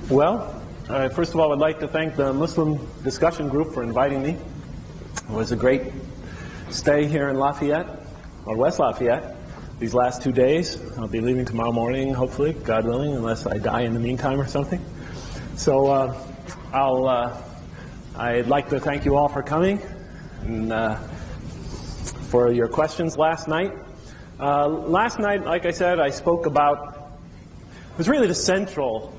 Well, first of all, I'd like to thank the Muslim discussion group for inviting me. It was a great stay here in Lafayette, or West Lafayette, these last 2 days. I'll be leaving tomorrow morning, hopefully, God willing, unless I die in the meantime or something. So I'd like to thank you all for coming and for your questions last night. Last night, like I said, I spoke about, it was really the central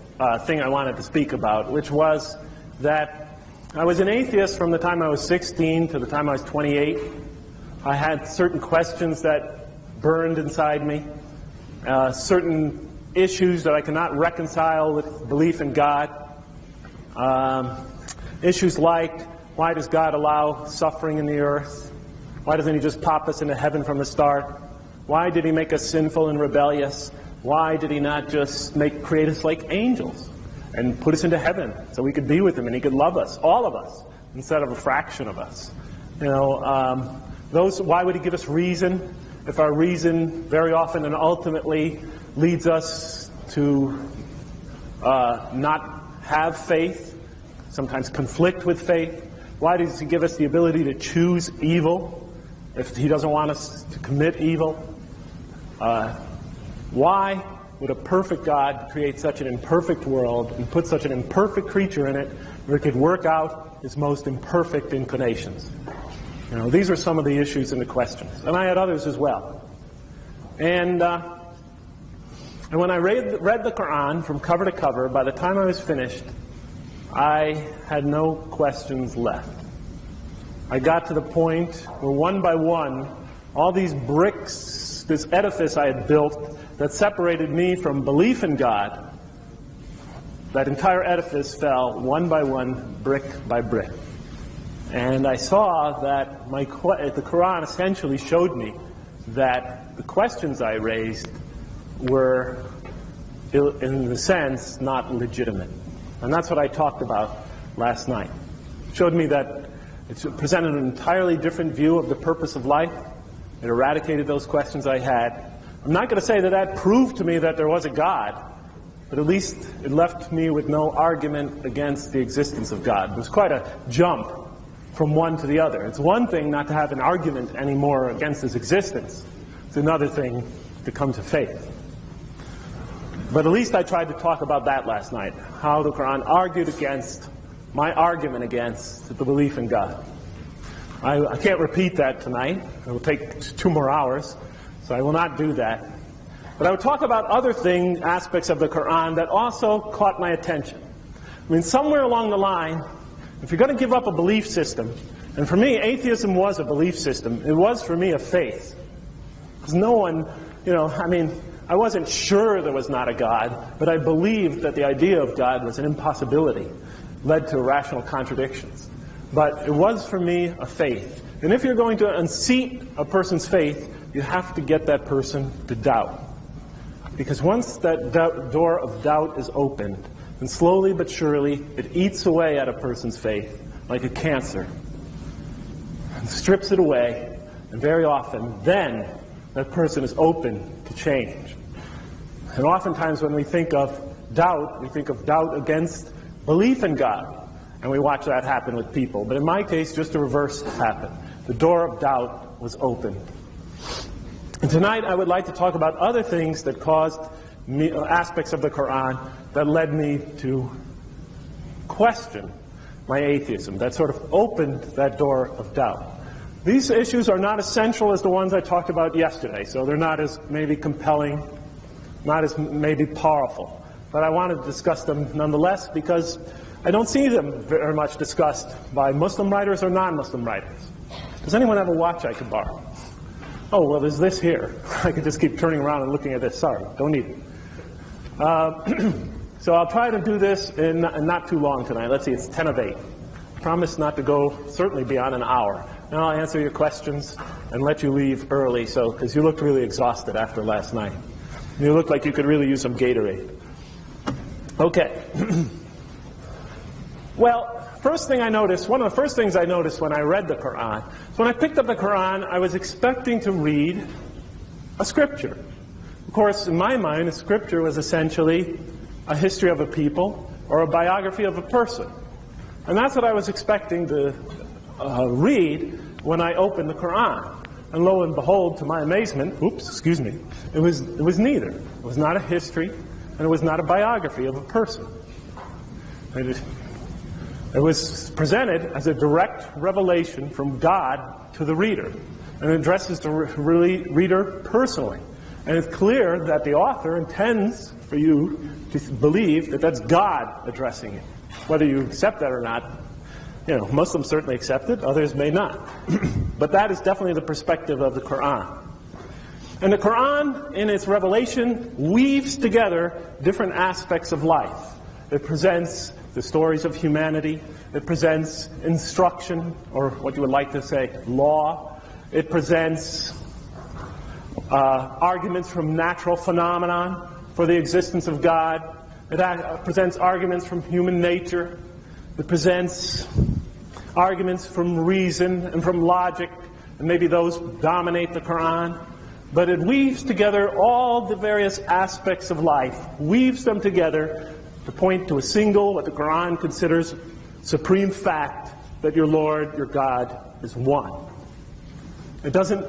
thing I wanted to speak about, which was that I was an atheist from the time I was 16 to the time I was 28. I had certain questions that burned inside me, certain issues that I could not reconcile with belief in God. Issues like, why does God allow suffering in the earth? Why doesn't He just pop us into heaven from the start? Why did He make us sinful and rebellious? Why did He not just create us like angels and put us into heaven so we could be with Him and He could love us, all of us, instead of a fraction of us? You know, why would He give us reason if our reason very often and ultimately leads us to not have faith, sometimes conflict with faith? Why does He give us the ability to choose evil if He doesn't want us to commit evil? Why would a perfect God create such an imperfect world and put such an imperfect creature in it where it could work out His most imperfect inclinations? You know, these are some of the issues and the questions. And I had others as well. And when I read the Quran from cover to cover, by the time I was finished, I had no questions left. I got to the point where one by one, all these bricks, this edifice I had built that separated me from belief in God, that entire edifice fell one by one, brick by brick. And I saw that the Quran essentially showed me that the questions I raised were, in a sense, not legitimate. And that's what I talked about last night. It showed me that it presented an entirely different view of the purpose of life. It eradicated those questions I had. I'm not going to say that that proved to me that there was a God, but at least it left me with no argument against the existence of God. It was quite a jump from one to the other. It's one thing not to have an argument anymore against His existence. It's another thing to come to faith. But at least I tried to talk about that last night, how the Quran argued against my argument against the belief in God. I can't repeat that tonight. It will take 2 more hours, so I will not do that. But I will talk about other aspects of the Quran that also caught my attention. I mean, somewhere along the line, if you're going to give up a belief system, and for me, atheism was a belief system. It was, for me, a faith. Because no one, I wasn't sure there was not a God, but I believed that the idea of God was an impossibility, led to irrational contradictions. But it was, for me, a faith. And if you're going to unseat a person's faith, you have to get that person to doubt. Because once that door of doubt is opened, then slowly but surely it eats away at a person's faith like a cancer. And strips it away, and very often then that person is open to change. And oftentimes when we think of doubt against belief in God. And we watch that happen with people. But in my case, just the reverse happened. The door of doubt was opened. And tonight I would like to talk about other things that caused me, aspects of the Quran that led me to question my atheism, that sort of opened that door of doubt. These issues are not as central as the ones I talked about yesterday, so they're not as maybe compelling, not as maybe powerful. But I wanted to discuss them nonetheless because I don't see them very much discussed by Muslim writers or non-Muslim writers. Does anyone have a watch I could borrow? Oh, well, there's this here. I could just keep turning around and looking at this. Sorry, don't need it. So I'll try to do this in not too long tonight. Let's see, it's 10 of 8. Promise not to go certainly beyond an hour. Now I'll answer your questions and let you leave early, because you looked really exhausted after last night. You looked like you could really use some Gatorade. Okay. Well, first thing I noticed, one of the first things I noticed when I read the Quran, is when I picked up the Quran, I was expecting to read a scripture. Of course, in my mind, a scripture was essentially a history of a people, or a biography of a person. And that's what I was expecting to read when I opened the Quran. And lo and behold, to my amazement, it was neither. It was not a history, and it was not a biography of a person. It was presented as a direct revelation from God to the reader, and it addresses the reader personally. And it's clear that the author intends for you to believe that that's God addressing you. Whether you accept that or not, Muslims certainly accept it, others may not. But that is definitely the perspective of the Quran. And the Quran, in its revelation, weaves together different aspects of life. It presents the stories of humanity. It presents instruction, or what you would like to say, law. It presents arguments from natural phenomenon for the existence of God. It presents arguments from human nature. It presents arguments from reason and from logic, and maybe those dominate the Quran. But it weaves together all the various aspects of life, weaves them together to point to a single, what the Quran considers supreme fact, that your Lord, your God, is one. It doesn't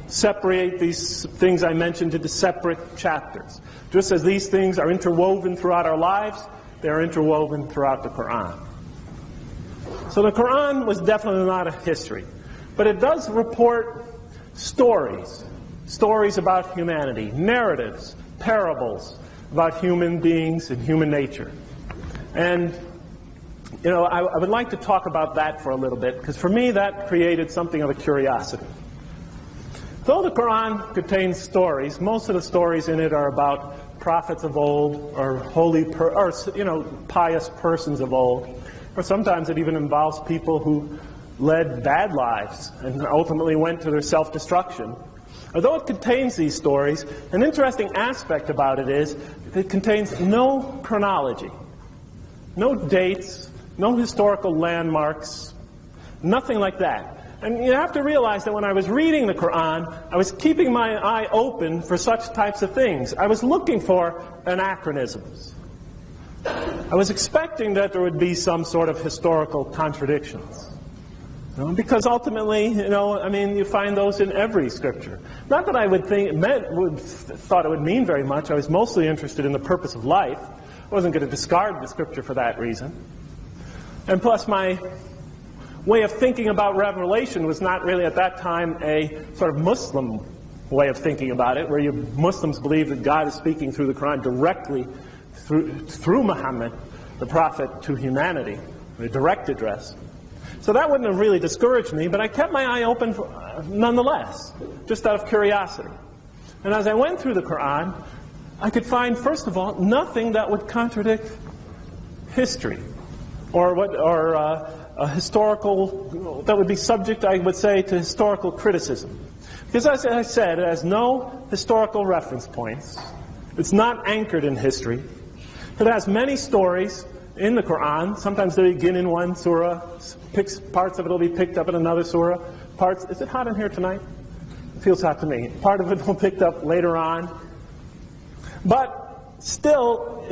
separate these things I mentioned into separate chapters. Just as these things are interwoven throughout our lives, they are interwoven throughout the Quran. So the Quran was definitely not a history, but it does report stories about humanity, narratives, parables about human beings and human nature. And I would like to talk about that for a little bit, because for me that created something of a curiosity. Though the Quran contains stories, most of the stories in it are about prophets of old, or pious persons of old, or sometimes it even involves people who led bad lives and ultimately went to their self-destruction. Although it contains these stories, an interesting aspect about it is it contains no chronology, no dates, no historical landmarks, nothing like that. And you have to realize that when I was reading the Quran, I was keeping my eye open for such types of things. I was looking for anachronisms. I was expecting that there would be some sort of historical contradictions. Because ultimately, you find those in every scripture. Not that I thought it would mean very much. I was mostly interested in the purpose of life. I wasn't going to discard the scripture for that reason. And plus, my way of thinking about Revelation was not really at that time a sort of Muslim way of thinking about it, where Muslims believe that God is speaking through the Quran directly through Muhammad, the prophet, to humanity, a direct address. So that wouldn't have really discouraged me, but I kept my eye open nonetheless, just out of curiosity. And as I went through the Quran, I could find, first of all, nothing that would contradict history, or a historical, that would be subject, I would say, to historical criticism. Because as I said, it has no historical reference points. It's not anchored in history. It has many stories in the Quran. Sometimes they begin in one surah, parts of it will be picked up in another surah. Is it hot in here tonight? It feels hot to me. Part of it will be picked up later on. But still,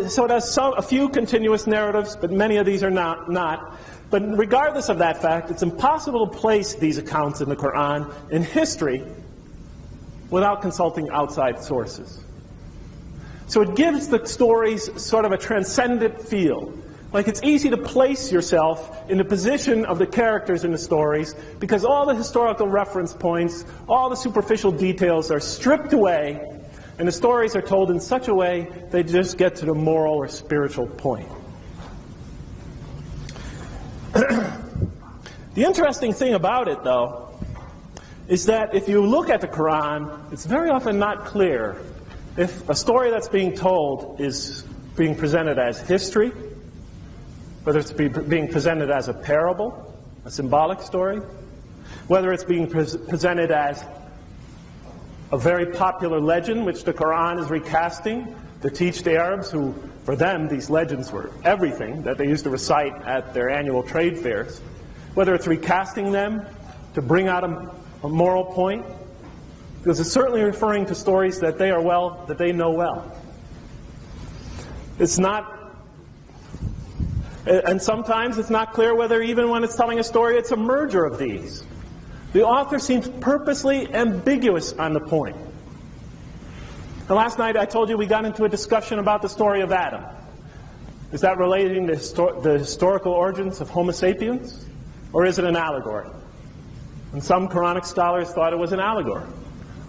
so it has a few continuous narratives, but many of these are not. But regardless of that fact, it's impossible to place these accounts in the Quran in history without consulting outside sources. So it gives the stories sort of a transcendent feel. Like it's easy to place yourself in the position of the characters in the stories, because all the historical reference points, all the superficial details are stripped away, and the stories are told in such a way they just get to the moral or spiritual point. The interesting thing about it, though, is that if you look at the Quran, it's very often not clear if a story that's being told is being presented as history, whether it's being presented as a parable, a symbolic story, whether it's being presented as a very popular legend, which the Quran is recasting to teach the Arabs, who, for them, these legends were everything that they used to recite at their annual trade fairs. Whether it's recasting them to bring out a moral point, because it's certainly referring to stories that they know well. It's not And sometimes it's not clear whether even when it's telling a story, it's a merger of these. The author seems purposely ambiguous on the point. And last night I told you we got into a discussion about the story of Adam. Is that relating to the historical origins of Homo sapiens? Or is it an allegory? And some Quranic scholars thought it was an allegory.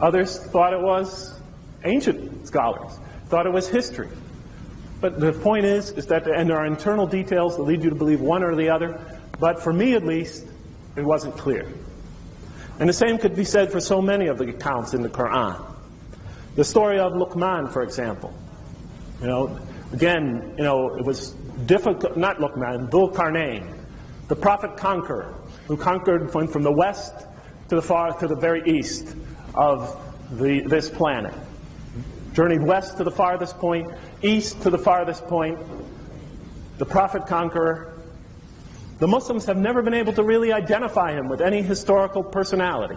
Others thought it was, ancient scholars thought it was history. But the point is that, and there are internal details that lead you to believe one or the other, but for me at least, it wasn't clear. And the same could be said for so many of the accounts in the Quran. The story of Luqman, for example. Again, it was difficult, not Luqman, Dhul Qarnayn, the prophet conqueror, who conquered went from the west to the very east of this planet. Journeyed west to the farthest point, east to the farthest point. The prophet conqueror. The Muslims have never been able to really identify him with any historical personality.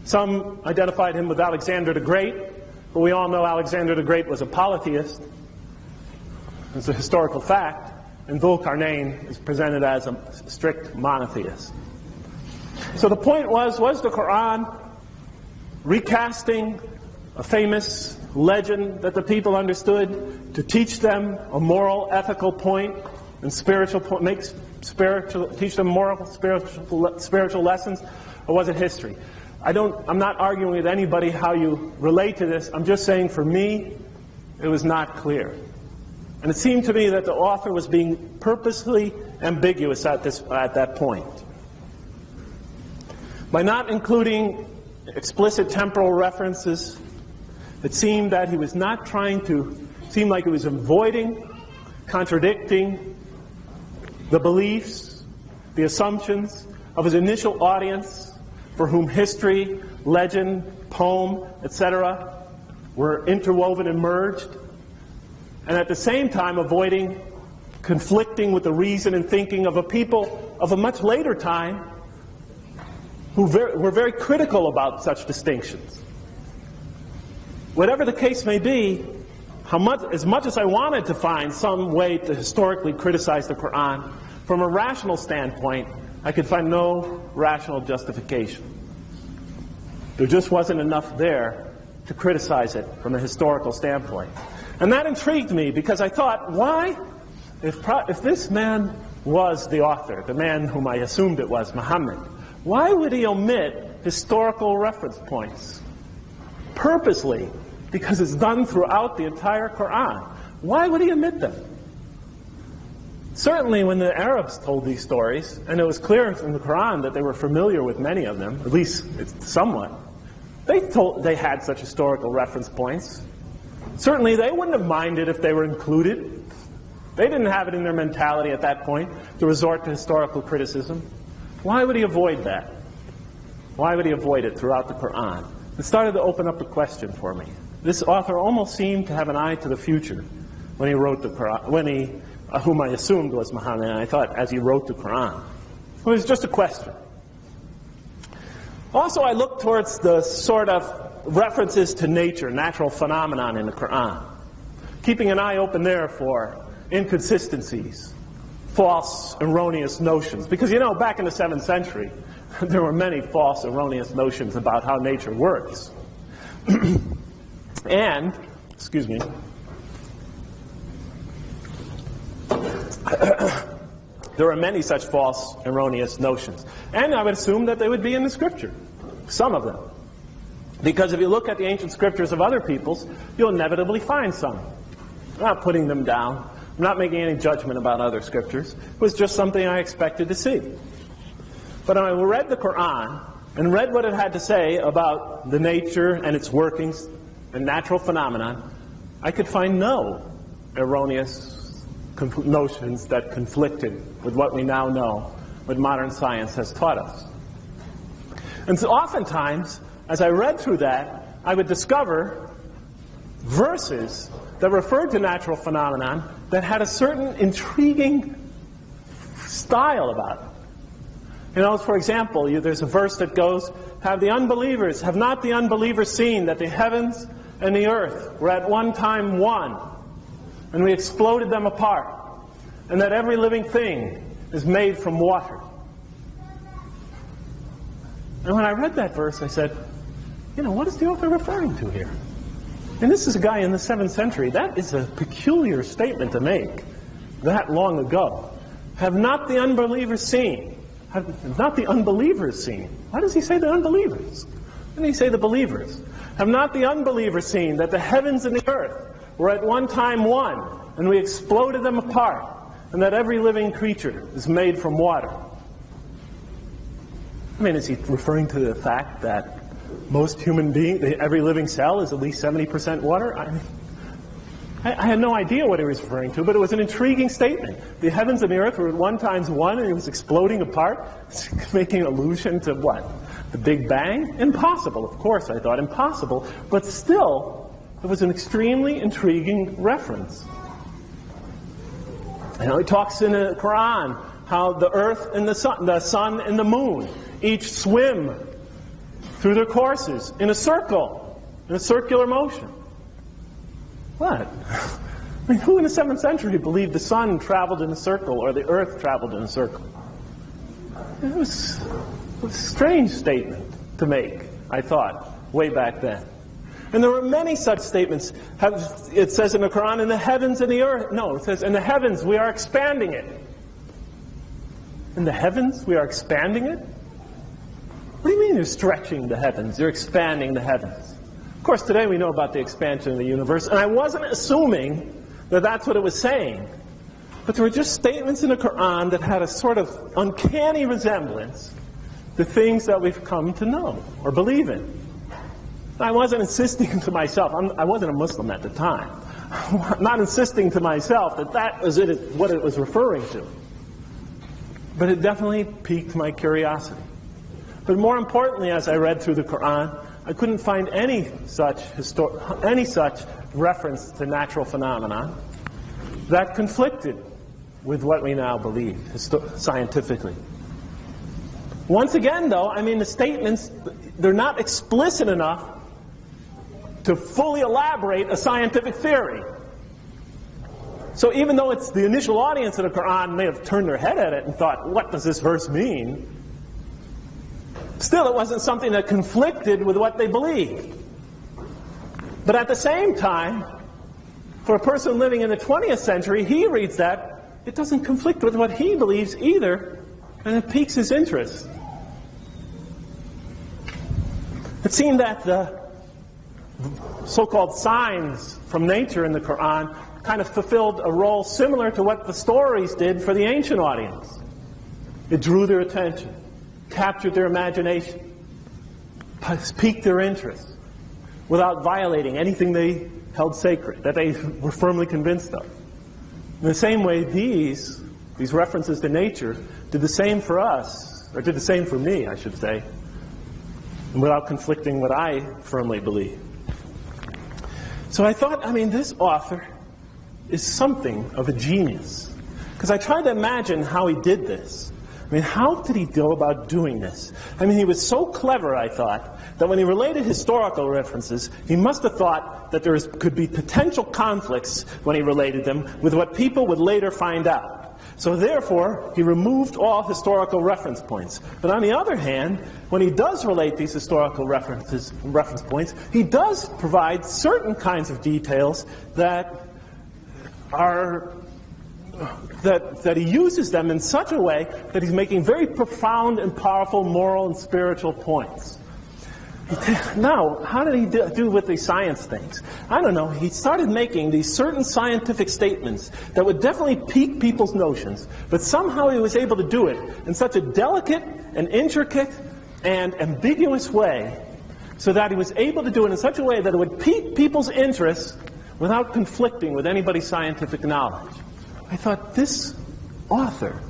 Some identified him with Alexander the Great, but we all know Alexander the Great was a polytheist. It's a historical fact. And Dhul Qarnayn is presented as a strict monotheist. So the point was the Quran recasting a famous legend that the people understood to teach them a moral, ethical point and spiritual point, teach them moral, spiritual lessons, or was it history? I'm not arguing with anybody how you relate to this. I'm just saying for me, it was not clear. And it seemed to me that the author was being purposely ambiguous at that point. By not including explicit temporal references, it seemed that he was not seemed like he was avoiding, contradicting the beliefs, the assumptions of his initial audience, for whom history, legend, poem, etc. were interwoven and merged. And at the same time avoiding conflicting with the reason and thinking of a people of a much later time who were very critical about such distinctions. Whatever the case may be, as much as I wanted to find some way to historically criticize the Quran, from a rational standpoint, I could find no rational justification. There just wasn't enough there to criticize it from a historical standpoint. And that intrigued me because I thought, why, if this man was the author, the man whom I assumed it was, Muhammad, why would he omit historical reference points? Purposely, because it's done throughout the entire Quran. Why would he omit them? Certainly when the Arabs told these stories, and it was clear in the Quran that they were familiar with many of them, at least somewhat, they had such historical reference points. Certainly they wouldn't have minded if they were included. They didn't have it in their mentality at that point to resort to historical criticism. Why would he avoid that? Why would he avoid it throughout the Quran? It started to open up the question for me. This author almost seemed to have an eye to the future when he wrote the Quran, whom I assumed was Muhammad, and I thought as he wrote the Quran. It was just a question. Also, I looked towards the sort of references to nature, natural phenomenon in the Quran, keeping an eye open there for inconsistencies, false, erroneous notions. Because back in the 7th century, there were many false, erroneous notions about how nature works. And, excuse me, there are many such false, erroneous notions. And I would assume that they would be in the scripture, some of them. Because if you look at the ancient scriptures of other peoples, you'll inevitably find some. I'm not putting them down. I'm not making any judgment about other scriptures. It was just something I expected to see. But when I read the Quran and read what it had to say about the nature and its workings and natural phenomenon, I could find no erroneous notions that conflicted with what we now know, what modern science has taught us. And so oftentimes, as I read through that, I would discover verses that referred to natural phenomenon that had a certain intriguing style about it. For example, there's a verse that goes, have not the unbelievers seen that the heavens and the earth were at one time one, and we exploded them apart? and that every living thing is made from water. And when I read that verse, I said, you know, what is the author referring to here? And this is a guy in the 7th century. That is a peculiar statement to make that long ago. Have not the unbelievers seen? Have not the unbelievers seen? Why does he say the unbelievers? Why doesn't he say the believers? Have not the unbelievers seen that the heavens and the earth were at one time one, and we exploded them apart, and that every living creature is made from water? I mean, is he referring to the fact that most human beings, every living cell is at least 70% water? I had no idea what he was referring to, but it was an intriguing statement. The heavens and the earth were at one times one, and it was exploding apart, making allusion to what? The Big Bang? Impossible, of course, I thought, impossible. But still, it was an extremely intriguing reference. You know, he talks in the Quran how the earth and the sun and the moon each swim through their courses in a circle, in a circular motion. What? I mean, who in the 7th century believed the sun traveled in a circle or the earth traveled in a circle? It was a strange statement to make, I thought, way back then. And there were many such statements. It says in the Quran, in the heavens and the earth. No, it says, in the heavens we are expanding it. In the heavens we are expanding it? What do you mean you're stretching the heavens? You're expanding the heavens. Of course, today we know about the expansion of the universe, and I wasn't assuming that that's what it was saying. But there were just statements in the Quran that had a sort of uncanny resemblance to things that we've come to know or believe in. I wasn't insisting to myself, I wasn't a Muslim at the time, I'm not insisting to myself that that was what it was referring to. But it definitely piqued my curiosity. But more importantly, as I read through the Quran, I couldn't find any such reference to natural phenomena that conflicted with what we now believe scientifically. Once again, though, I mean, the statements, they're not explicit enough to fully elaborate a scientific theory. So even though it's the initial audience of the Quran may have turned their head at it and thought, what does this verse mean? Still, it wasn't something that conflicted with what they believed. But at the same time, for a person living in the 20th century, he reads that, it doesn't conflict with what he believes either, and it piques his interest. It seemed that the so-called signs from nature in the Quran kind of fulfilled a role similar to what the stories did for the ancient audience. It drew their attention, captured their imagination, piqued their interest, without violating anything they held sacred, that they were firmly convinced of. In the same way, these references to nature did the same for us, or did the same for me, I should say, without conflicting what I firmly believe. So I thought, I mean, this author is something of a genius. Because I tried to imagine how he did this. I mean, how did he go about doing this? I mean, he was so clever, I thought, that when he related historical references, he must have thought that there could be potential conflicts when he related them with what people would later find out. So therefore, he removed all historical reference points. But on the other hand, when he does relate these historical reference points, he does provide certain kinds of details that are that he uses them in such a way that he's making very profound and powerful moral and spiritual points. Now, how did he do with these science things? I don't know. He started making these certain scientific statements that would definitely pique people's notions, but somehow he was able to do it in such a delicate and intricate and ambiguous way, so that he was able to do it in such a way that it would pique people's interest without conflicting with anybody's scientific knowledge. I thought, this author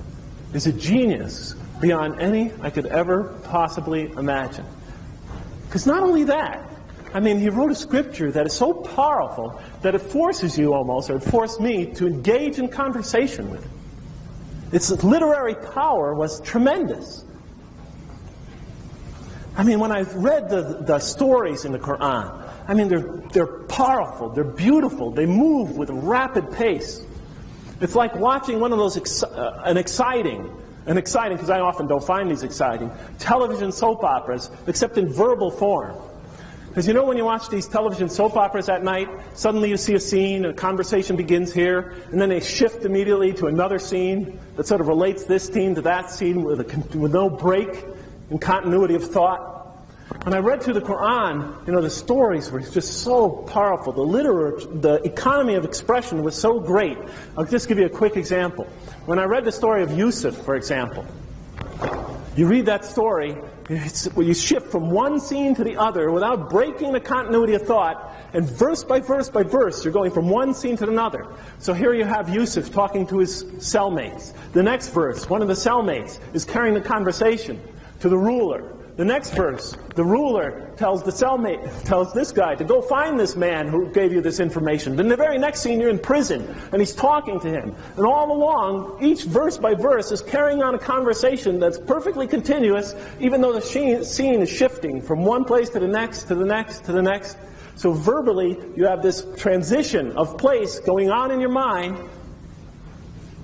is a genius beyond any I could ever possibly imagine. Because not only that, I mean, he wrote a scripture that is so powerful that it forces you almost, or it forced me, to engage in conversation with it. Its literary power was tremendous. I mean, when I read the stories in the Quran, I mean, they're powerful, they're beautiful, they move with a rapid pace. It's like watching one of those exciting, because I often don't find these exciting, television soap operas, except in verbal form. Because you know when you watch these television soap operas at night, suddenly you see a scene, a conversation begins here, and then they shift immediately to another scene that sort of relates this scene to that scene with no break in continuity of thought. When I read through the Quran, the stories were just so powerful. The literature, the economy of expression was so great. I'll just give you a quick example. When I read the story of Yusuf, for example, you read that story, you shift from one scene to the other without breaking the continuity of thought, and verse by verse by verse, you're going from one scene to another. So here you have Yusuf talking to his cellmates. The next verse, one of the cellmates is carrying the conversation to the ruler. The next verse, the ruler tells the cellmate, tells this guy to go find this man who gave you this information. Then the very next scene, you're in prison, and he's talking to him. And all along, each verse by verse is carrying on a conversation that's perfectly continuous, even though the scene is shifting from one place to the next, to the next, to the next. So verbally, you have this transition of place going on in your mind.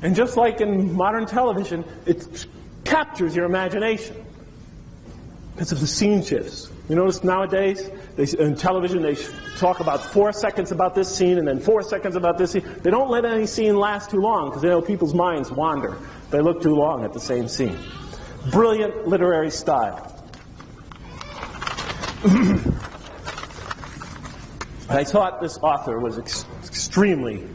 And just like in modern television, it captures your imagination because of the scene shifts. You notice nowadays, in television, they talk about 4 seconds about this scene and then 4 seconds about this scene. They don't let any scene last too long because they know people's minds wander. They look too long at the same scene. Brilliant literary style. I thought this author was extremely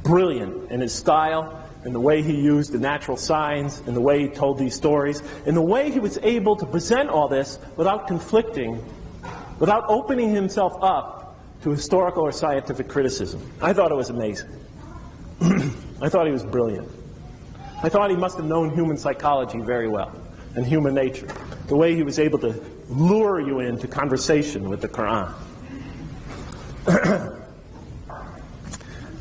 brilliant in his style, in the way he used the natural signs, in the way he told these stories, in the way he was able to present all this without conflicting, without opening himself up to historical or scientific criticism. I thought it was amazing. I thought he was brilliant. I thought he must have known human psychology very well, and human nature, the way he was able to lure you into conversation with the Quran.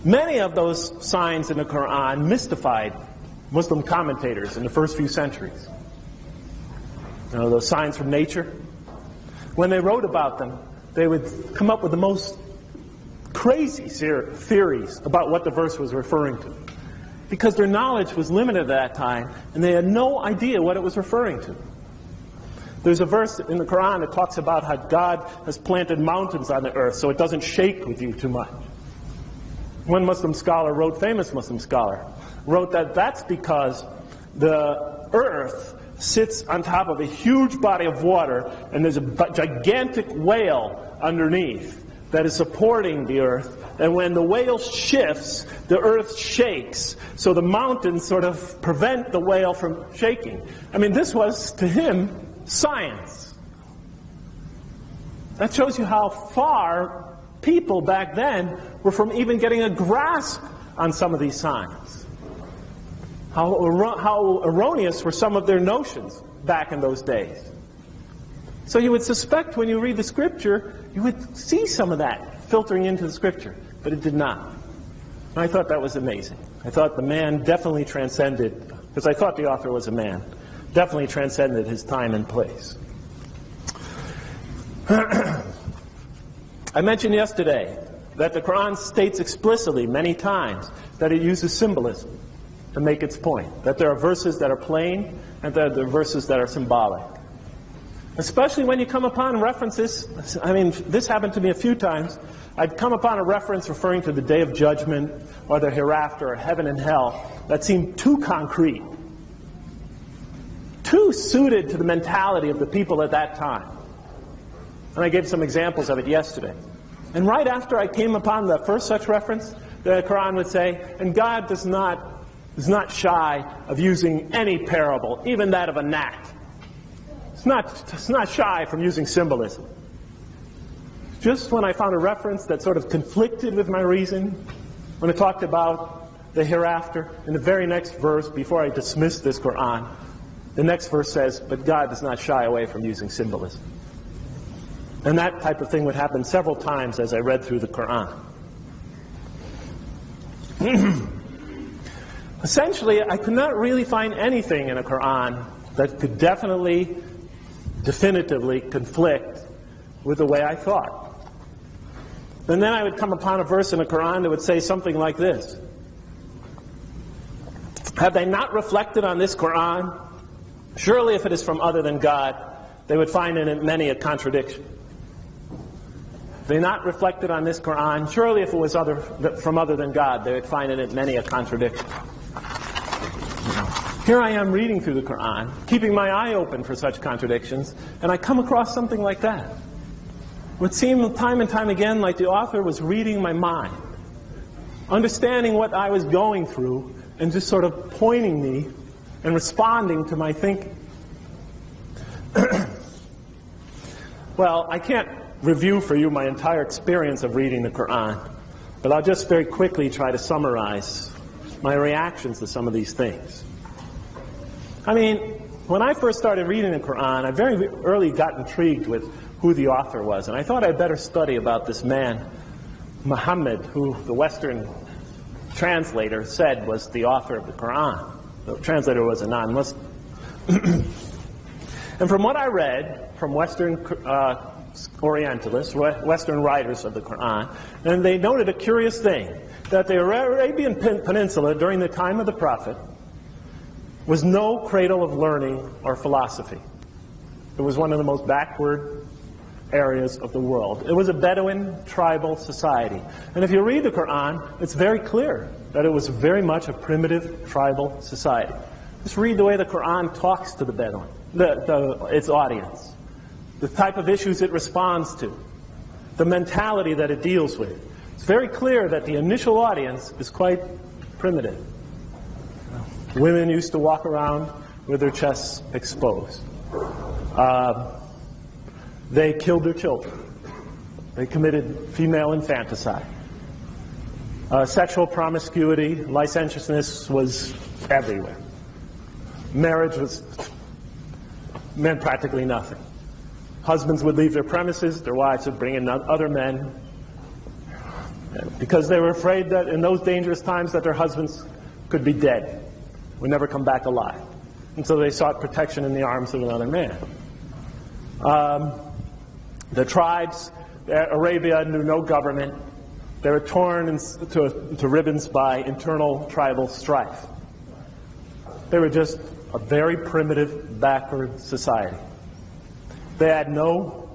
Many of those signs in the Quran mystified Muslim commentators in the first few centuries. Those signs from nature. When they wrote about them, they would come up with the most crazy theories about what the verse was referring to, because their knowledge was limited at that time, and they had no idea what it was referring to. There's a verse in the Quran that talks about how God has planted mountains on the earth so it doesn't shake with you too much. One Muslim scholar wrote, famous Muslim scholar, wrote that that's because the earth sits on top of a huge body of water, and there's a gigantic whale underneath that is supporting the earth. And when the whale shifts, the earth shakes. So the mountains sort of prevent the whale from shaking. I mean, this was, to him, science. That shows you how far people back then were from even getting a grasp on some of these signs. How erroneous were some of their notions back in those days. So you would suspect when you read the scripture, you would see some of that filtering into the scripture, but it did not. And I thought that was amazing. I thought the man definitely transcended, because I thought the author was a man, definitely transcended his time and place. I mentioned yesterday that the Quran states explicitly many times that it uses symbolism to make its point, that there are verses that are plain and that there are verses that are symbolic. Especially when you come upon references, I mean, this happened to me a few times. I'd come upon a reference referring to the Day of Judgment or the hereafter or heaven and hell that seemed too concrete, too suited to the mentality of the people at that time. And I gave some examples of it yesterday. And right after I came upon the first such reference, the Quran would say, and God is not shy of using any parable, even that of a gnat. It's not shy from using symbolism. Just when I found a reference that sort of conflicted with my reason, when it talked about the hereafter, in the very next verse, before I dismissed this Quran, the next verse says, but God does not shy away from using symbolism. And that type of thing would happen several times as I read through the Quran. Essentially, I could not really find anything in a Quran that could definitively conflict with the way I thought. And then I would come upon a verse in the Quran that would say something like this. Have they not reflected on this Quran? Surely if it is from other than God, they would find in it many a contradiction. If they not reflected on this Quran, surely if it was from other than God, they would find in it many a contradiction. Here I am reading through the Quran, keeping my eye open for such contradictions, and I come across something like that. It would seem time and time again like the author was reading my mind, understanding what I was going through, and just sort of pointing me and responding to my thinking. Well, I can't review for you my entire experience of reading the Quran, but I'll just very quickly try to summarize my reactions to some of these things. I mean, when I first started reading the Quran, I very early got intrigued with who the author was, and I thought I'd better study about this man, Muhammad, who the Western translator said was the author of the Quran. The translator was a non-Muslim. And from what I read from Western Orientalists, Western writers of the Quran, and they noted a curious thing, that the Arabian Peninsula during the time of the Prophet was no cradle of learning or philosophy. It was one of the most backward areas of the world. It was a Bedouin tribal society. And if you read the Quran, it's very clear that it was very much a primitive tribal society. Just read the way the Quran talks to the Bedouin, its audience, the type of issues it responds to, the mentality that it deals with. It's very clear that the initial audience is quite primitive. Women used to walk around with their chests exposed. They killed their children. They committed female infanticide. Sexual promiscuity, licentiousness was everywhere. Marriage meant practically nothing. Husbands would leave their premises, their wives would bring in other men, because they were afraid that in those dangerous times that their husbands could be dead, would never come back alive. And so they sought protection in the arms of another man. The tribes, Arabia knew no government. They were torn into ribbons by internal tribal strife. They were just a very primitive, backward society. They had no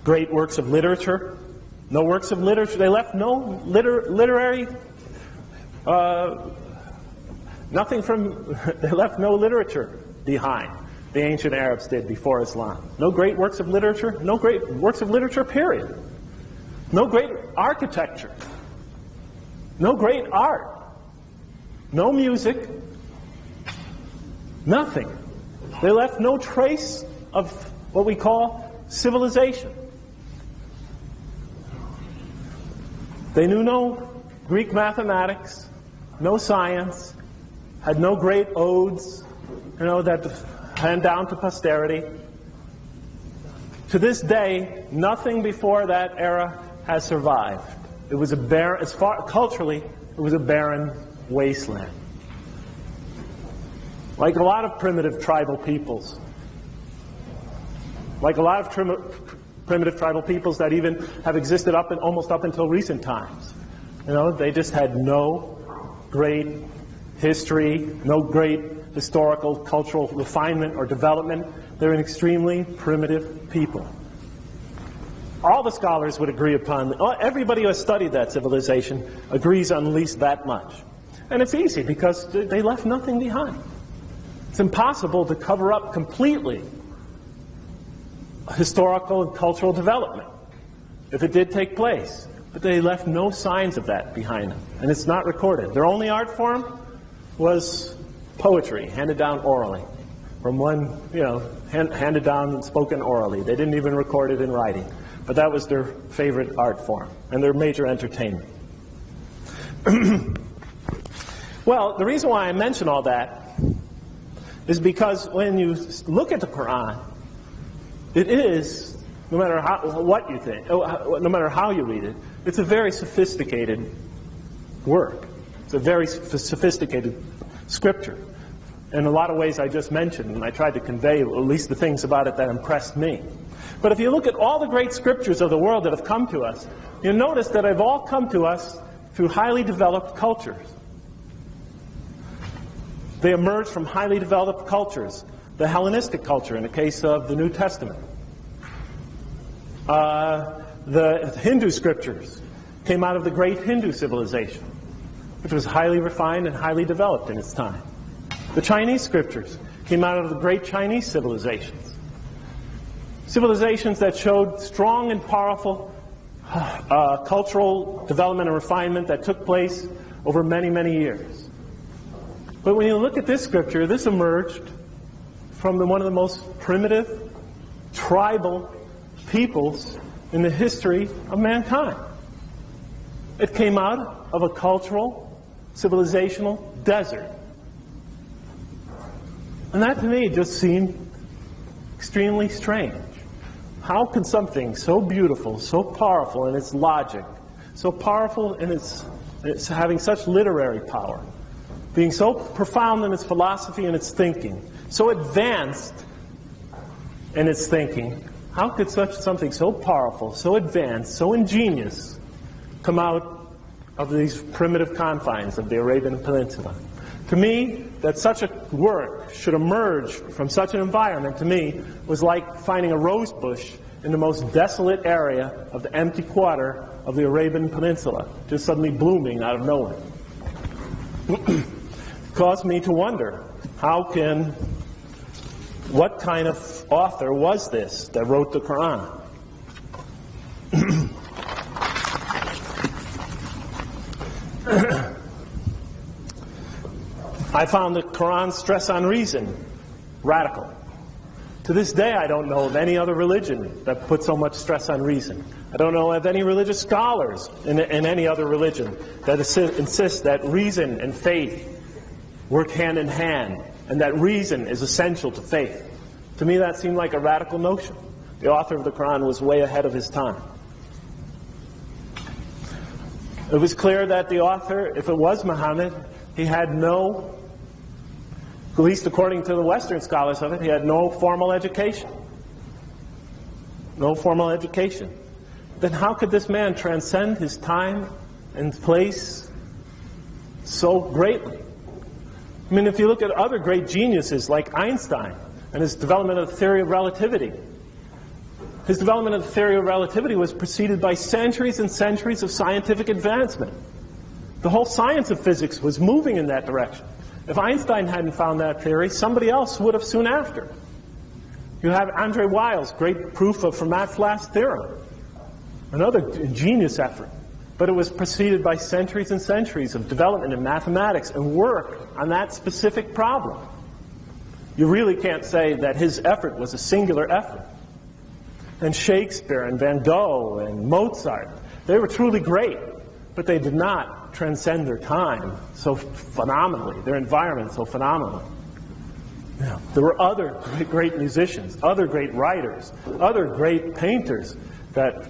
great works of literature. No works of literature. They left no literary. They left no literature behind. The ancient Arabs did before Islam. No great works of literature. No great works of literature, period. No great architecture. No great art. No music. Nothing. They left no trace of what we call civilization. They knew no Greek mathematics, no science, had no great odes, that hand down to posterity. To this day, nothing before that era has survived. It was a barren, culturally, it was a barren wasteland. Like a lot of primitive tribal peoples. Like a lot of primitive tribal peoples that even have existed almost up until recent times. They just had no great history, no great historical, cultural refinement or development. They're an extremely primitive people. All the scholars would agree upon, everybody who has studied that civilization agrees on at least that much. And it's easy because they left nothing behind. It's impossible to cover up completely historical and cultural development if it did take place. But they left no signs of that behind them, and it's not recorded. Their only art form was poetry, handed down orally. From one, handed down and spoken orally. They didn't even record it in writing. But that was their favorite art form and their major entertainment. Well, the reason why I mention all that is because when you look at the Quran, it is, no matter what you think, no matter how you read it, it's a very sophisticated work. It's a very sophisticated scripture. In a lot of ways I just mentioned, and I tried to convey at least the things about it that impressed me. But if you look at all the great scriptures of the world that have come to us, you'll notice that they've all come to us through highly developed cultures. They emerged from highly developed cultures. The Hellenistic culture, in the case of the New Testament. The Hindu scriptures came out of the great Hindu civilization, which was highly refined and highly developed in its time. The Chinese scriptures came out of the great Chinese civilizations. Civilizations that showed strong and powerful cultural development and refinement that took place over many, many years. But when you look at this scripture, this emerged from one of the most primitive, tribal peoples in the history of mankind. It came out of a cultural, civilizational desert. And that to me just seemed extremely strange. How can something so beautiful, so powerful in its logic, so powerful in its having such literary power, being so profound in its philosophy and its thinking, so advanced in its thinking, how could such something so powerful, so advanced, so ingenious come out of these primitive confines of the Arabian Peninsula? To me, that such a work should emerge from such an environment, to me, was like finding a rose bush in the most desolate area of the empty quarter of the Arabian Peninsula, just suddenly blooming out of nowhere. It caused me to wonder, what kind of author was this that wrote the Quran? I found the Quran's stress on reason radical. To this day, I don't know of any other religion that put so much stress on reason. I don't know of any religious scholars in any other religion that insist that reason and faith work hand in hand, and that reason is essential to faith. To me, that seemed like a radical notion. The author of the Quran was way ahead of his time. It was clear that the author, if it was Muhammad, he had no, at least according to the Western scholars of it, he had no formal education. No formal education. Then how could this man transcend his time and place so greatly? I mean, if you look at other great geniuses like Einstein and his development of the theory of relativity, his development of the theory of relativity was preceded by centuries and centuries of scientific advancement. The whole science of physics was moving in that direction. If Einstein hadn't found that theory, somebody else would have soon after. You have Andre Wile's great proof of Fermat's last theorem, another ingenious effort. But it was preceded by centuries and centuries of development in mathematics and work on that specific problem. You really can't say that his effort was a singular effort. And Shakespeare and Van Gogh and Mozart, they were truly great, but they did not transcend their time so phenomenally, their environment so phenomenally. Yeah. There were other great musicians, other great writers, other great painters that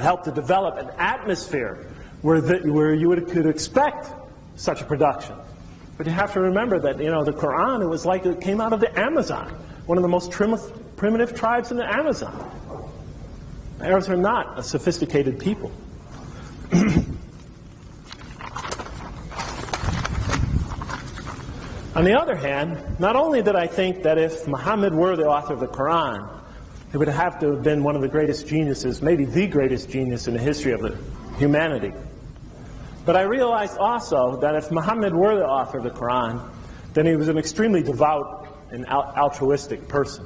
helped to develop an atmosphere where you could expect such a production. But you have to remember that, the Quran, it was like it came out of the Amazon, one of the most primitive tribes in the Amazon. The Arabs are not a sophisticated people. On the other hand, not only did I think that if Muhammad were the author of the Quran, he would have to have been one of the greatest geniuses, maybe the greatest genius in the history of humanity. But I realized also that if Muhammad were the author of the Quran, then he was an extremely devout and altruistic person.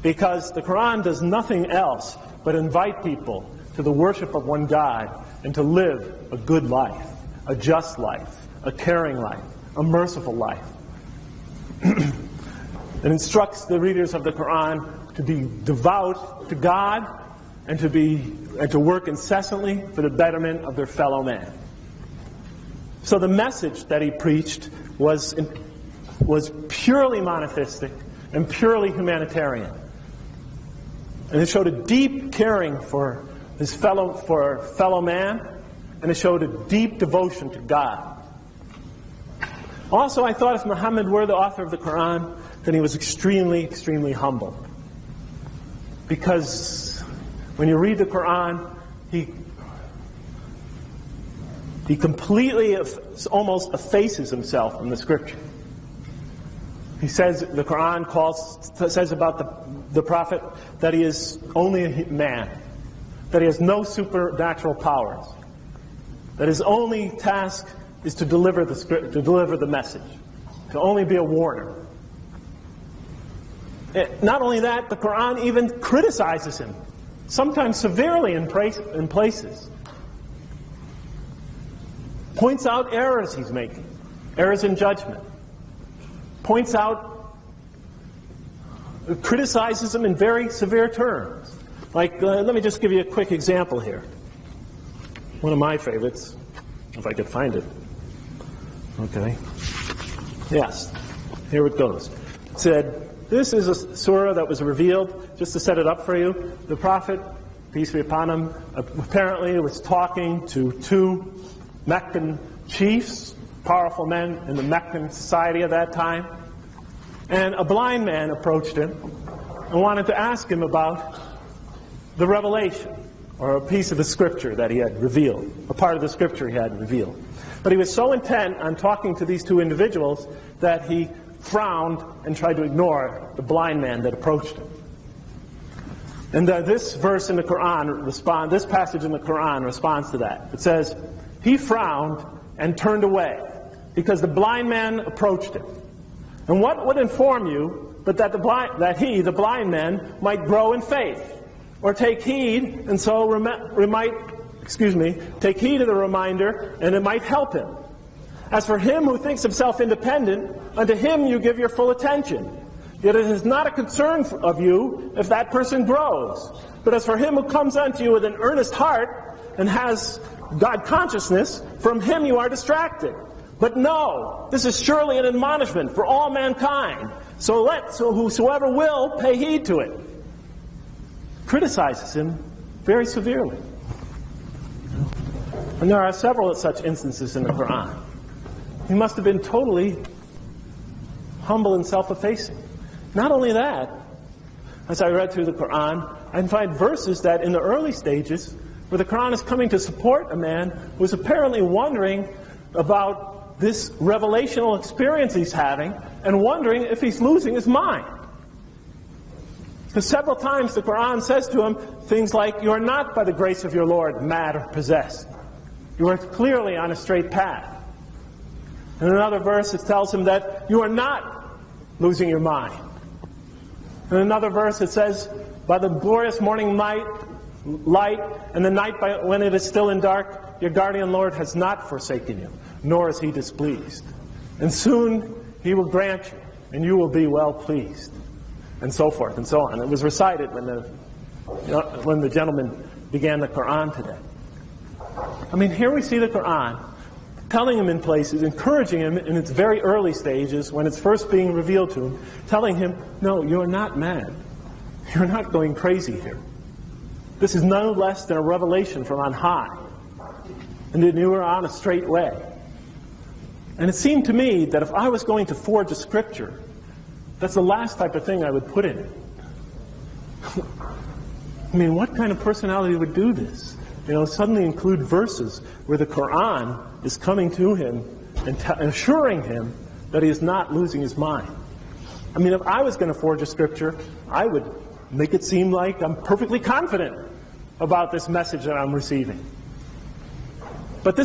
Because the Quran does nothing else but invite people to the worship of one God and to live a good life, a just life, a caring life, a merciful life. It instructs the readers of the Quran to be devout to God and to work incessantly for the betterment of their fellow man. So the message that he preached was purely monotheistic and purely humanitarian. And it showed a deep caring for his fellow man, and it showed a deep devotion to God. Also, I thought if Muhammad were the author of the Quran, then he was extremely, extremely humble. Because when you read the Quran, He completely, almost effaces himself from the Scripture. He says, the Quran says about the prophet that he is only a man, that he has no supernatural powers, that his only task is to deliver the message, to only be a warner. Not only that, the Quran even criticizes him, sometimes severely in places. Points out errors he's making, errors in judgment. Points out, criticizes him in very severe terms. Like, let me just give you a quick example here. One of my favorites, if I could find it. Okay. Yes, here it goes. It said, this is a surah that was revealed, just to set it up for you. The Prophet, peace be upon him, apparently was talking to two Meccan chiefs, powerful men in the Meccan society of that time. And a blind man approached him and wanted to ask him about the revelation, or a piece of the Scripture that he had revealed, a part of the Scripture he had revealed. But he was so intent on talking to these two individuals that he frowned and tried to ignore the blind man that approached him. And this verse in the Quran, this passage in the Quran responds to that. It says, he frowned and turned away because the blind man approached him. And what would inform you but that the blind man, might grow in faith, or take heed, and so take heed of the reminder, and it might help him. As for him who thinks himself independent, unto him you give your full attention. Yet it is not a concern of you if that person grows. But as for him who comes unto you with an earnest heart and has God consciousness, from him you are distracted. But no, this is surely an admonishment for all mankind. So whosoever will pay heed to it. Criticizes him very severely. And there are several such instances in the Quran. He must have been totally humble and self-effacing. Not only that, as I read through the Quran, I find verses that in the early stages, where the Quran is coming to support a man who is apparently wondering about this revelational experience he's having, and wondering if he's losing his mind. Because several times the Quran says to him things like, you are not by the grace of your Lord mad or possessed. You are clearly on a straight path. In another verse it tells him that you are not losing your mind. In another verse it says, by the glorious morning light, and the night when it is still in dark, your guardian Lord has not forsaken you, nor is he displeased. And soon he will grant you, and you will be well pleased. And so forth and so on. It was recited when the gentleman began the Quran today. I mean, here we see the Quran telling him in places, encouraging him in its very early stages, when it's first being revealed to him, telling him, no, you're not mad. You're not going crazy here. This is no less than a revelation from on high. And that you are on a straight way. And it seemed to me that if I was going to forge a scripture, that's the last type of thing I would put in it. I mean, what kind of personality would do this? You know, suddenly include verses where the Quran is coming to him and assuring him that he is not losing his mind. I mean, if I was going to forge a scripture, I would make it seem like I'm perfectly confident about this message that I'm receiving. But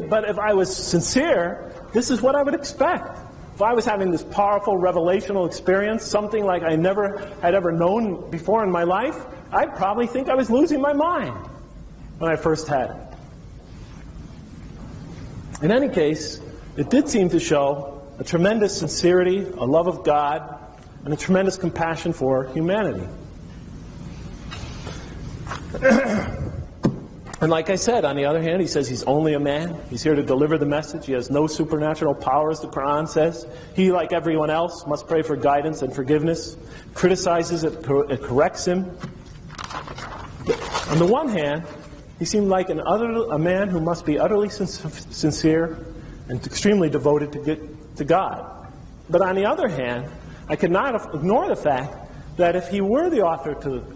but if I was sincere, this is what I would expect. If I was having this powerful revelational experience, something like I never had ever known before in my life, I'd probably think I was losing my mind when I first had it. In any case, it did seem to show a tremendous sincerity, a love of God, and a tremendous compassion for humanity. And like I said, on the other hand, he says he's only a man. He's here to deliver the message. He has no supernatural powers, the Quran says. He, like everyone else, must pray for guidance and forgiveness, criticizes it, corrects him. On the one hand, he seemed like a man who must be utterly sincere and extremely devoted to God. But on the other hand, I could not ignore the fact that if he were the author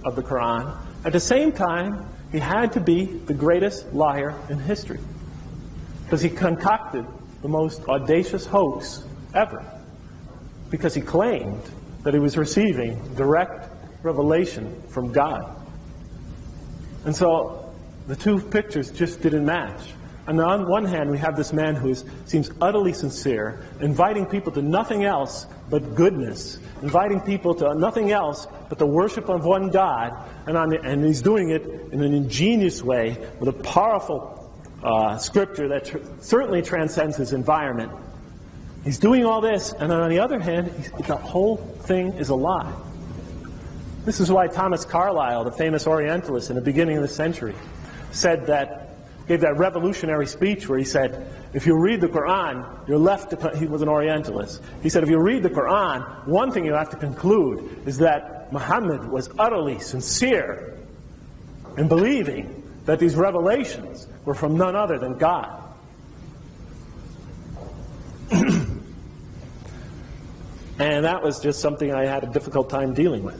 of the Quran, at the same time, he had to be the greatest liar in history. because he concocted the most audacious hoax ever, because he claimed that he was receiving direct revelation from God. And so the two pictures just didn't match. And on one hand, we have this man who seems utterly sincere, inviting people to nothing else but goodness, inviting people to nothing else but the worship of one God, and he's doing it in an ingenious way with a powerful scripture that certainly transcends his environment. He's doing all this, and on the other hand, the whole thing is a lie. This is why Thomas Carlyle, the famous Orientalist in the beginning of the century, gave that revolutionary speech where he said, if you read the Quran, you're left to, he was an Orientalist. He said, if you read the Quran, one thing you have to conclude is that Muhammad was utterly sincere in believing that these revelations were from none other than God. And that was just something I had a difficult time dealing with.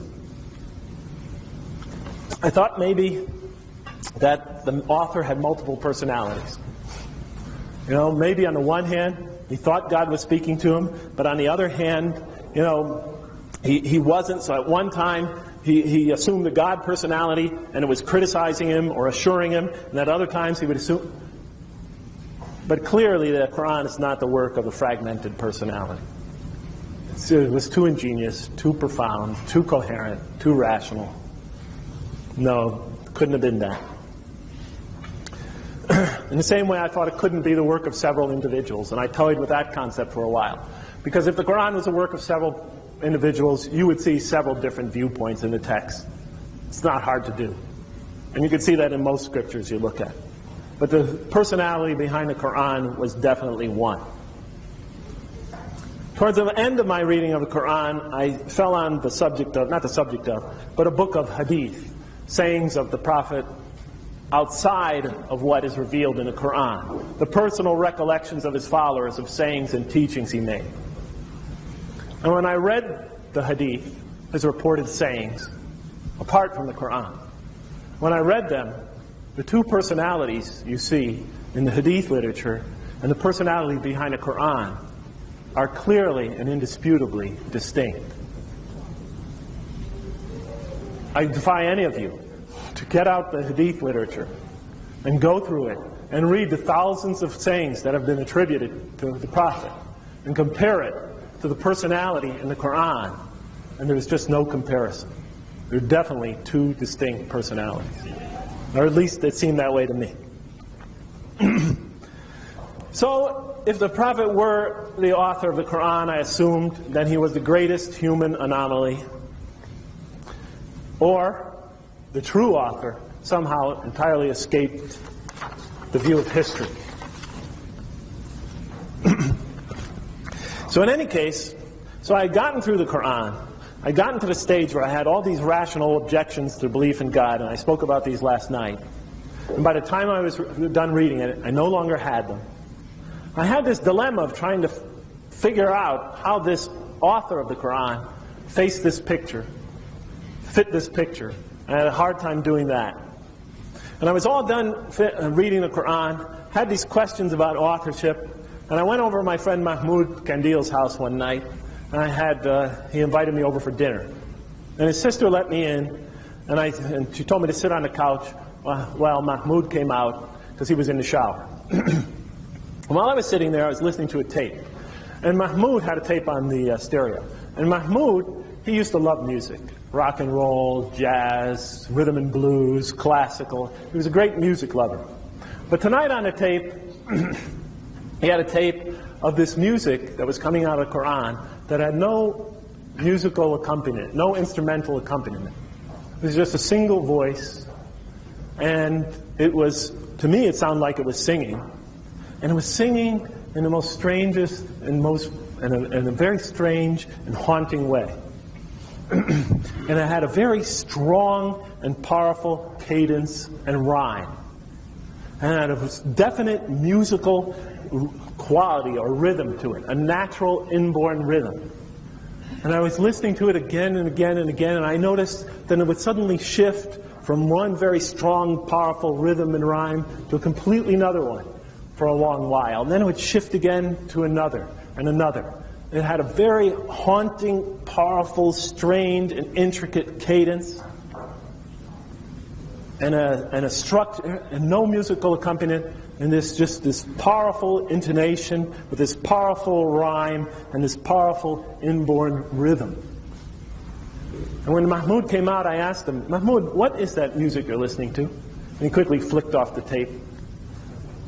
I thought maybe that the author had multiple personalities. You know, maybe on the one hand, he thought God was speaking to him, but on the other hand, you know, he wasn't. So at one time, he assumed the God personality, and it was criticizing him or assuring him, and at other times he would assume. But clearly, the Quran is not the work of a fragmented personality. It was too ingenious, too profound, too coherent, too rational. No, couldn't have been that. In the same way, I thought it couldn't be the work of several individuals, and I toyed with that concept for a while. Because if the Quran was the work of several individuals, you would see several different viewpoints in the text. It's not hard to do. And you can see that in most scriptures you look at. But the personality behind the Quran was definitely one. Towards the end of my reading of the Quran, I fell on the subject of, not the subject of, but a book of hadith, sayings of the Prophet outside of what is revealed in the Quran, the personal recollections of his followers of sayings and teachings he made. And when I read the hadith, his reported sayings, apart from the Quran, when I read them, the two personalities you see in the hadith literature and the personality behind the Quran are clearly and indisputably distinct. I defy any of you to get out the hadith literature and go through it and read the thousands of sayings that have been attributed to the Prophet and compare it to the personality in the Quran, and there's just no comparison. There are definitely two distinct personalities, or at least it seemed that way to me. So, if the Prophet were the author of the Quran, I assumed that he was the greatest human anomaly, or the true author somehow entirely escaped the view of history. So in any case, so I had gotten through the Quran. I had gotten to the stage where I had all these rational objections to belief in God, and I spoke about these last night. And by the time I was done reading it, I no longer had them. I had this dilemma of trying to figure out how this author of the Quran faced this picture, fit this picture. I had a hard time doing that. And I was all done reading the Quran, had these questions about authorship, and I went over to my friend Mahmoud Kandil's house one night, and he invited me over for dinner. And his sister let me in, and she told me to sit on the couch while Mahmoud came out, because he was in the shower. While I was sitting there, I was listening to a tape. And Mahmoud had a tape on the stereo. And Mahmoud, he used to love music. Rock and roll, jazz, rhythm and blues, classical. He was a great music lover. But tonight on the tape, he had a tape of this music that was coming out of the Quran that had no musical accompaniment, no instrumental accompaniment. It was just a single voice. And it was, to me, it sounded like it was singing. And it was singing in the most strangest and in a very strange and haunting way. And it had a very strong and powerful cadence and rhyme. And it had a definite musical quality or rhythm to it, a natural inborn rhythm. And I was listening to it again and again and again, and I noticed that it would suddenly shift from one very strong, powerful rhythm and rhyme to a completely another one. for a long while. And then it would shift again to another and another. It had a very haunting, powerful, strained, and intricate cadence, and a structure, and no musical accompaniment, and this powerful intonation with this powerful rhyme and this powerful inborn rhythm. And when Mahmoud came out, I asked him, "Mahmoud, what is that music you're listening to?" And he quickly flicked off the tape.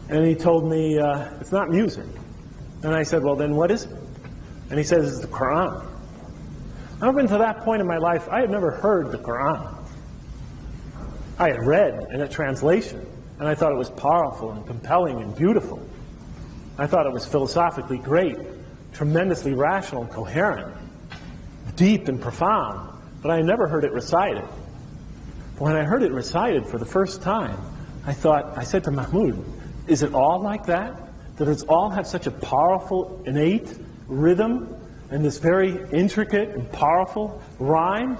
And he told me, "It's not music." And I said, "Well, then what is it?" And he says, "It's the Quran." Up until that point in my life, I had never heard the Quran. I had read in a translation, and I thought it was powerful and compelling and beautiful. I thought it was philosophically great, tremendously rational and coherent, deep and profound, but I never heard it recited. When I heard it recited for the first time, I said to Mahmoud, "Is it all like that? Does it all have such a powerful, innate rhythm and this very intricate and powerful rhyme?"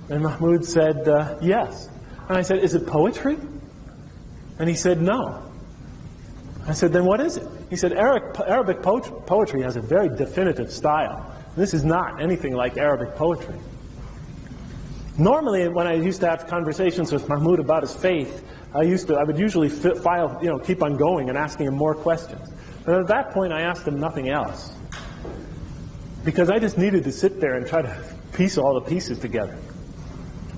And Mahmoud said, "Yes." And I said, "Is it poetry?" And he said, "No." I said, "Then what is it?" He said, Arabic poetry has a very definitive style. This is not anything like Arabic poetry." Normally, when I used to have conversations with Mahmoud about his faith, I would usually keep on going and asking him more questions. But at that point, I asked him nothing else, because I just needed to sit there and try to piece all the pieces together.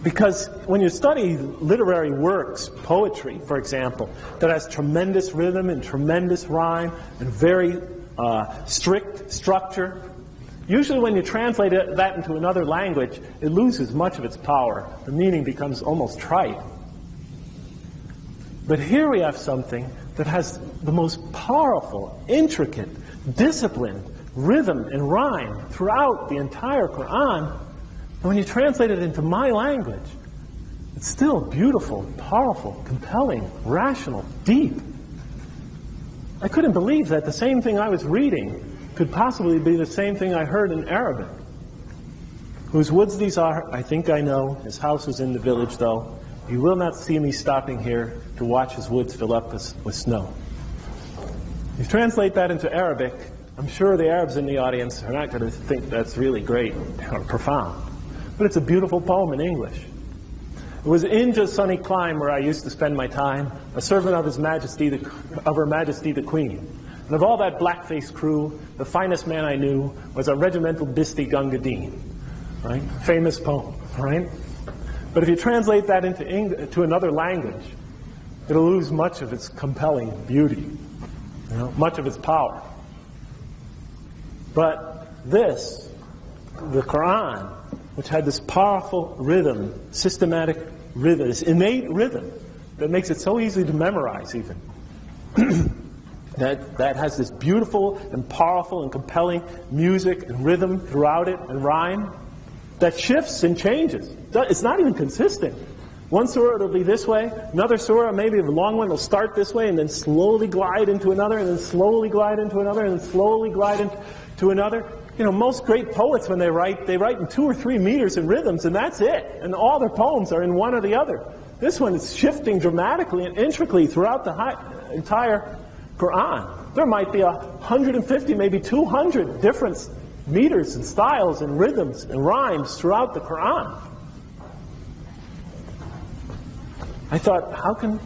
Because when you study literary works, poetry, for example, that has tremendous rhythm and tremendous rhyme and very strict structure, usually when you translate that into another language, it loses much of its power. The meaning becomes almost trite. But here we have something that has the most powerful, intricate, disciplined rhythm and rhyme throughout the entire Quran. And when you translate it into my language, it's still beautiful, powerful, compelling, rational, deep. I couldn't believe that the same thing I was reading could possibly be the same thing I heard in Arabic. Whose woods these are, I think I know. His house is in the village, though. You will not see me stopping here to watch his woods fill up with snow. You translate that into Arabic, I'm sure the Arabs in the audience are not going to think that's really great or profound. But it's a beautiful poem in English. It was in just sunny clime where I used to spend my time, a servant of Her Majesty the Queen. And of all that black-faced crew, the finest man I knew was a regimental Bisti Gungadeen, right? Famous poem, right? But if you translate that into another language, it'll lose much of its compelling beauty, much of its power. But this, the Quran, which had this powerful rhythm, systematic rhythm, this innate rhythm that makes it so easy to memorize even, that has this beautiful and powerful and compelling music and rhythm throughout it and rhyme, that shifts and changes. It's not even consistent. One surah will be this way, another surah, maybe a long one, will start this way and then slowly glide into another, and then slowly glide into another, and then slowly glide into another. Most great poets, when they write in 2 or 3 meters in rhythms, and that's it. And all their poems are in one or the other. This one is shifting dramatically and intricately throughout the entire Quran. There might be 150, maybe 200 different meters and styles and rhythms and rhymes throughout the Quran. I thought, how can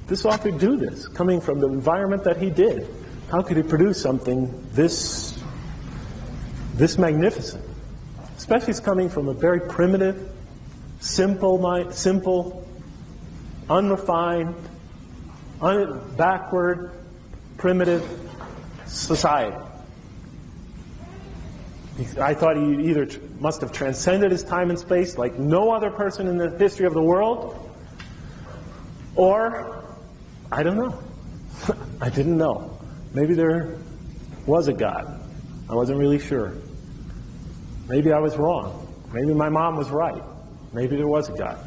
this author do this? Coming from the environment that he did, how could he produce something this magnificent? Especially it's coming from a very primitive, simple, unrefined, backward, primitive society. I thought he either must have transcended his time and space like no other person in the history of the world, or, I don't know. I didn't know. Maybe there was a God. I wasn't really sure. Maybe I was wrong. Maybe my mom was right. Maybe there was a God.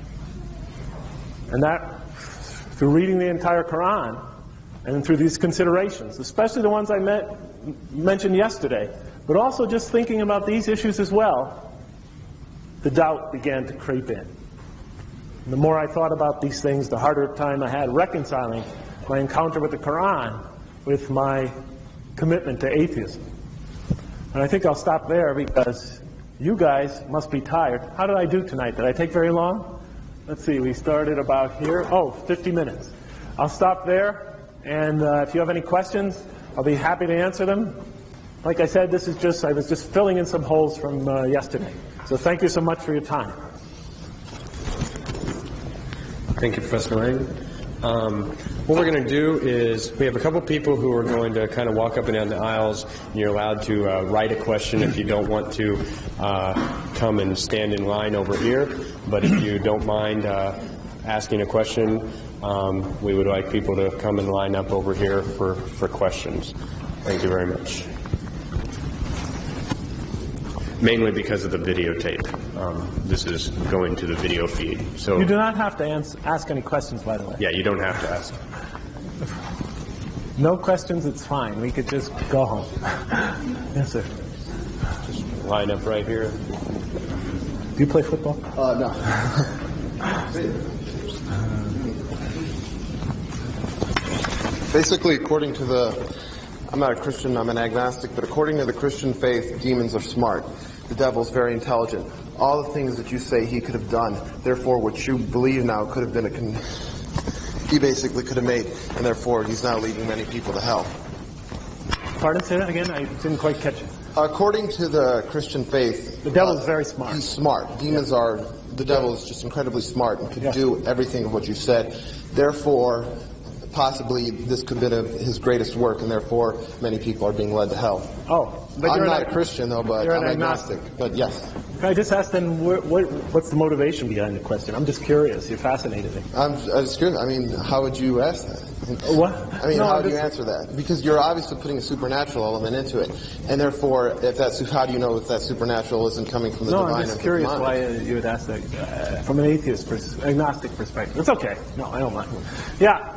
And that, through reading the entire Quran, and through these considerations, especially the ones I mentioned yesterday, but also just thinking about these issues as well, the doubt began to creep in. And the more I thought about these things, the harder time I had reconciling my encounter with the Quran with my commitment to atheism. And I think I'll stop there because you guys must be tired. How did I do tonight? Did I take very long? Let's see, we started about here. Oh, 50 minutes. I'll stop there, and if you have any questions, I'll be happy to answer them. Like I said, I was just filling in some holes from yesterday. So thank you so much for your time. Thank you, Professor Lang. What we're going to do is we have a couple people who are going to kind of walk up and down the aisles. You're allowed to write a question if you don't want to come and stand in line over here. But if you don't mind asking a question, we would like people to come and line up over here for questions. Thank you very much. Mainly because of the videotape. This is going to the video feed. So you do not have to ask any questions, by the way. Yeah, you don't have to ask. No questions, it's fine. We could just go home. Yes, sir. Just line up right here. Do you play football? No. Basically, according to I'm not a Christian, I'm an agnostic, but according to the Christian faith, demons are smart. The devil's very intelligent. All the things that you say he could have done, therefore what you believe now could have been he basically could have made, and therefore he's now leading many people to hell. Pardon, say that again? I didn't quite catch it. According to the Christian faith, the devil's very smart. He's smart. Demons are, the devil is just incredibly smart and could do everything of what you said. Therefore, possibly this could have been his greatest work, and therefore many people are being led to hell. Oh, but I'm not a Christian though, but I'm agnostic. But yes. Can I just ask then, what's the motivation behind the question? I'm just curious. You're fascinated me. I'm just curious. I mean, how would you ask that? What? I mean, how would you answer that? Because you're obviously putting a supernatural element into it, and therefore, how do you know if that supernatural isn't coming from the divine? No, I'm just curious why you would ask that from an agnostic perspective. It's okay. No, I don't mind. Yeah.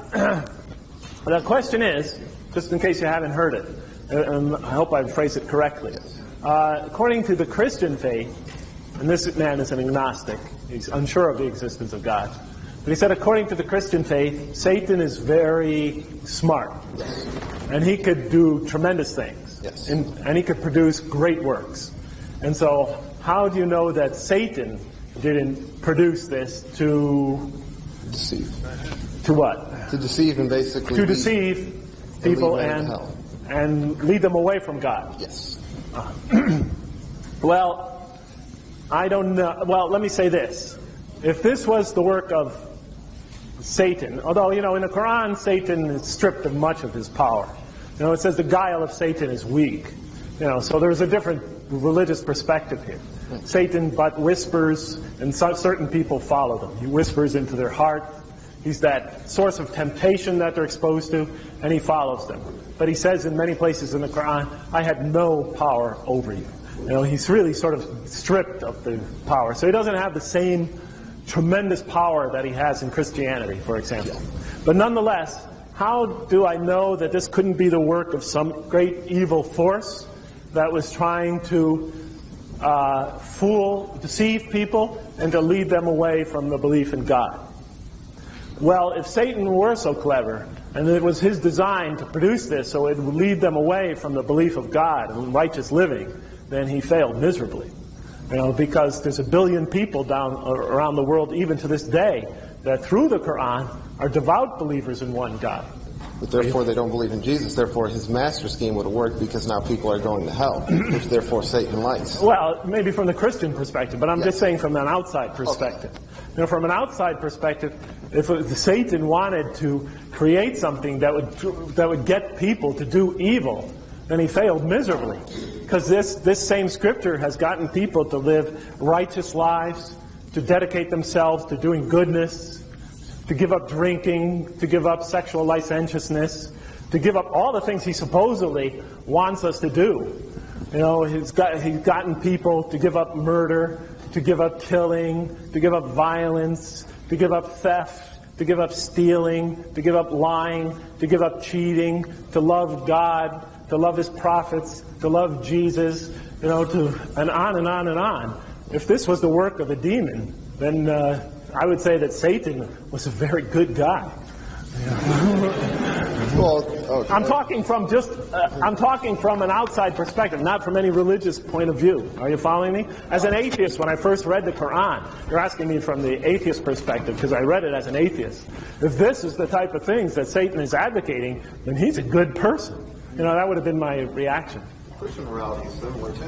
The question is, just in case you haven't heard it, and I hope I phrased it correctly. According to the Christian faith, and this man is an agnostic, he's unsure of the existence of God, but he said according to the Christian faith, Satan is very smart, and he could do tremendous things, and he could produce great works. And so how do you know that Satan didn't produce this to deceive? To what? To deceive and basically to deceive people and lead them away from God. Yes. Well, I don't know. Well, let me say this. If this was the work of Satan, although, in the Quran, Satan is stripped of much of his power. It says the guile of Satan is weak. So there's a different religious perspective here. Satan but whispers, and certain people follow them. He whispers into their heart. He's that source of temptation that they're exposed to, and he follows them. But he says in many places in the Quran, I had no power over you. He's really sort of stripped of the power. So he doesn't have the same tremendous power that he has in Christianity, for example. But nonetheless, how do I know that this couldn't be the work of some great evil force that was trying to deceive people, and to lead them away from the belief in God? Well, if Satan were so clever, and it was his design to produce this so it would lead them away from the belief of God and righteous living, then he failed miserably. Because there's 1 billion people around the world, even to this day, that through the Quran are devout believers in one God. But therefore they don't believe in Jesus, therefore his master scheme would have worked, because now people are going to hell, which therefore Satan likes. Well, maybe from the Christian perspective, but I'm just saying from an outside perspective. Okay. From an outside perspective, if Satan wanted to create something that would get people to do evil, then he failed miserably. Because this same scripture has gotten people to live righteous lives, to dedicate themselves to doing goodness, to give up drinking, to give up sexual licentiousness, to give up all the things he supposedly wants us to do. He's gotten people to give up murder, to give up killing, to give up violence, to give up theft, to give up stealing, to give up lying, to give up cheating, to love God, to love his prophets, to love Jesus, and on and on and on. If this was the work of a demon, then I would say that Satan was a very good guy. Well, okay. I'm talking from I'm talking from an outside perspective, not from any religious point of view. Are you following me? As an atheist, when I first read the Quran, you're asking me from the atheist perspective because I read it as an atheist. If this is the type of things that Satan is advocating, then he's a good person. You know, that would have been my reaction. Christian morality is similar too.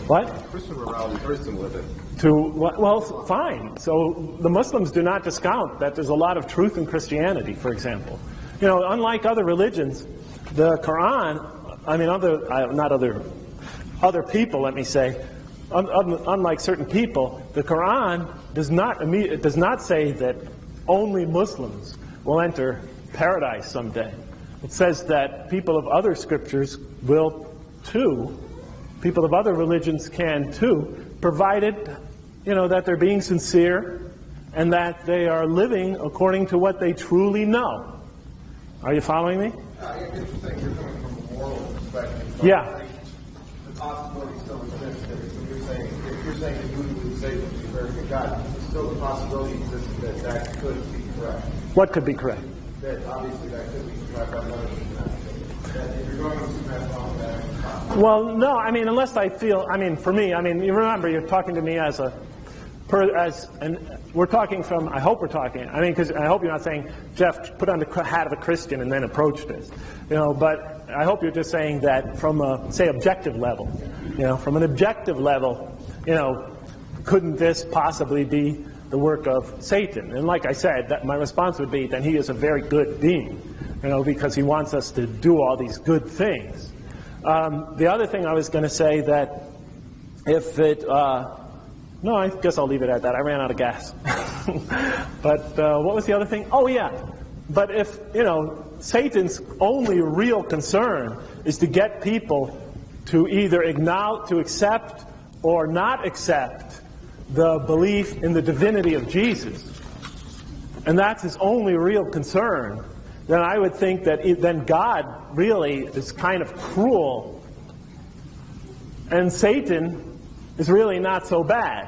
What? Christian morality is very similar to. Well, fine. So the Muslims do not discount that there's a lot of truth in Christianity, for example. You know, unlike other religions, the Quran, I mean, other people, let me say, unlike certain people, the Quran does not say that only Muslims will enter paradise someday. It says that people of other scriptures will too. People of other religions can too, provided, you know, that they're being sincere and that they are living according to what they truly know. Are you following me? I get what you're saying. You're coming from a moral perspective. Yeah. The possibility still exists. If you're saying that you would say that you're a very good guy, there's still the possibility exists that that could be correct. What could be correct? That obviously that could be correct. That if you're going to pass on that. Well, no. I mean, unless I feel. I mean, for me. I mean, you remember, you're talking to me and we're talking from, I hope we're talking, I mean, because I hope you're not saying, Jeff, put on the hat of a Christian and then approach this. You know, but I hope you're just saying that from a, say, objective level. You know, from an objective level, you know, couldn't this possibly be the work of Satan? And like I said, that my response would be, then he is a very good being, you know, because he wants us to do all these good things. The other thing I was going to say that if it, no, I guess I'll leave it at that. I ran out of gas. But what was the other thing? Oh, yeah. But if, you know, Satan's only real concern is to get people to either acknowledge, to accept or not accept the belief in the divinity of Jesus, and that's his only real concern, then I would think that then God really is kind of cruel, and Satan is really not so bad,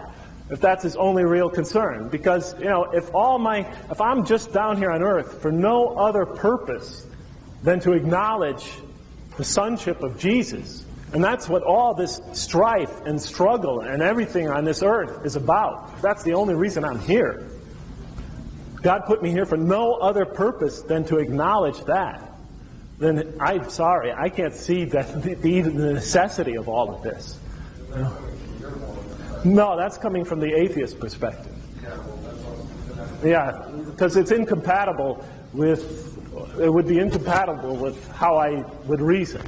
if that's his only real concern. Because, you know, if I'm just down here on earth for no other purpose than to acknowledge the sonship of Jesus, and that's what all this strife and struggle and everything on this earth is about. That's the only reason I'm here. God put me here for no other purpose than to acknowledge that. Then I'm sorry, I can't see that the necessity of all of this. No, that's coming from the atheist perspective. Yeah, because it's incompatible with, it would be incompatible with how I would reason.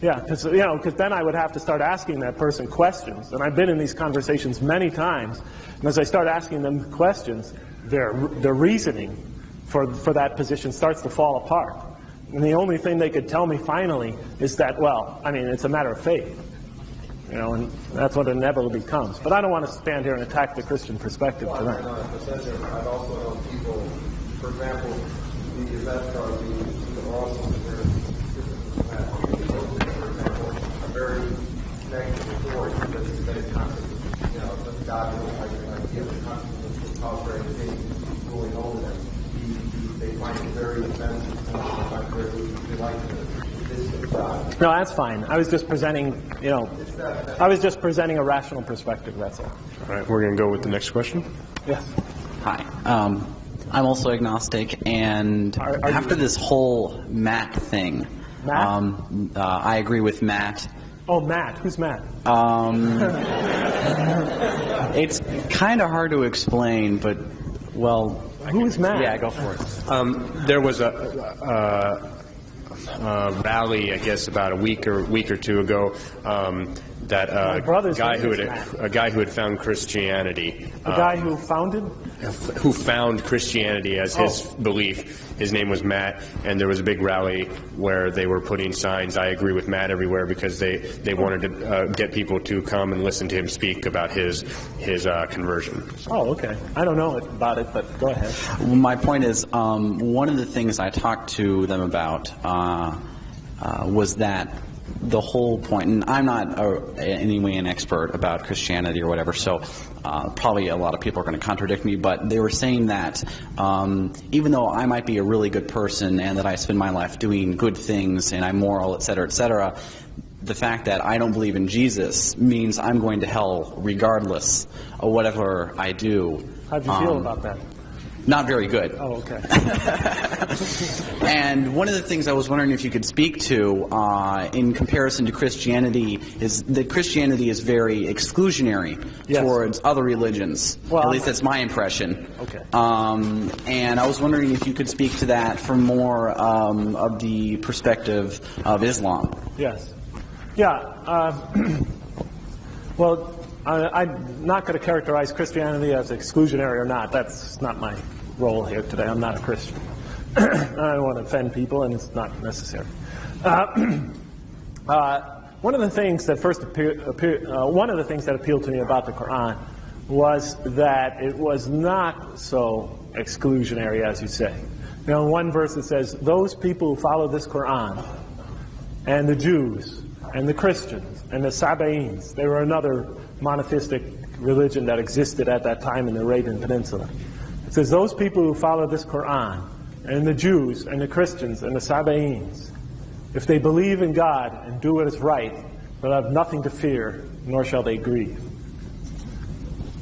Yeah, because, you know, because then I would have to start asking that person questions. And I've been in these conversations many times. And as I start asking them questions, their reasoning for that position starts to fall apart. And the only thing they could tell me finally is that, well, I mean, it's a matter of faith. You know, and that's what it inevitably becomes. But I don't want to stand here and attack the Christian perspective tonight. I've also known people, for example, the events are the Muslims, a very negative story because it's very constant, you know, that God really like give the consequence of cause for anything going over them. They find it very offensive, they like the distance of God. No, that's fine. I was just presenting, you know, I was just presenting a rational perspective, that's all. All right, we're going to go with the next question. Yes. Hi. I'm also agnostic, and after this whole Matt thing, Matt? I agree with Matt. Oh, Matt. Who's Matt? It's kind of hard to explain, but, well... Who's Matt? Yeah, go for it. There was a rally, I guess, about a week or two ago, that a guy who had found Christianity. The guy who founded? Who found Christianity as his belief. His name was Matt, and there was a big rally where they were putting signs, "I agree with Matt," everywhere, because they wanted to get people to come and listen to him speak about his conversion. Oh, okay. I don't know about it, but go ahead. Well, my point is, one of the things I talked to them about was that the whole point, and I'm not in any way an expert about Christianity or whatever, so probably a lot of people are going to contradict me, but they were saying that even though I might be a really good person and that I spend my life doing good things and I'm moral, etc., the fact that I don't believe in Jesus means I'm going to hell regardless of whatever I do. How'd you feel about that? Not very good. Oh, okay. And one of the things I was wondering if you could speak to in comparison to Christianity is that Christianity is very exclusionary towards other religions. Well, at least that's my impression. Okay. And I was wondering if you could speak to that from more of the perspective of Islam. Yes. Yeah. Well, I'm not going to characterize Christianity as exclusionary or not. That's not my role here today. I'm not a Christian. I don't want to offend people, and it's not necessary. One of the things that appealed to me about the Quran was that it was not so exclusionary as you say. You know, in one verse it says, "Those people who follow this Quran, and the Jews, and the Christians, and the Sabaeans," they were another monotheistic religion that existed at that time in the Arabian Peninsula. It says, those people who follow this Quran, and the Jews, and the Christians, and the Sabaeans, if they believe in God and do what is right, they'll have nothing to fear, nor shall they grieve.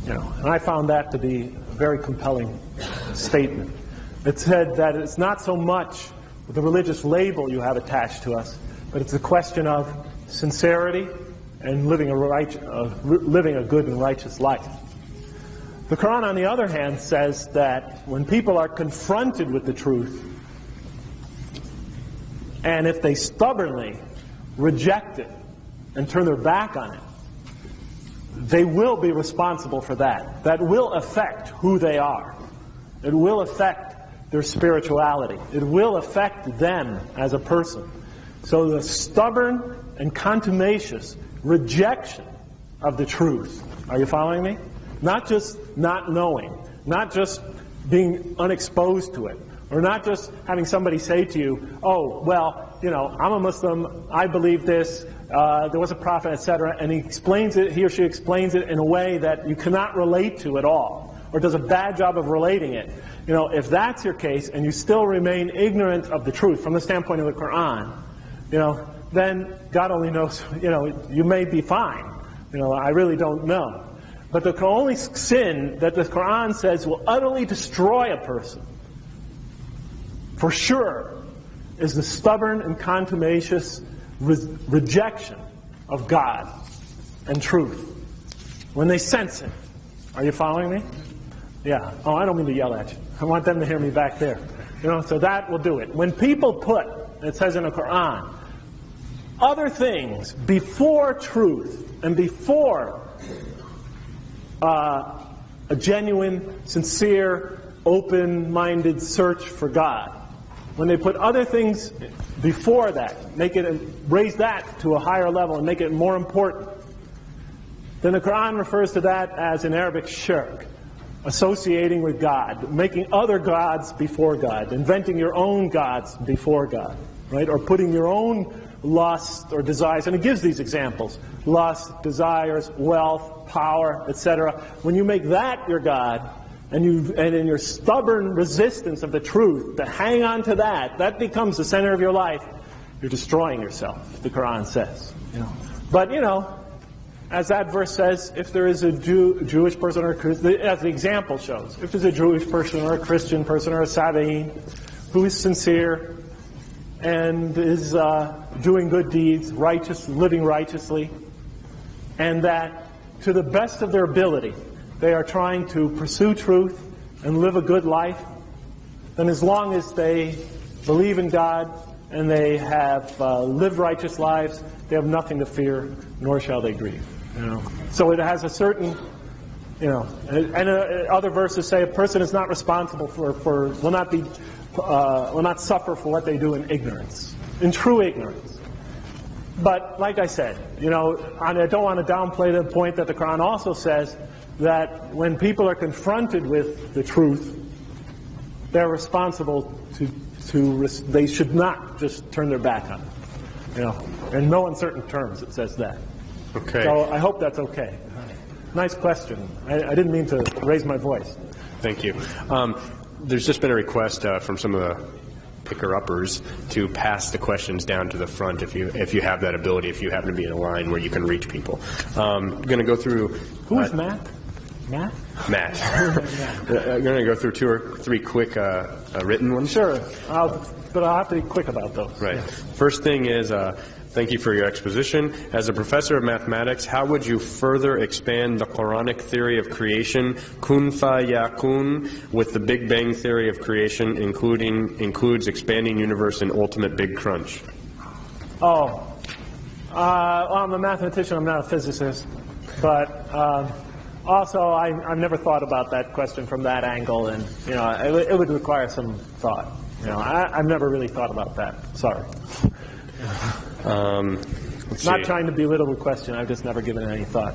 You know, and I found that to be a very compelling statement. It said that it's not so much the religious label you have attached to us, but it's a question of sincerity and living a good and righteous life. The Quran, on the other hand, says that when people are confronted with the truth, and if they stubbornly reject it and turn their back on it, they will be responsible for that. That will affect who they are. It will affect their spirituality. It will affect them as a person. So the stubborn and contumacious rejection of the truth. Are you following me? Not just not knowing, not just being unexposed to it, or not just having somebody say to you, oh, well, you know, I'm a Muslim, I believe this, there was a prophet, etc., and he or she explains it in a way that you cannot relate to at all, or does a bad job of relating it. You know, if that's your case, and you still remain ignorant of the truth from the standpoint of the Quran, you know, then God only knows, you know, you may be fine. You know, I really don't know. But the only sin that the Quran says will utterly destroy a person, for sure, is the stubborn and contumacious rejection of God and truth. When they sense it. Are you following me? Yeah. Oh, I don't mean to yell at you. I want them to hear me back there. You know, so that will do it. When people put, it says in the Quran, other things before truth and before a genuine, sincere, open-minded search for God. When they put other things before that, raise that to a higher level and make it more important, then the Quran refers to that as in Arabic shirk, associating with God, making other gods before God, inventing your own gods before God, right? Or putting your own lust or desires, and it gives these examples: lust, desires, wealth, power, etc. When you make that your God, and in your stubborn resistance of the truth to hang on to that becomes the center of your life, you're destroying yourself, the Quran says. You know. But you know, as that verse says, if there is a Jewish person or a Christian, as the example shows, if there's a Jewish person or a Christian person or a Sabaean who is sincere and is doing good deeds, righteous, living righteously, and that to the best of their ability they are trying to pursue truth and live a good life, then as long as they believe in God and they have lived righteous lives, they have nothing to fear, nor shall they grieve. You know? So it has a certain, you know, and other verses say a person is not responsible will not suffer for what they do in ignorance, in true ignorance. But like I said, you know, I don't want to downplay the point that the Quran also says that when people are confronted with the truth, they're responsible they should not just turn their back on it. You know, In no uncertain terms, it says that. Okay. So I hope that's okay. Nice question. I didn't mean to raise my voice. Thank you. There's just been a request from some of the picker-uppers to pass the questions down to the front if you have that ability, if you happen to be in a line where you can reach people. I'm going to go through... Who is Matt? Matt? Matt. I'm going to go through 2 or 3 quick written ones. Sure, but I'll have to be quick about those. Right. Yeah. First thing is, thank you for your exposition. As a professor of mathematics, how would you further expand the Quranic theory of creation, kun fa yakun, with the Big Bang theory of creation, includes expanding universe and ultimate big crunch? Oh, I'm a mathematician. I'm not a physicist, but also I've never thought about that question from that angle, and it would require some thought. I've never really thought about that. Sorry. Not trying to belittle the question. I've just never given it any thought.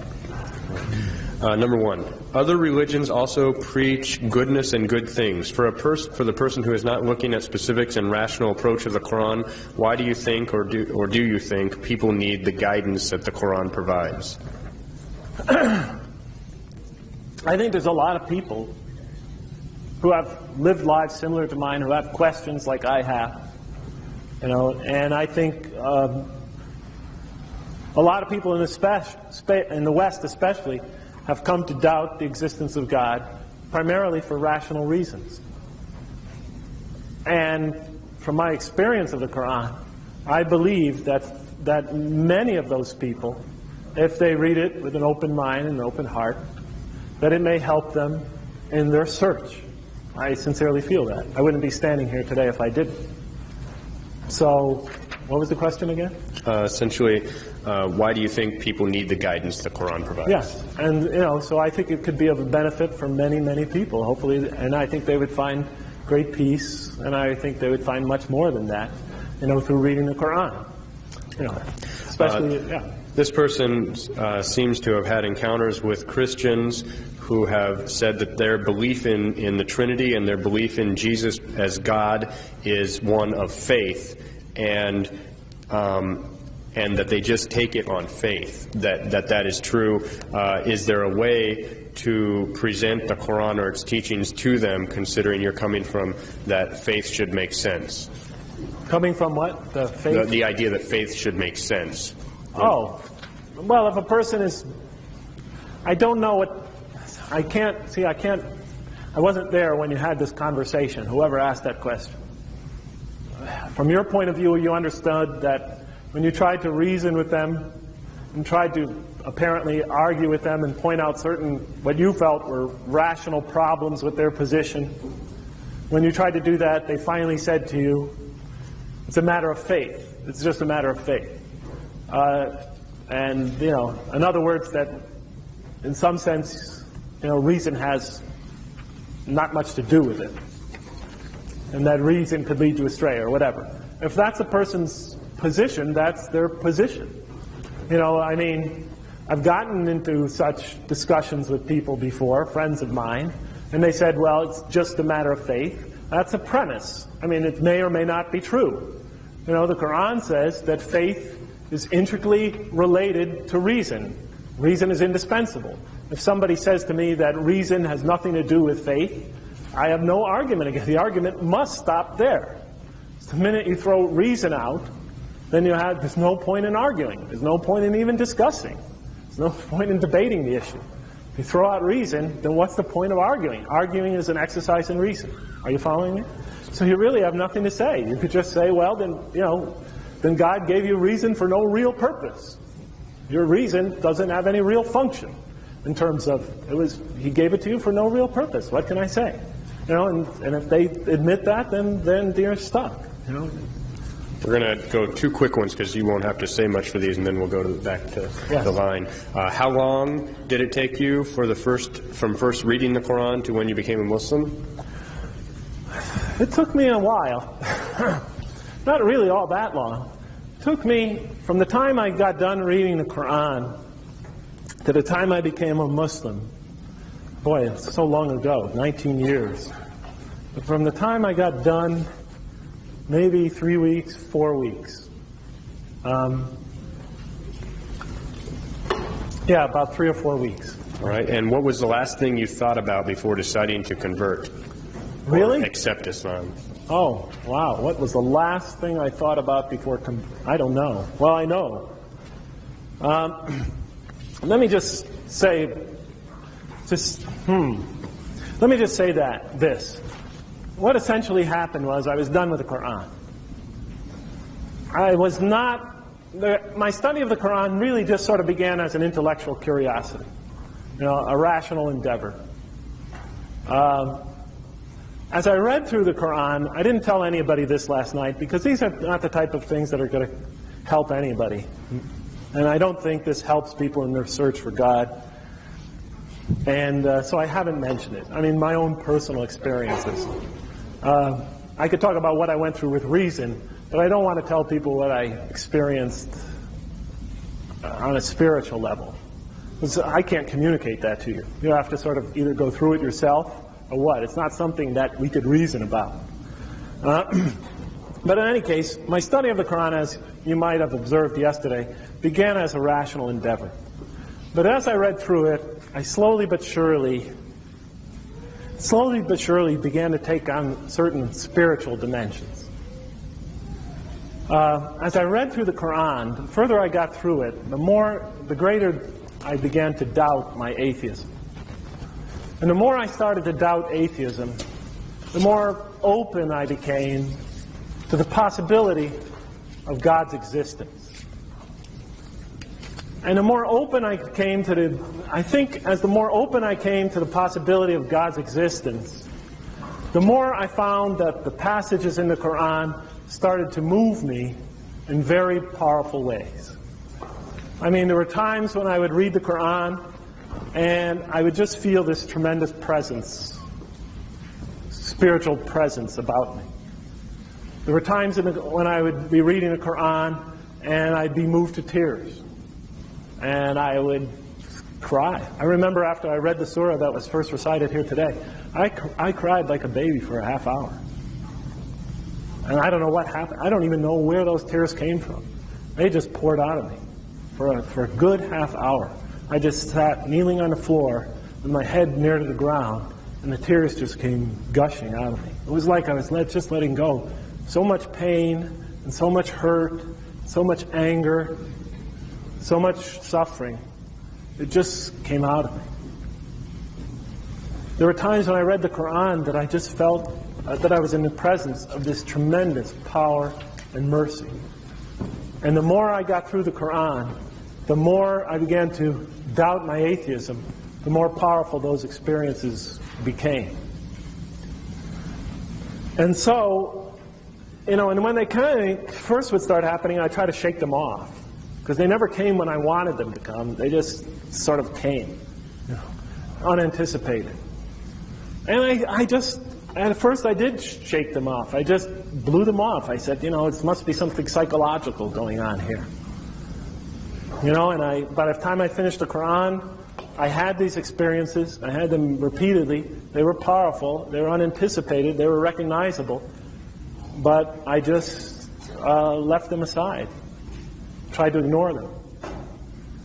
Number 1, other religions also preach goodness and good things. For the person who is not looking at specifics and rational approach of the Quran, why do you think, or do you think, people need the guidance that the Quran provides? I think there's a lot of people who have lived lives similar to mine, who have questions like I have. And I think a lot of people in the West especially have come to doubt the existence of God, primarily for rational reasons. And from my experience of the Quran, I believe that many of those people, if they read it with an open mind and an open heart, that it may help them in their search. I sincerely feel that. I wouldn't be standing here today if I didn't. So, what was the question again? Essentially, why do you think people need the guidance the Quran provides? Yes, and so I think it could be of a benefit for many, many people, hopefully, and I think they would find great peace, and I think they would find much more than that, through reading the Quran. Especially, This person seems to have had encounters with Christians who have said that their belief in the Trinity and their belief in Jesus as God is one of faith, and that they just take it on faith, that is true. Is there a way to present the Quran or its teachings to them, considering you're coming from that faith should make sense? Coming from what? The faith? The idea that faith should make sense. Oh, well, if a person is, I don't know what, I wasn't there when you had this conversation, whoever asked that question. From your point of view, you understood that when you tried to reason with them and tried to apparently argue with them and point out certain, what you felt were rational problems with their position, when you tried to do that, they finally said to you, it's a matter of faith. It's just a matter of faith. And, in other words, that in some sense, reason has not much to do with it. And that reason could lead you astray or whatever. If that's a person's position, that's their position. I've gotten into such discussions with people before, friends of mine, and they said, well, it's just a matter of faith. That's a premise. It may or may not be true. The Quran says that faith is intricately related to reason. Reason is indispensable. If somebody says to me that reason has nothing to do with faith, I have no argument against it. The argument must stop there. The minute you throw reason out, then there's no point in arguing. There's no point in even discussing. There's no point in debating the issue. If you throw out reason, then what's the point of arguing? Arguing is an exercise in reason. Are you following me? So you really have nothing to say. You could just say, well, then God gave you reason for no real purpose. Your reason doesn't have any real function in terms of, He gave it to you for no real purpose. What can I say? And if they admit that, then they're stuck. We're going to go 2 quick ones because you won't have to say much for these, and then we'll go back to the line. How long did it take you from first reading the Quran to when you became a Muslim? It took me a while. Not really all that long. It took me from the time I got done reading the Quran to the time I became a Muslim. Boy, it's so long ago, 19 years. But from the time I got done, maybe 3 weeks, 4 weeks. Yeah, about 3 or 4 weeks. All right. And what was the last thing you thought about before deciding to convert? Really? Or accept Islam? Oh, wow. What was the last thing I thought about before? I don't know. Well, I know. Let me just say, let me just say this. What essentially happened was I was done with the Quran. I was not, my study of the Quran really just sort of began as an intellectual curiosity, a rational endeavor. As I read through the Quran, I didn't tell anybody this last night because these are not the type of things that are going to help anybody. And I don't think this helps people in their search for God. And so I haven't mentioned it. I mean, my own personal experiences. I could talk about what I went through with reason, but I don't want to tell people what I experienced on a spiritual level. Because I can't communicate that to you. You have to sort of either go through it yourself or what. It's not something that we could reason about. But in any case, my study of the Quran, as you might have observed yesterday, began as a rational endeavor. But as I read through it, I slowly but surely began to take on certain spiritual dimensions. As I read through the Quran, the further I got through it, the greater I began to doubt my atheism. And the more I started to doubt atheism, the more open I became to the possibility of God's existence. And the more open I came to the more open I came to the possibility of God's existence, the more I found that the passages in the Quran started to move me in very powerful ways. I mean, there were times when I would read the Quran and I would just feel this tremendous presence, spiritual presence about me. There were times when I would be reading the Quran and I'd be moved to tears. And I would cry. I remember after I read the surah that was first recited here today, I cried like a baby for a half hour. And I don't know what happened. I don't even know where those tears came from. They just poured out of me for a good half hour. I just sat kneeling on the floor with my head near to the ground, and the tears just came gushing out of me. It was like I was just letting go. So much pain, and so much hurt, so much anger, so much suffering. It just came out of me. There were times when I read the Quran that I just felt that I was in the presence of this tremendous power and mercy. And the more I got through the Quran, the more I began to doubt my atheism, the more powerful those experiences became. And so, and when they kind of first would start happening, I try to shake them off. Because they never came when I wanted them to come. They just sort of came, unanticipated. And at first I did shake them off. I just blew them off. I said, it must be something psychological going on here. And by the time I finished the Quran, I had these experiences. I had them repeatedly. They were powerful. They were unanticipated. They were recognizable. But I just left them aside. Tried to ignore them.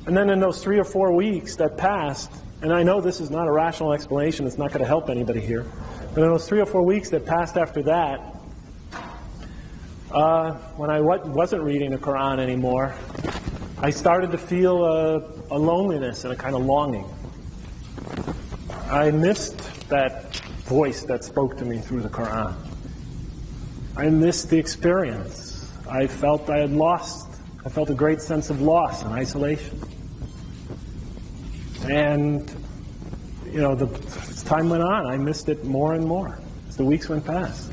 And then in those 3 or 4 weeks that passed, and I know this is not a rational explanation, it's not going to help anybody here, but in those 3 or 4 weeks that passed after that, when I wasn't reading the Quran anymore, I started to feel a loneliness and a kind of longing. I missed that voice that spoke to me through the Quran. I missed the experience. I felt I felt a great sense of loss and isolation. And, as time went on, I missed it more and more as the weeks went past.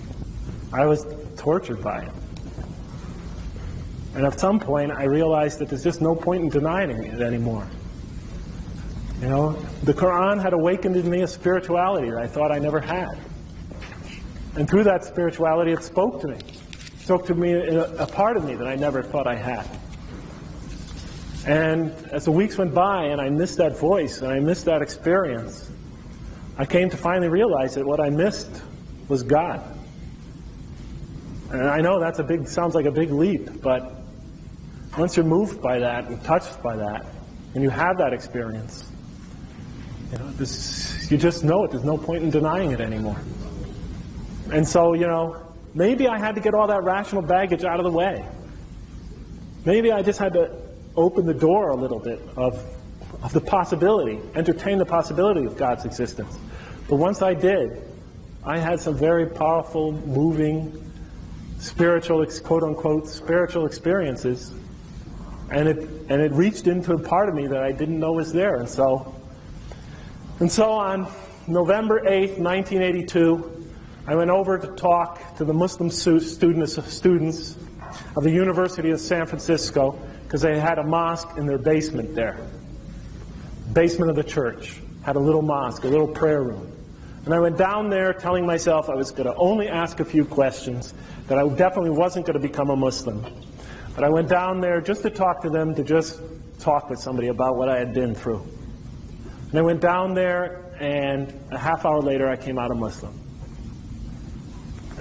I was tortured by it. And at some point, I realized that there's just no point in denying it anymore. The Quran had awakened in me a spirituality that I thought I never had. And through that spirituality, it spoke to me. Spoke to me a part of me that I never thought I had. And as the weeks went by and I missed that voice and I missed that experience, I came to finally realize that what I missed was God. And I know sounds like a big leap, but once you're moved by that and touched by that, and you have that experience, you just know it. There's no point in denying it anymore. And so, maybe I had to get all that rational baggage out of the way. Maybe I just had to open the door a little bit of the possibility, entertain the possibility of God's existence. But once I did, I had some very powerful, moving, spiritual, quote-unquote, spiritual experiences, and it reached into a part of me that I didn't know was there. And so on November 8th, 1982, I went over to talk to the Muslim students of the University of San Francisco, because they had a mosque in their basement there. Basement of the church had a little mosque, a little prayer room. And I went down there telling myself I was going to only ask a few questions, that I definitely wasn't going to become a Muslim. But I went down there just to talk to them, to just talk with somebody about what I had been through. And I went down there, and a half hour later I came out a Muslim.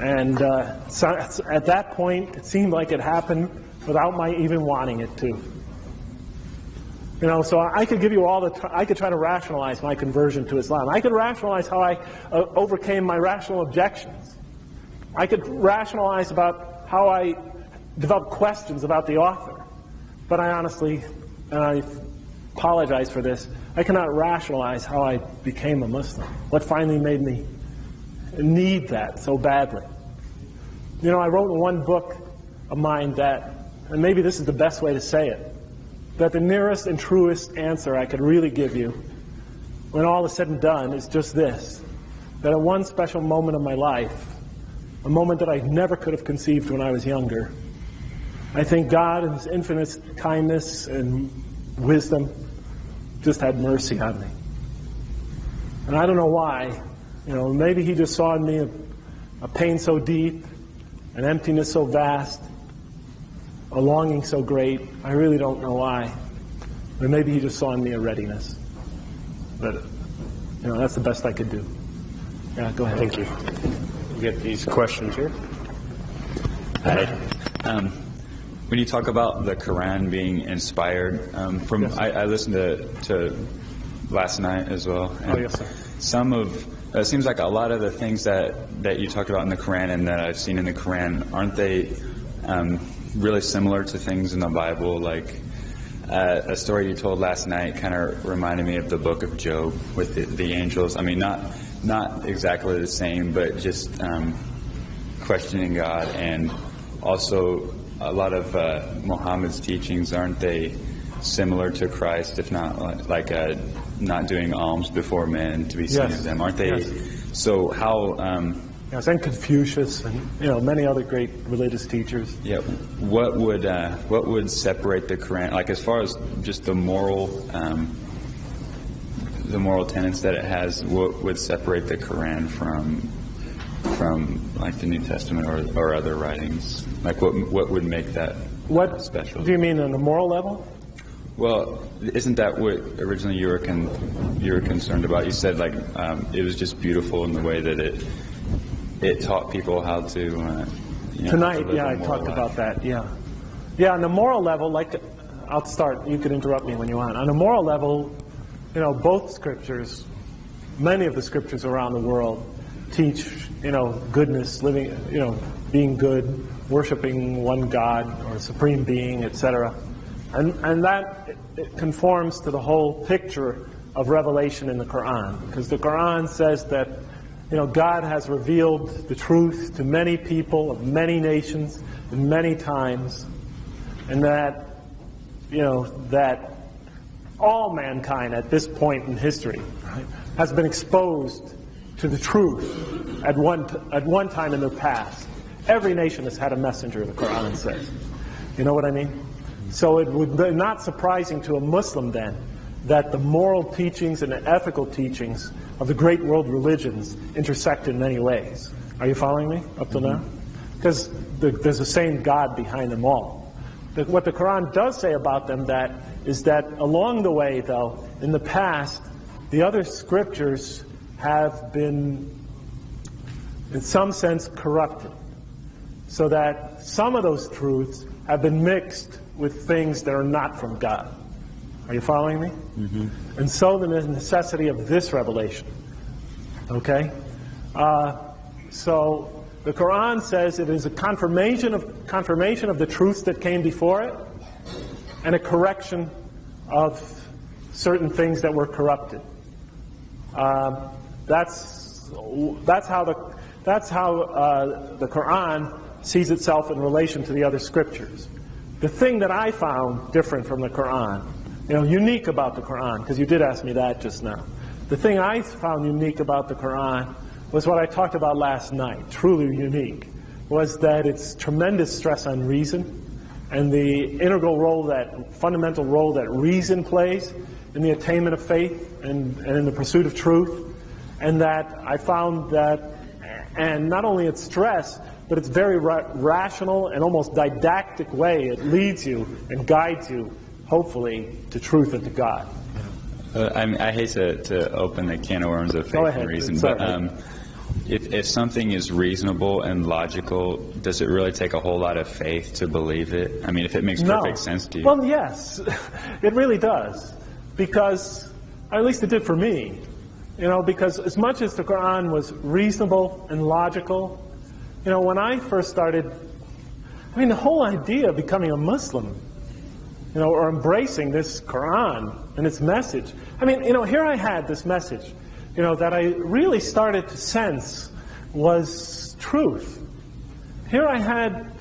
And so at that point, it seemed like it happened without my even wanting it to. So I could give you I could try to rationalize my conversion to Islam. I could rationalize how I overcame my rational objections. I could rationalize about how I developed questions about the author. But I honestly, and I apologize for this, I cannot rationalize how I became a Muslim. What finally made me need that so badly. I wrote in one book of mine that, and maybe this is the best way to say it, that the nearest and truest answer I could really give you, when all is said and done, is just this: that at one special moment of my life, a moment that I never could have conceived when I was younger, I think God in His infinite kindness and wisdom just had mercy on me. And I don't know why. Maybe He just saw in me a pain so deep, an emptiness so vast, a longing so great. I really don't know why. But maybe He just saw in me a readiness. But, that's the best I could do. Yeah, go ahead. Thank you. We get these questions here. Hi. When you talk about the Quran being inspired, Yes. I listened to last night as well. And yes, sir. it seems like a lot of the things that you talked about in the Quran and that I've seen in the Quran, aren't they really similar to things in the Bible? Like a story you told last night kind of reminded me of the book of Job with the angels. I mean, not exactly the same, but just questioning God, and also a lot of Muhammad's teachings, aren't they similar to Christ, if not like not doing alms before men to be seen Yes. of them? Aren't they? Yes. So how? Yes, and Confucius and many other great religious teachers. Yeah. What would separate the Quran, like as far as just the moral tenets that it has? What would separate the Quran from like the New Testament or other writings? Like what would make that special? Do you mean on a moral level? Well, isn't that what originally you were concerned about? You said like it was just beautiful in the way that it taught people how to. Tonight, to I talked about that. Yeah. On the moral level, like I'll start. You can interrupt me when you want. On a moral level, both scriptures, many of the scriptures around the world, teach goodness, living, being good, worshiping one God or supreme being, etc. And that it conforms to the whole picture of revelation in the Quran, because the Quran says that God has revealed the truth to many people of many nations and many times, and that that all mankind at this point in history, right, has been exposed to the truth at one time in their past. Every nation has had a messenger, the Quran says. You know what I mean? So it would be not surprising to a Muslim then that the moral teachings and the ethical teachings of the great world religions intersect in many ways. Are you following me up till now? Because there's the same God behind them all. What the Quran does say about them is that along the way, though, in the past, the other scriptures have been, in some sense, corrupted. So that some of those truths have been mixed with things that are not from God. Are you following me? Mm-hmm. And so the necessity of this revelation. Okay? So the Quran says it is a confirmation of the truths that came before it, and a correction of certain things that were corrupted. That's how the Quran sees itself in relation to the other scriptures. The thing that I found different from the Quran, unique about the Quran, because you did ask me that just now. The thing I found unique about the Quran was what I talked about last night, truly unique, was that it's tremendous stress on reason and the fundamental role that reason plays in the attainment of faith and in the pursuit of truth. And that I found that, and not only its stress, but its very rational and almost didactic way it leads you and guides you, hopefully, to truth and to God. I hate to open the can of worms of faith and reason, but if something is reasonable and logical, does it really take a whole lot of faith to believe it? I mean, if it makes perfect sense to you. Well, yes, it really does. Because, at least it did for me, because as much as the Quran was reasonable and logical, when I first started, the whole idea of becoming a Muslim, or embracing this Quran and its message. Here I had this message, that I really started to sense was truth. Here I had,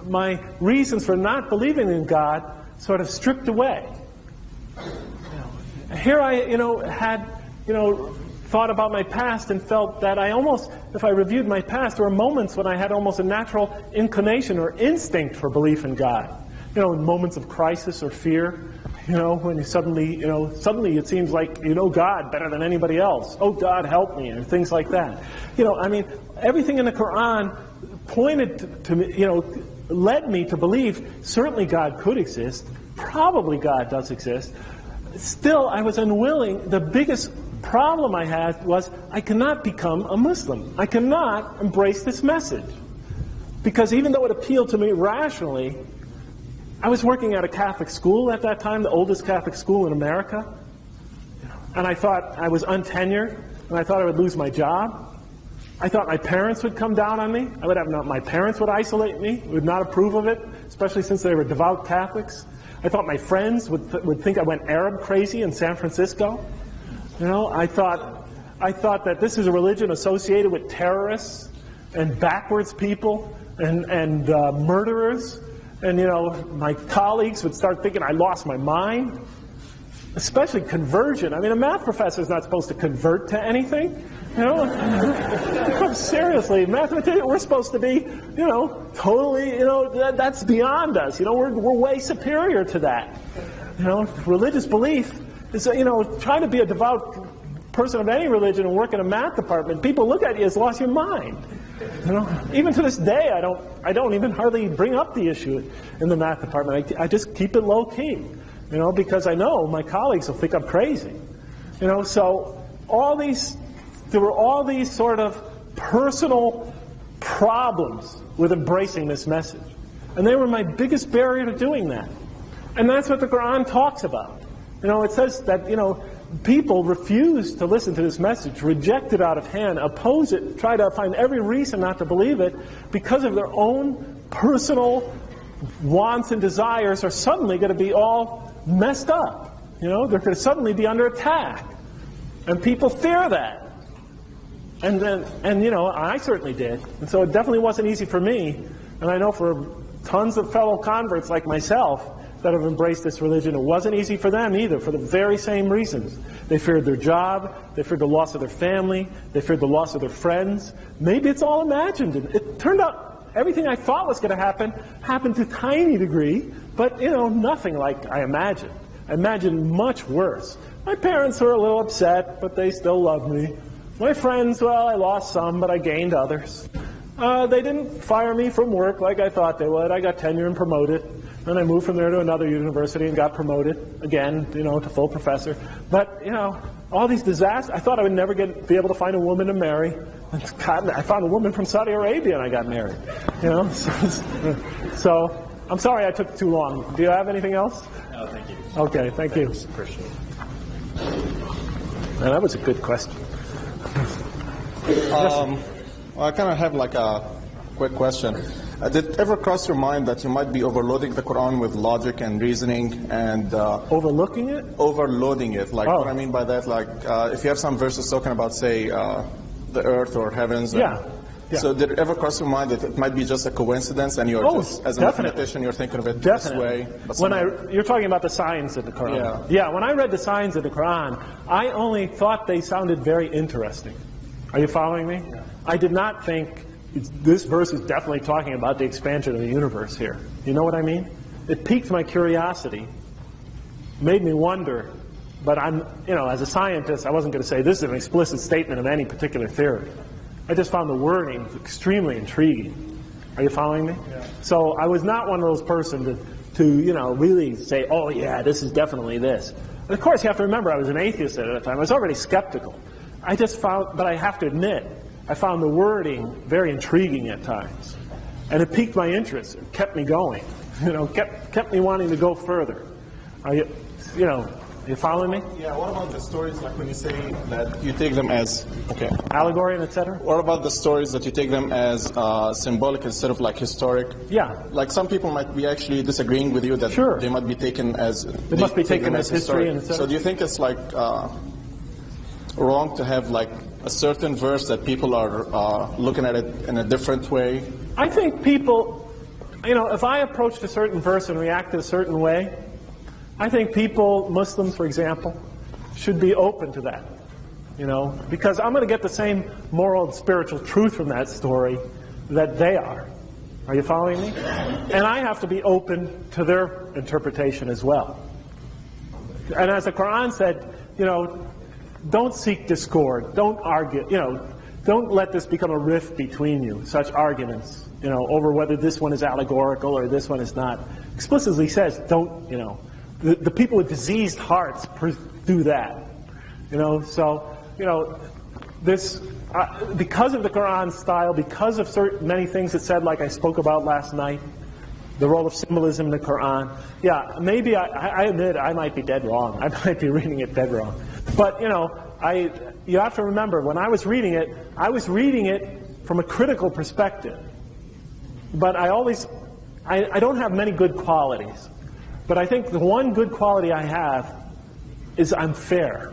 my reasons for not believing in God sort of stripped away. Here I, had, thought about my past and felt that I almost, if I reviewed my past, there were moments when I had almost a natural inclination or instinct for belief in God. In moments of crisis or fear, when you suddenly it seems like you know God better than anybody else. Oh, God, help me, or things like that. Everything in the Quran pointed to me, led me to believe certainly God could exist. Probably God does exist. Still, I was unwilling. The biggest problem I had was I cannot become a Muslim. I cannot embrace this message. Because even though it appealed to me rationally, I was working at a Catholic school at that time, the oldest Catholic school in America. And I thought I was untenured, and I thought I would lose my job. I thought my parents would come down on me. My parents would isolate me, would not approve of it, especially since they were devout Catholics. I thought my friends would think I went Arab crazy in San Francisco. I thought that this is a religion associated with terrorists and backwards people and murderers. And, my colleagues would start thinking I lost my mind. Especially conversion. A math professor is not supposed to convert to anything. Seriously, mathematicians, we're supposed to be, totally, that's beyond us. We're way superior to that. Religious belief is, trying to be a devout person of any religion and work in a math department, people look at you as lost your mind. Even to this day, I don't even hardly bring up the issue in the math department. I just keep it low key, because I know my colleagues will think I'm crazy. So there were all these sort of personal problems with embracing this message. And they were my biggest barrier to doing that. And that's what the Quran talks about. It says that, people refuse to listen to this message, reject it out of hand, oppose it, try to find every reason not to believe it because of their own personal wants and desires are suddenly going to be all messed up. They're going to suddenly be under attack. And people fear that. And I certainly did. And so it definitely wasn't easy for me. And I know for tons of fellow converts like myself that have embraced this religion, it wasn't easy for them either, for the very same reasons. They feared their job, they feared the loss of their family, they feared the loss of their friends. Maybe it's all imagined. It turned out everything I thought was going to happen happened to a tiny degree, but nothing like I imagined. I imagined much worse. My parents were a little upset, but they still loved me. My friends, well, I lost some, but I gained others. They didn't fire me from work like I thought they would. I got tenure and promoted. Then I moved from there to another university and got promoted again, to full professor. But, all these disasters, I thought I would never be able to find a woman to marry. God, I found a woman from Saudi Arabia and I got married. So I'm sorry I took too long. Do you have anything else? No, thank you. Okay, thank you. Appreciate it. Now, that was a good question. Well, I kind of have like a quick question. Did it ever cross your mind that you might be overloading the Quran with logic and reasoning and Overlooking it? overloading it? Like Oh. what I mean by that, like if you have some verses talking about, say, the earth or heavens. Yeah. Yeah. So did it ever cross your mind that it might be just a coincidence, and you're just, as a definitely. mathematician, you're thinking of it Definitely. this way? But When somehow- you're talking about the signs of the Quran. Yeah. When I read the signs of the Quran, I only thought they sounded very interesting. Are you following me? Yeah. I did not think this verse is definitely talking about the expansion of the universe here. You know what I mean? It piqued my curiosity, made me wonder, but I'm, as a scientist, I wasn't going to say this is an explicit statement of any particular theory. I just found the wording extremely intriguing. Are you following me? Yeah. So I was not one of those persons to really say, oh yeah, this is definitely this. And of course, you have to remember, I was an atheist at that time. I was already skeptical. I just found, but I have to admit, I found the wording very intriguing at times. And it piqued my interest. It kept me going. Kept me wanting to go further. Are you following me? Yeah, what about the stories, like when you say that you take them as, okay. Allegory and etc.? What about the stories that you take them as symbolic instead of like historic? Yeah. Like some people might be actually disagreeing with you that Sure. they might be taken as... They must be take taken them as history and et cetera. So do you think it's like wrong to have like a certain verse that people are looking at it in a different way? I think people, if I approached a certain verse and reacted a certain way, I think people, Muslims for example, should be open to that. Because I'm going to get the same moral and spiritual truth from that story that they are. Are you following me? And I have to be open to their interpretation as well. And as the Quran said, don't seek discord, don't argue, don't let this become a rift between you, such arguments, over whether this one is allegorical or this one is not. Explicitly says, don't, the people with diseased hearts do that. This, because of the Quran style, because of many things it said, like I spoke about last night, the role of symbolism in the Quran, maybe I admit I might be dead wrong. I might be reading it dead wrong. But, you have to remember, when I was reading it from a critical perspective. But I don't have many good qualities. But I think the one good quality I have is I'm fair.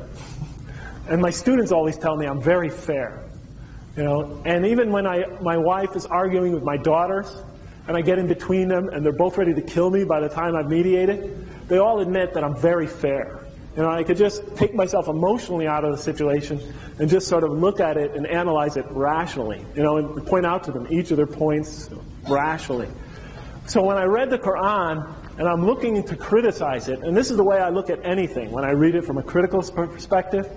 And my students always tell me I'm very fair. And even when my wife is arguing with my daughters, and I get in between them, and they're both ready to kill me by the time I've mediated, they all admit that I'm very fair. I could just take myself emotionally out of the situation and just sort of look at it and analyze it rationally, and point out to them each of their points rationally. So when I read the Quran, and I'm looking to criticize it, and this is the way I look at anything, when I read it from a critical perspective,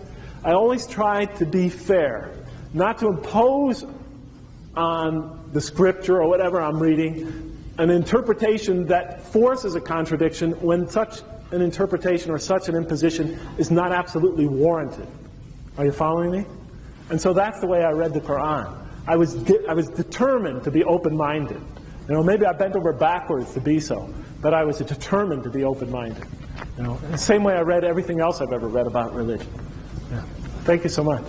I always try to be fair, not to impose on the scripture or whatever I'm reading an interpretation that forces a contradiction when such an interpretation or such an imposition is not absolutely warranted. Are you following me? And so that's the way I read the Quran. I was determined to be open-minded. Maybe I bent over backwards to be so, but I was determined to be open-minded. The same way I read everything else I've ever read about religion. Yeah. Thank you so much.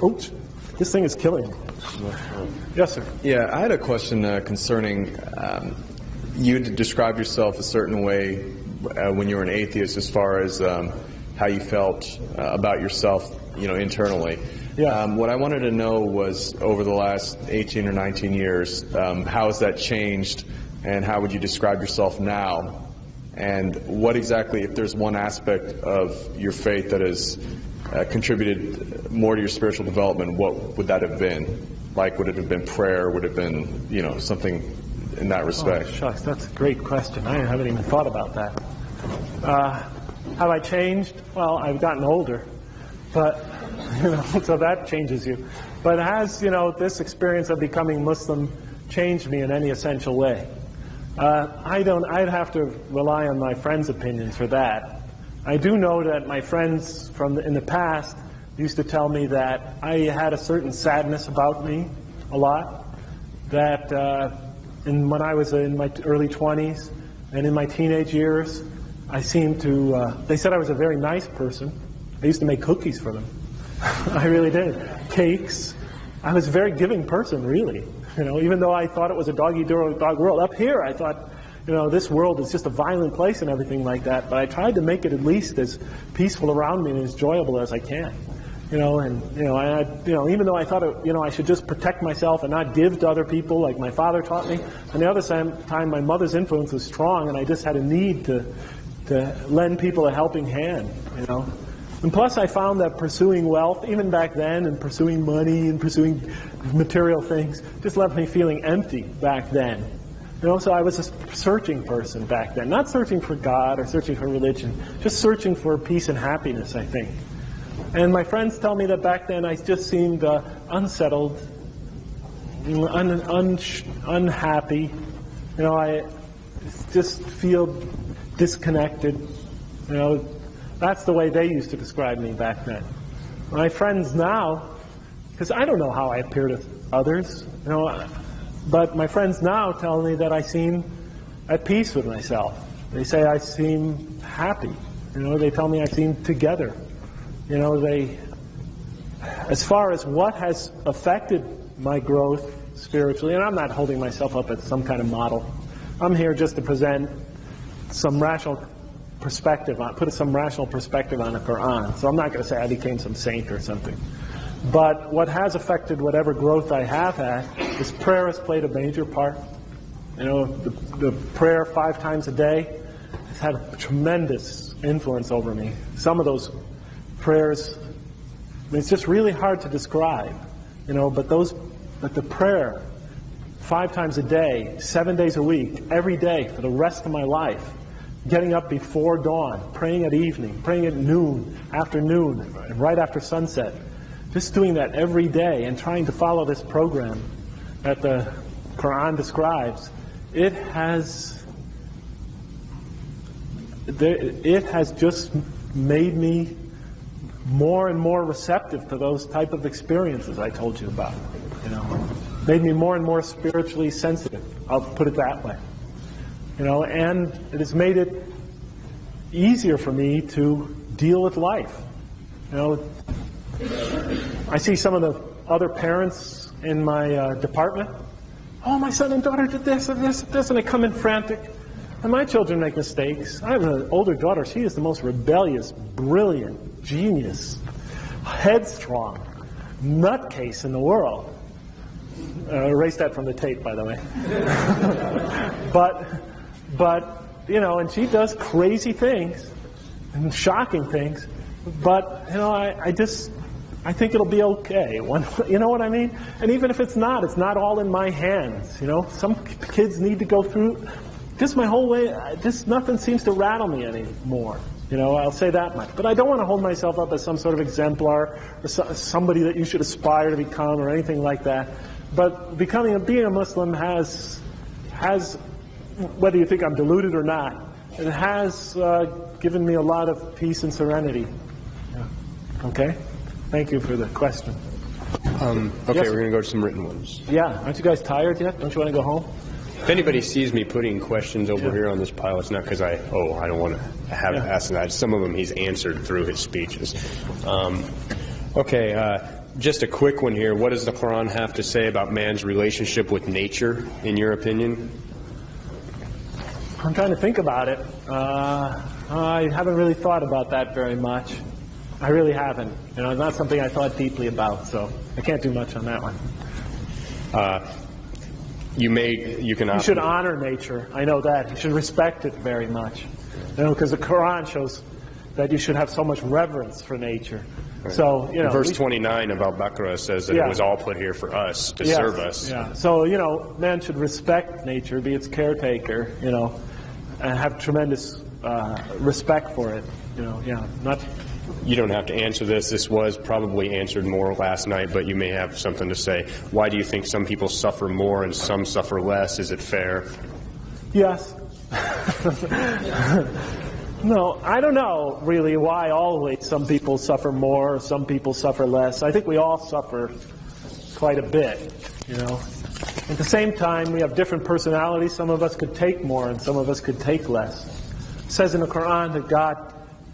Oops, this thing is killing me. Yes, sir. Yeah, I had a question concerning you to describe yourself a certain way when you were an atheist, as far as how you felt about yourself, internally. Yeah. What I wanted to know was, over the last 18 or 19 years, how has that changed, and how would you describe yourself now? And what exactly, if there's one aspect of your faith that has contributed more to your spiritual development, what would that have been? Like, would it have been prayer? Would it have been, something in that respect? Oh, shucks, that's a great question. I haven't even thought about that. Have I changed? Well, I've gotten older, but, so that changes you. But has, this experience of becoming Muslim changed me in any essential way? I'd have to rely on my friends' opinions for that. I do know that my friends in the past used to tell me that I had a certain sadness about me a lot, that And when I was in my early 20s and in my teenage years, I seemed to, they said I was a very nice person. I used to make cookies for them. I really did. Cakes. I was a very giving person, really. Even though I thought it was a dog-eat-dog world. Up here, I thought, this world is just a violent place and everything like that. But I tried to make it at least as peaceful around me and as enjoyable as I can. Even though I thought, I should just protect myself and not give to other people like my father taught me. On the other time, my mother's influence was strong, and I just had a need to lend people a helping hand, And plus, I found that pursuing wealth, even back then, and pursuing money and pursuing material things, just left me feeling empty back then. So I was a searching person back then. Not searching for God or searching for religion, just searching for peace and happiness, I think. And my friends tell me that back then I just seemed unsettled, unhappy. I just feel disconnected. That's the way they used to describe me back then. My friends now, because I don't know how I appear to others, but my friends now tell me that I seem at peace with myself. They say I seem happy. They tell me I seem together. As far as what has affected my growth spiritually, and I'm not holding myself up as some kind of model. I'm here just to present some rational perspective on, put some rational perspective on the Quran. So I'm not going to say I became some saint or something. But what has affected whatever growth I have had is prayer has played a major part. The prayer 5 times a day has had a tremendous influence over me. Some of those prayers, it's just really hard to describe, but the prayer 5 times a day, 7 days a week, every day for the rest of my life, getting up before dawn, praying at evening, praying at noon, afternoon, and right after sunset, just doing that every day and trying to follow this program that the Quran describes, it has just made me more and more receptive to those type of experiences I told you about. Made me more and more spiritually sensitive. I'll put it that way. And it has made it easier for me to deal with life. I see some of the other parents in my department. Oh, my son and daughter did this and this and this, and they come in frantic. And my children make mistakes. I have an older daughter. She is the most rebellious, brilliant, genius, headstrong, nutcase in the world. Erase that from the tape, by the way. But and she does crazy things and shocking things. But I think it'll be okay. You know what I mean? And even if it's not all in my hands. Some kids need to go through. Just my whole way, just nothing seems to rattle me anymore. I'll say that much. But I don't want to hold myself up as some sort of exemplar or somebody that you should aspire to become or anything like that. But being a Muslim has, whether you think I'm deluded or not, it has given me a lot of peace and serenity. Yeah. Okay? Thank you for the question. Okay, yes. We're going to go to some written ones. Yeah. Aren't you guys tired yet? Don't you want to go home? If anybody sees me putting questions over here on this pile, it's not because I don't want to have asked that. Some of them he's answered through his speeches. Just a quick one here. What does the Quran have to say about man's relationship with nature, in your opinion? I'm trying to think about it. I haven't really thought about that very much. I really haven't. It's not something I thought deeply about, so I can't do much on that one. You should honor nature. I know that. You should respect it very much. Because the Quran shows that you should have so much reverence for nature. Right. So, verse 29 of Al-Baqarah says that it was all put here for us, to serve us. Yeah. So, man should respect nature, be its caretaker, and have tremendous respect for it. You don't have to answer this. This was probably answered more last night, but you may have something to say. Why do you think some people suffer more and some suffer less? Is it fair? Yes. No, I don't know really why always some people suffer more or some people suffer less. I think we all suffer quite a bit, At the same time, we have different personalities. Some of us could take more and some of us could take less. It says in the Quran that God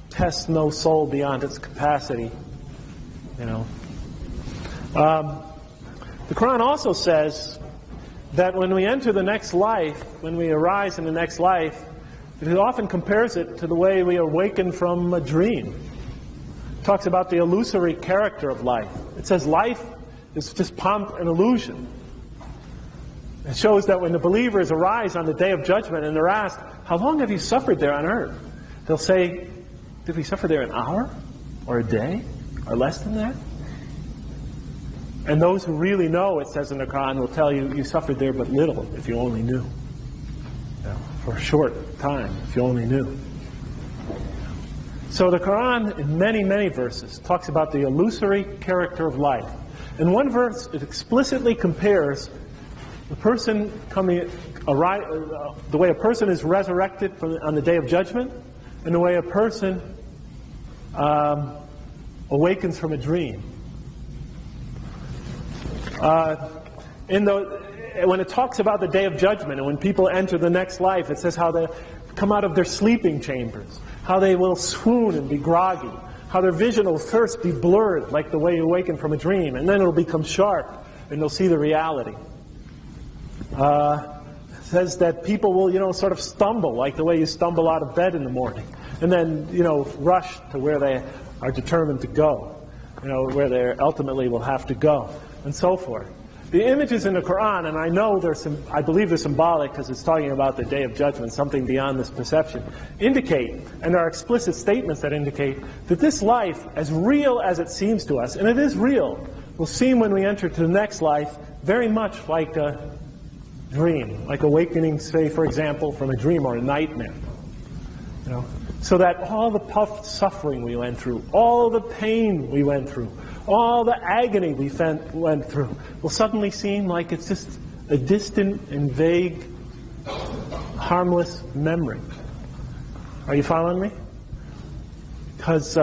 tests no soul beyond its capacity. You know. The Quran also says that when we enter the next life, when we arise in the next life, it often compares it to the way we awaken from a dream. It talks about the illusory character of life. It says life is just pomp and illusion. It shows that when the believers arise on the day of judgment and they're asked, how long have you suffered there on earth? They'll say, did we suffer there an hour? Or a day? Or less than that? And those who really know, it says in the Quran, will tell you, you suffered there but little, if you only knew. For a short time, if you only knew. So the Quran, in many, many verses, talks about the illusory character of life. In one verse, it explicitly compares the person the way a person is resurrected on the day of judgment, and the way a person awakens from a dream. When it talks about the day of judgment and when people enter the next life, it says how they come out of their sleeping chambers, how they will swoon and be groggy, how their vision will first be blurred like the way you awaken from a dream, and then it'll become sharp and they'll see the reality. It says that people will, sort of stumble like the way you stumble out of bed in the morning, and then, rush to where they are determined to go, where they ultimately will have to go, and so forth. The images in the Quran, and I believe they're symbolic because it's talking about the day of judgment, something beyond this perception, indicate, and there are explicit statements that indicate, that this life, as real as it seems to us, and it is real, will seem when we enter to the next life very much like a dream, like awakening, say, for example, from a dream or a nightmare. So that all the suffering we went through, all the pain we went through, all the agony we went through will suddenly seem like it's just a distant and vague, harmless memory. Are you following me? Because,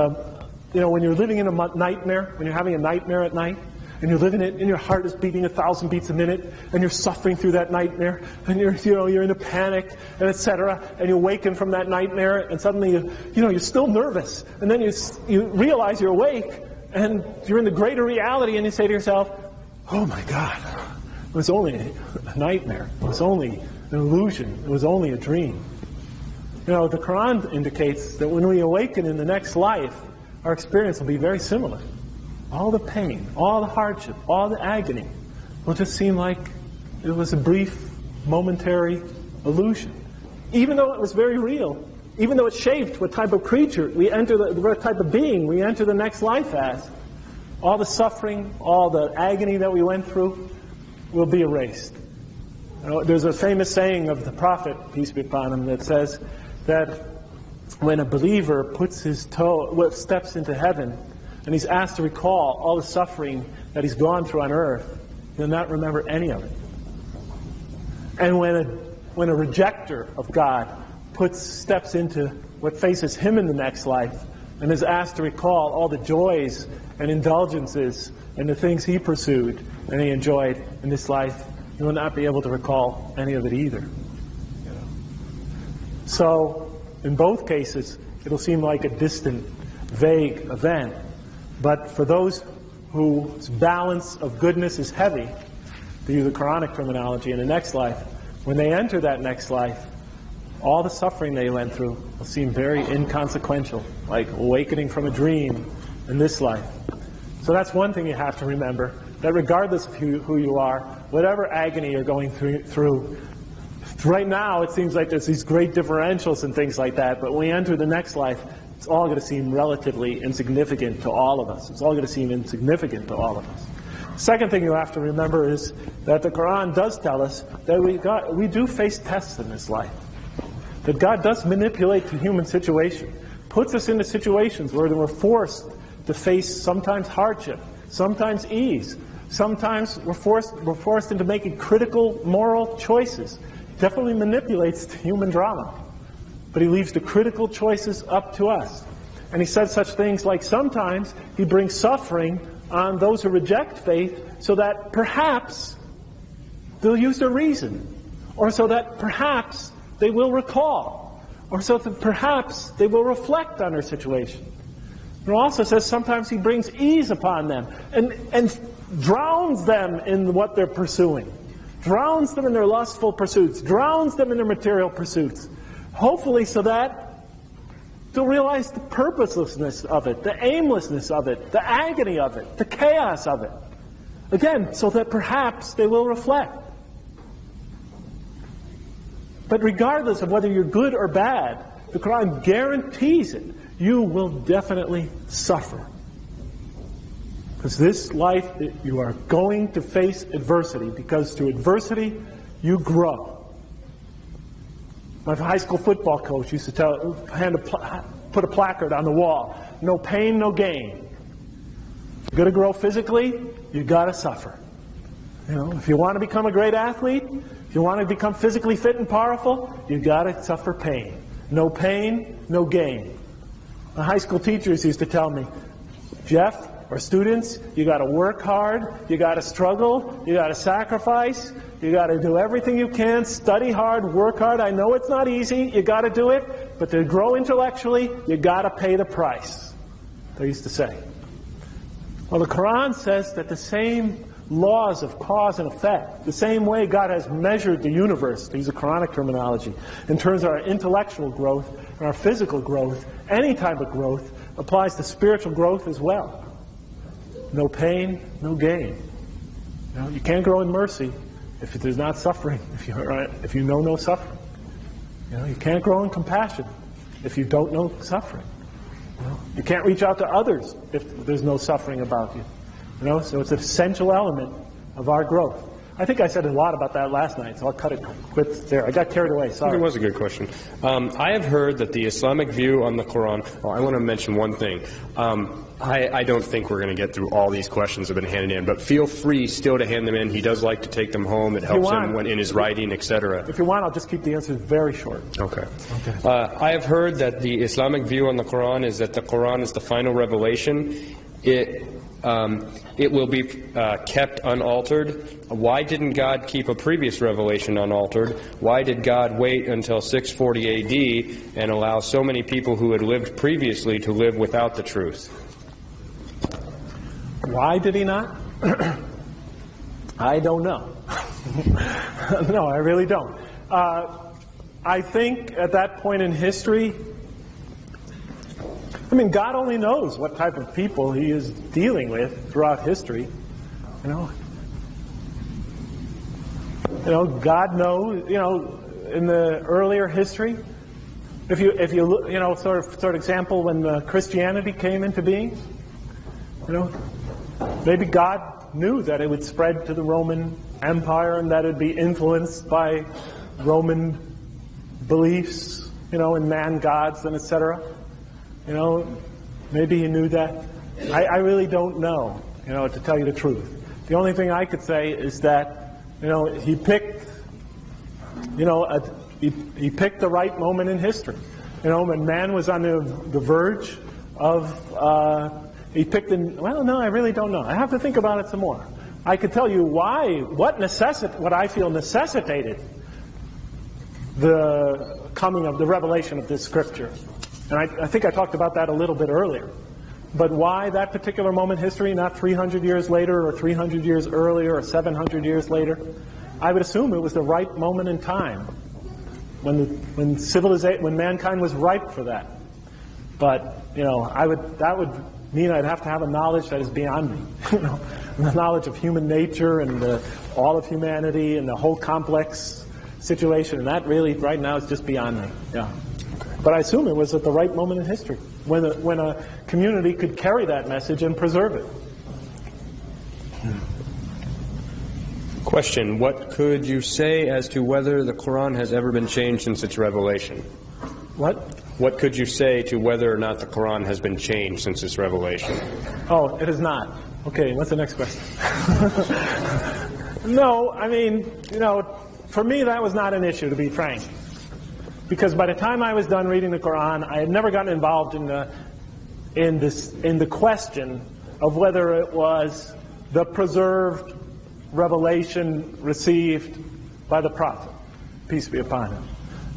when you're living in a nightmare, when you're having a nightmare at night, and you're living it, and your heart is beating 1,000 beats a minute, and you're suffering through that nightmare, and you're in a panic, and etc., and you awaken from that nightmare, and suddenly you're still nervous, and then you realize you're awake, and you're in the greater reality, and you say to yourself, oh my God, it was only a nightmare, it was only an illusion, it was only a dream. The Quran indicates that when we awaken in the next life, our experience will be very similar. All the pain, all the hardship, all the agony will just seem like it was a brief, momentary illusion. Even though it was very real, even though it shaped what type of creature we enter, what type of being we enter the next life as, all the suffering, all the agony that we went through will be erased. There's a famous saying of the Prophet, peace be upon him, that says that when a believer puts steps into heaven, and he's asked to recall all the suffering that he's gone through on earth, he'll not remember any of it. And when a rejecter of God steps into what faces him in the next life, and is asked to recall all the joys and indulgences and the things he pursued and he enjoyed in this life, he will not be able to recall any of it either. So, in both cases, it'll seem like a distant, vague event. But for those whose balance of goodness is heavy, to use the Quranic terminology, in the next life, when they enter that next life, all the suffering they went through will seem very inconsequential, like awakening from a dream in this life. So that's one thing you have to remember, that regardless of who you are, whatever agony you're going through, right now it seems like there's these great differentials and things like that, but when we enter the next life, it's all going to seem relatively insignificant to all of us. It's all going to seem insignificant to all of us. Second thing you have to remember is that the Quran does tell us that we do face tests in this life. That God does manipulate the human situation, puts us into situations where we're forced to face sometimes hardship, sometimes ease, sometimes we're forced into making critical moral choices. Definitely manipulates the human drama. But he leaves the critical choices up to us. And he said such things like sometimes he brings suffering on those who reject faith so that perhaps they'll use their reason, or so that perhaps they will recall, or so that perhaps they will reflect on their situation. It also says sometimes he brings ease upon them and drowns them in what they're pursuing, drowns them in their lustful pursuits, drowns them in their material pursuits, hopefully so that they'll realize the purposelessness of it, the aimlessness of it, the agony of it, the chaos of it. Again, so that perhaps they will reflect. But regardless of whether you're good or bad, the Quran guarantees it. You will definitely suffer. Because this life, you are going to face adversity, because through adversity, you grow. My high school football coach used to put a placard on the wall: no pain, no gain. If you're going to grow physically, you've got to suffer. You know, if you want to become a great athlete, if you want to become physically fit and powerful, you've got to suffer pain. No pain, no gain. My high school teachers used to tell me, Jeff, or students, you got to work hard, you got to struggle, you got to sacrifice, you got to do everything you can, study hard, work hard. I know it's not easy, you got to do it, but to grow intellectually, you got to pay the price, they used to say. Well, the Quran says that the same laws of cause and effect, the same way God has measured the universe, to use a Quranic terminology, in terms of our intellectual growth and our physical growth, any type of growth applies to spiritual growth as well. No pain, no gain. You know, you can't grow in mercy if there's not suffering, if you know no suffering. You know, you can't grow in compassion if you don't know suffering. You know, you can't reach out to others if there's no suffering about you. You know, so it's an essential element of our growth. I think I said a lot about that last night, so I'll cut it quick there. I got carried away, sorry. It was a good question. I have heard that the Islamic view on the Quran, I want to mention one thing. I don't think we're going to get through all these questions that have been handed in, but feel free still to hand them in. He does like to take them home. It helps him when in his writing, etc. If you want, I'll just keep the answers very short. Okay. I have heard that the Islamic view on the Quran is that the Quran is the final revelation. It will be kept unaltered. Why didn't God keep a previous revelation unaltered? Why did God wait until 640 AD and allow so many people who had lived previously to live without the truth? Why did he not? I don't know. No, I really don't. I think at that point in history, I mean, God only knows what type of people he is dealing with throughout history. You know, God knows. You know, in the earlier history, if you look, you know, sort of example when Christianity came into being, you know, maybe God knew that it would spread to the Roman Empire and that it would be influenced by Roman beliefs, you know, in man gods and etc. You know, maybe he knew that. I really don't know, you know, to tell you the truth. The only thing I could say is that, you know, he picked, you know, he picked the right moment in history. You know, when man was on the verge of, he picked well, no, I really don't know. I have to think about it some more. I could tell you why, what I feel necessitated the coming of the revelation of this scripture. And I think I talked about that a little bit earlier. But why that particular moment in history, not 300 years later or 300 years earlier or 700 years later? I would assume it was the right moment in time when civilization, when mankind was ripe for that. But, you know, that would mean I'd have to have a knowledge that is beyond me. You know, the knowledge of human nature and all of humanity and the whole complex situation. And that really, right now, is just beyond me. Yeah. But I assume it was at the right moment in history, when a community could carry that message and preserve it. Question: what could you say as to whether the Quran has ever been changed since its revelation? What could you say to whether or not the Quran has been changed since its revelation? Oh, it is not. Okay, what's the next question? No, I mean, you know, for me that was not an issue, to be frank. Because by the time I was done reading the Quran, I had never gotten involved in the question of whether it was the preserved revelation received by the prophet, peace be upon him.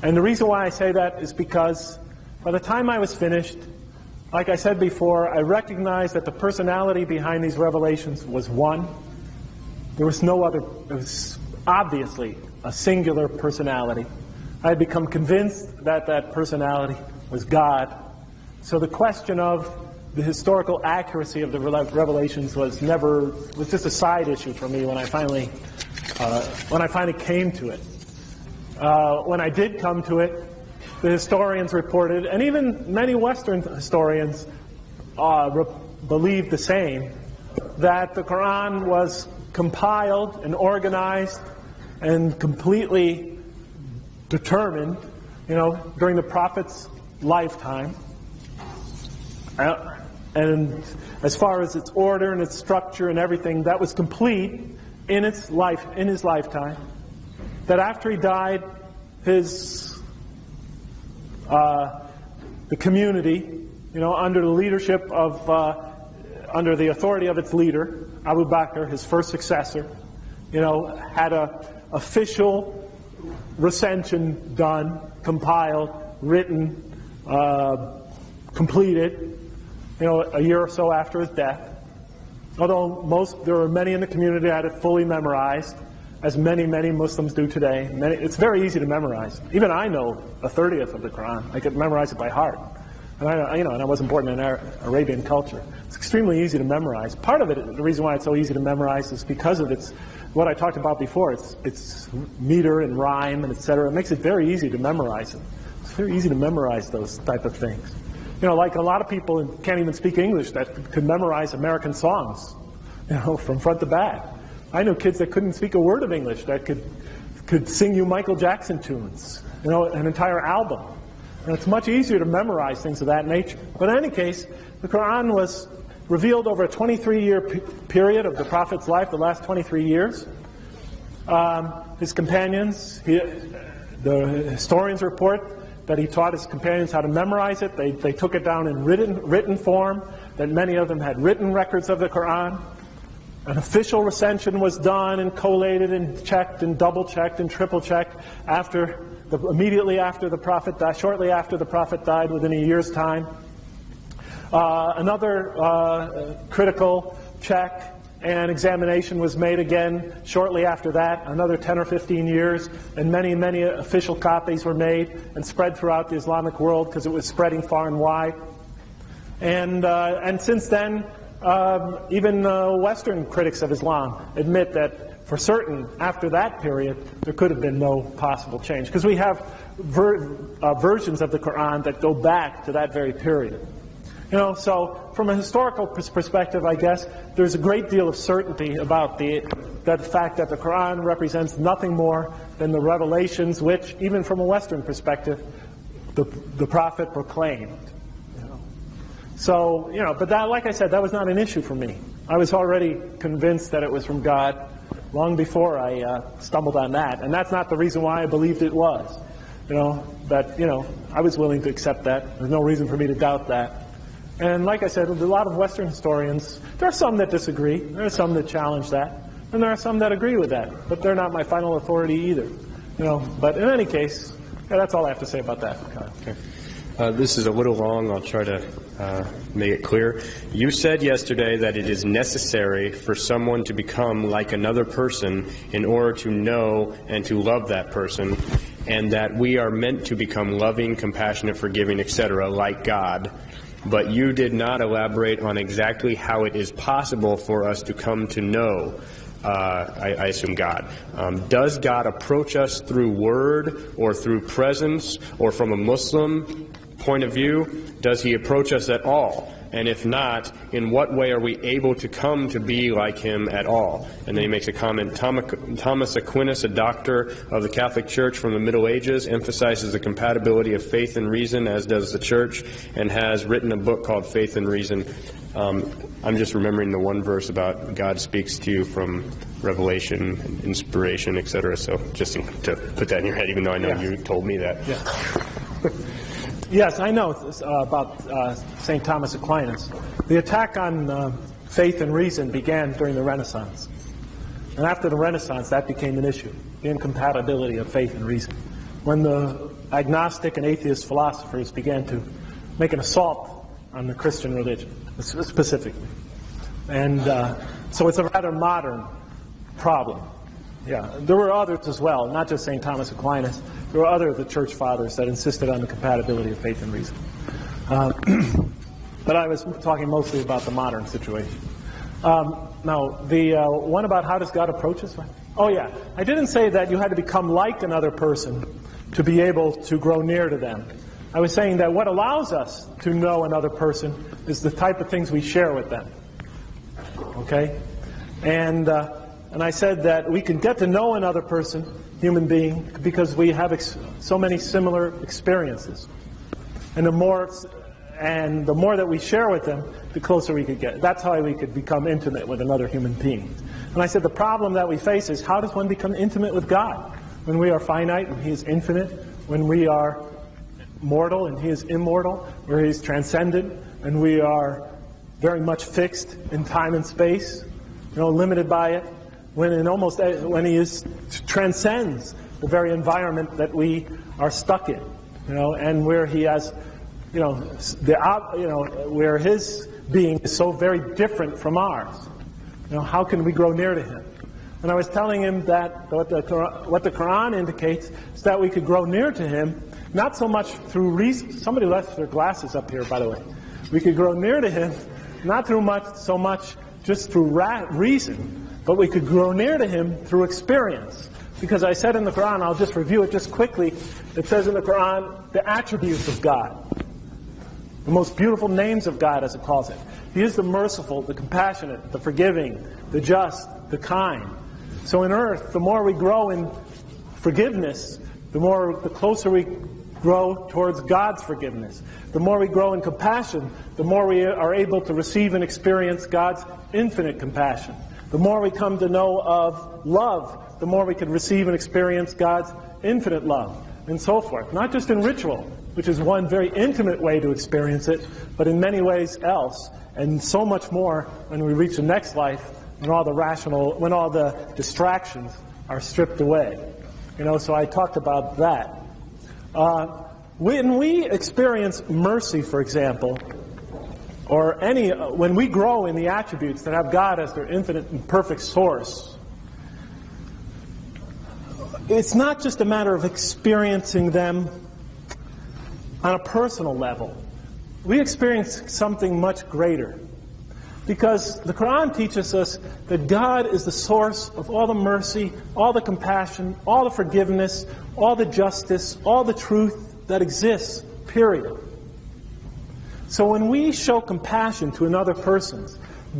And the reason why I say that is because by the time I was finished, like I said before, I recognized that the personality behind these revelations was one. There was no other. It was obviously a singular personality. I had become convinced that that personality was God. So the question of the historical accuracy of the revelations was just a side issue for me when I finally came to it. When I did come to it, the historians reported, and even many Western historians believed the same, that the Quran was compiled and organized and completely determined, during the prophet's lifetime. And as far as its order and its structure and everything, that was complete in his lifetime. That after he died, the community, under the leadership of, under the authority of its leader, Abu Bakr, his first successor, had a official recension done, compiled, written, completed, a year or so after his death. Although there were many in the community that had it fully memorized, as many Muslims do today. It's very easy to memorize. Even I know a 30th of the Quran. I could memorize it by heart. And I wasn't born in an Arabian culture. It's extremely easy to memorize. Part of it, the reason why it's so easy to memorize, is because of what I talked about before. It's meter and rhyme and etc. It makes it very easy to memorize it. It's very easy to memorize those type of things. Like a lot of people can't even speak English that could memorize American songs, from front to back. I knew kids that couldn't speak a word of English that could sing you Michael Jackson tunes, an entire album. And it's much easier to memorize things of that nature. But in any case, the Quran was revealed over a 23-year period of the Prophet's life, the last 23 years. His companions, the historians report that he taught his companions how to memorize it. They took it down in written form, that many of them had written records of the Quran. An official recension was done and collated and checked and double-checked and triple-checked immediately after the Prophet died, shortly after the Prophet died, within a year's time. Another critical check and examination was made again shortly after that, another 10 or 15 years, and many official copies were made and spread throughout the Islamic world because it was spreading far and wide. And since then, even Western critics of Islam admit that for certain, after that period, there could have been no possible change, because we have versions of the Quran that go back to that very period. So from a historical perspective, I guess, there's a great deal of certainty about the fact that the Quran represents nothing more than the revelations which, even from a Western perspective, the Prophet proclaimed. So, but that, like I said, that was not an issue for me. I was already convinced that it was from God long before I stumbled on that. And that's not the reason why I believed it was. But, I was willing to accept that. There's no reason for me to doubt that. And like I said, a lot of Western historians, there are some that disagree, there are some that challenge that, and there are some that agree with that, but they're not my final authority either. But in any case, that's all I have to say about that. Okay. This is a little long. I'll try to make it clear. You said yesterday that it is necessary for someone to become like another person in order to know and to love that person, and that we are meant to become loving, compassionate, forgiving, etc., like God. But you did not elaborate on exactly how it is possible for us to come to know, I assume, God. Does God approach us through word or through presence, or from a Muslim point of view, does he approach us at all? And if not, in what way are we able to come to be like him at all? And then he makes a comment. Thomas Aquinas, a doctor of the Catholic Church from the Middle Ages, emphasizes the compatibility of faith and reason, as does the Church, and has written a book called Faith and Reason. I'm just remembering the one verse about God speaks to you from revelation, inspiration, etc. So just to put that in your head, even though I know you told me that. Yeah. Yes, I know about St. Thomas Aquinas. The attack on faith and reason began during the Renaissance. And after the Renaissance, that became an issue, the incompatibility of faith and reason. When the agnostic and atheist philosophers began to make an assault on the Christian religion, specifically. And so it's a rather modern problem. Yeah, there were others as well, not just St. Thomas Aquinas. There were other of the church fathers that insisted on the compatibility of faith and reason. But I was talking mostly about the modern situation. Now, the one about how does God approach us? Oh yeah, I didn't say that you had to become like another person to be able to grow near to them. I was saying that what allows us to know another person is the type of things we share with them. Okay? And I said that we can get to know another person, human being, because we have so many similar experiences. And the more that we share with them, the closer we could get. That's how we could become intimate with another human being. And I said the problem that we face is, how does one become intimate with God? When we are finite and He is infinite, when we are mortal and He is immortal, where He is transcendent and we are very much fixed in time and space, limited by it, when He transcends the very environment that we are stuck in, and where He has, where His being is so very different from ours. How can we grow near to Him? And I was telling him that what the Quran indicates is that we could grow near to Him, not so much through reason. Somebody left their glasses up here, by the way. We could grow near to Him, not so much just through reason, but we could grow near to Him through experience. Because I said in the Quran, I'll just review it just quickly, it says in the Quran, the attributes of God. The most beautiful names of God, as it calls it. He is the merciful, the compassionate, the forgiving, the just, the kind. So in earth, the more we grow in forgiveness, the closer we grow towards God's forgiveness. The more we grow in compassion, the more we are able to receive and experience God's infinite compassion. The more we come to know of love, the more we can receive and experience God's infinite love, and so forth. Not just in ritual, which is one very intimate way to experience it, but in many ways else, and so much more when we reach the next life, when all the distractions are stripped away. So I talked about that. When we experience mercy, for example, or when we grow in the attributes that have God as their infinite and perfect source, it's not just a matter of experiencing them on a personal level. We experience something much greater. Because the Quran teaches us that God is the source of all the mercy, all the compassion, all the forgiveness, all the justice, all the truth that exists, period. So when we show compassion to another person,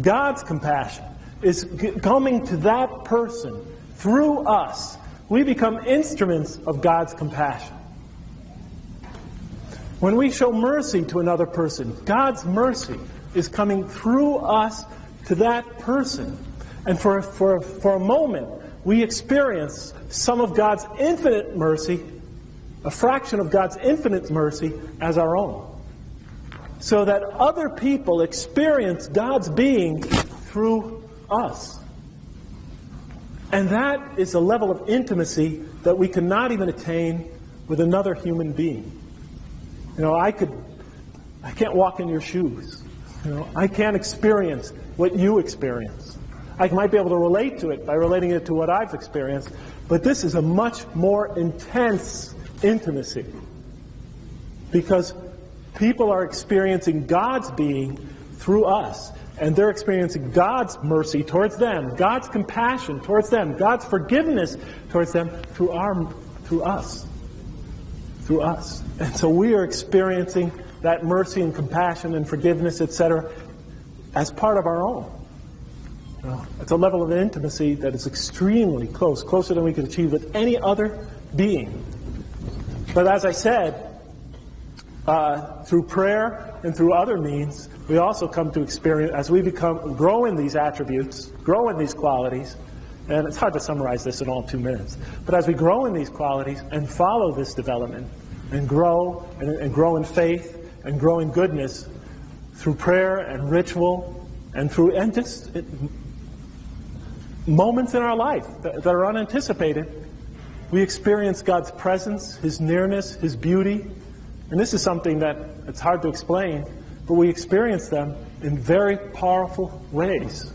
God's compassion is coming to that person through us. We become instruments of God's compassion. When we show mercy to another person, God's mercy is coming through us to that person. And for a moment, we experience some of God's infinite mercy, a fraction of God's infinite mercy, as our own. So that other people experience God's being through us. And that is a level of intimacy that we cannot even attain with another human being. I can't walk in your shoes. I can't experience what you experience. I might be able to relate to it by relating it to what I've experienced, but this is a much more intense intimacy. Because people are experiencing God's being through us, and they're experiencing God's mercy towards them, God's compassion towards them, God's forgiveness towards them through us. Through us. And so we are experiencing that mercy and compassion and forgiveness, etc., as part of our own. It's a level of intimacy that is extremely close, closer than we could achieve with any other being. But as I said, through prayer and through other means, we also come to experience, as we grow in these attributes, grow in these qualities, and it's hard to summarize this in all 2 minutes, but as we grow in these qualities and follow this development, and grow in faith, and grow in goodness, through prayer and ritual, and moments in our life that are unanticipated, we experience God's presence, His nearness, His beauty. And this is something that it's hard to explain, but we experience them in very powerful ways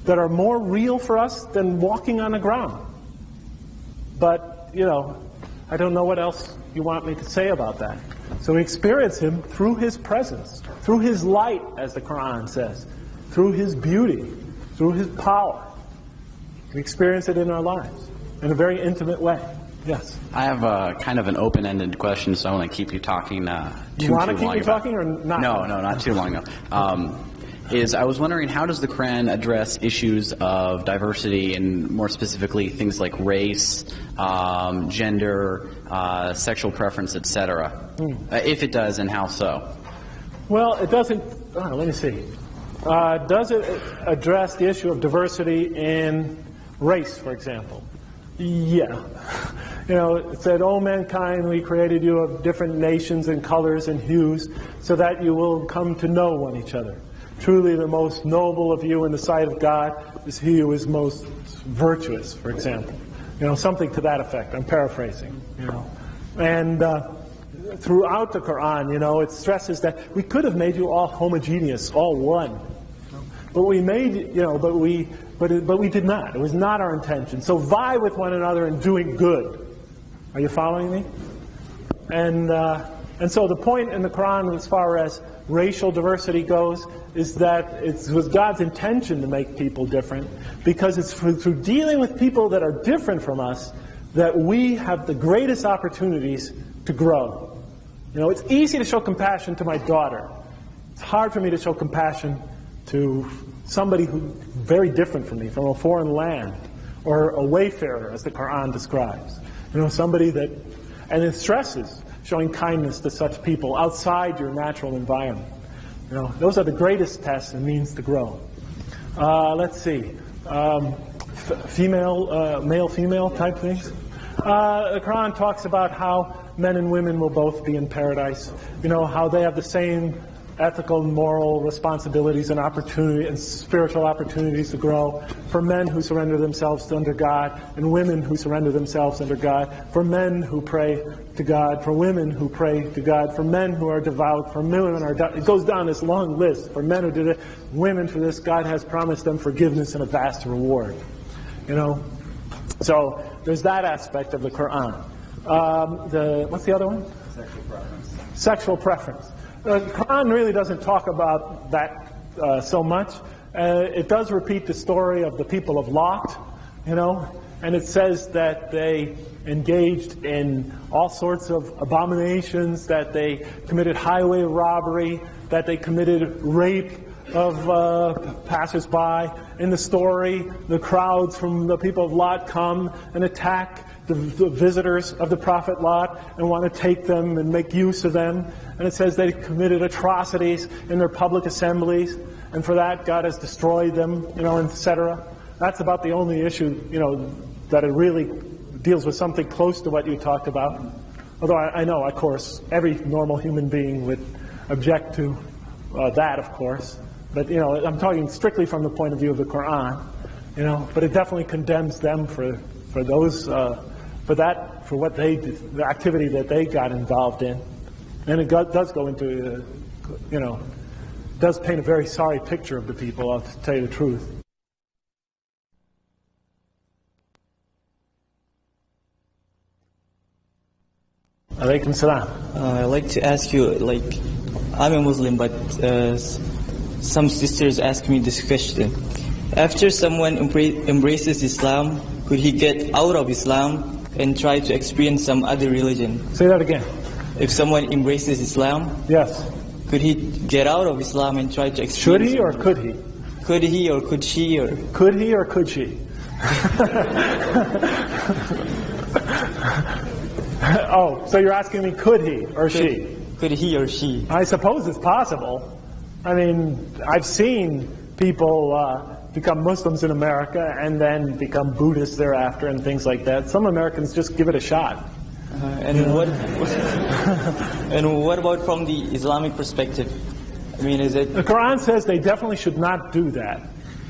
that are more real for us than walking on the ground. But, you know, I don't know what else you want me to say about that. So we experience Him through His presence, through His light, as the Quran says, through His beauty, through His power. We experience it in our lives in a very intimate way. Yes? I have a kind of an open-ended question, so I want to keep you talking you want to keep me talking or not? No, not too long. I was wondering, how does the Quran address issues of diversity and more specifically things like race, gender, sexual preference, etc.? If it does, and how so? Well, it doesn't. Let me see. Does it address the issue of diversity in race, for example? Yeah. You know, it said, "O mankind, we created you of different nations and colors and hues, so that you will come to know one each other. Truly the most noble of you in the sight of God is he who is most virtuous," for example. You know, something to that effect. I'm paraphrasing, you know. And throughout the Quran, you know, it stresses that we could have made you all homogeneous, all one. But we made, you know, but we did not. It was not our intention. So vie with one another in doing good. Are you following me? And so the point in the Quran as far as racial diversity goes is that it was God's intention to make people different, because it's through dealing with people that are different from us that we have the greatest opportunities to grow. You know, it's easy to show compassion to my daughter. It's hard for me to show compassion to somebody who's very different from me, from a foreign land, or a wayfarer, as the Quran describes. You know, somebody that, and it stresses showing kindness to such people outside your natural environment. You know, those are the greatest tests and means to grow. Let's see, male-female type things. The Quran talks about how men and women will both be in paradise. You know, how they have the same ethical and moral responsibilities and opportunity and spiritual opportunities to grow, for men who surrender themselves under God, and women who surrender themselves under God, for men who pray to God, for women who pray to God, for men who are devout, for women are it goes down this long list. For men who did it, women for this, God has promised them forgiveness and a vast reward. You know, so there's that aspect of the Quran. What's the other one? Sexual preference. Sexual preference. The Quran really doesn't talk about that so much. It does repeat the story of the people of Lot, you know, and it says that they engaged in all sorts of abominations, that they committed highway robbery, that they committed rape of passers-by. In the story, the crowds from the people of Lot come and attack the visitors of the prophet Lot and want to take them and make use of them. And it says they committed atrocities in their public assemblies, and for that God has destroyed them, you know, etc. That's about the only issue, you know, that it really deals with something close to what you talked about. Although I know, of course, every normal human being would object to that, of course. But, you know, I'm talking strictly from the point of view of the Quran, you know. But it definitely condemns them for those, for what they did, the activity that they got involved in. And it does go into, you know, does paint a very sorry picture of the people, I'll tell you the truth. Alaikum salam. I'd like to ask you, like, I'm a Muslim, but some sisters ask me this question. After someone embraces Islam, could he get out of Islam and try to experience some other religion? Say that again. If someone embraces Islam, yes, could he get out of Islam and try to experience? Should he or could he? Could he or could she or? Could he or could she? Oh, so you're asking me, could he or she? Could he or she? I suppose it's possible. I mean, I've seen people become Muslims in America and then become Buddhists thereafter and things like that. Some Americans just give it a shot. And what about from the Islamic perspective? I mean, is it? The Quran says they definitely should not do that.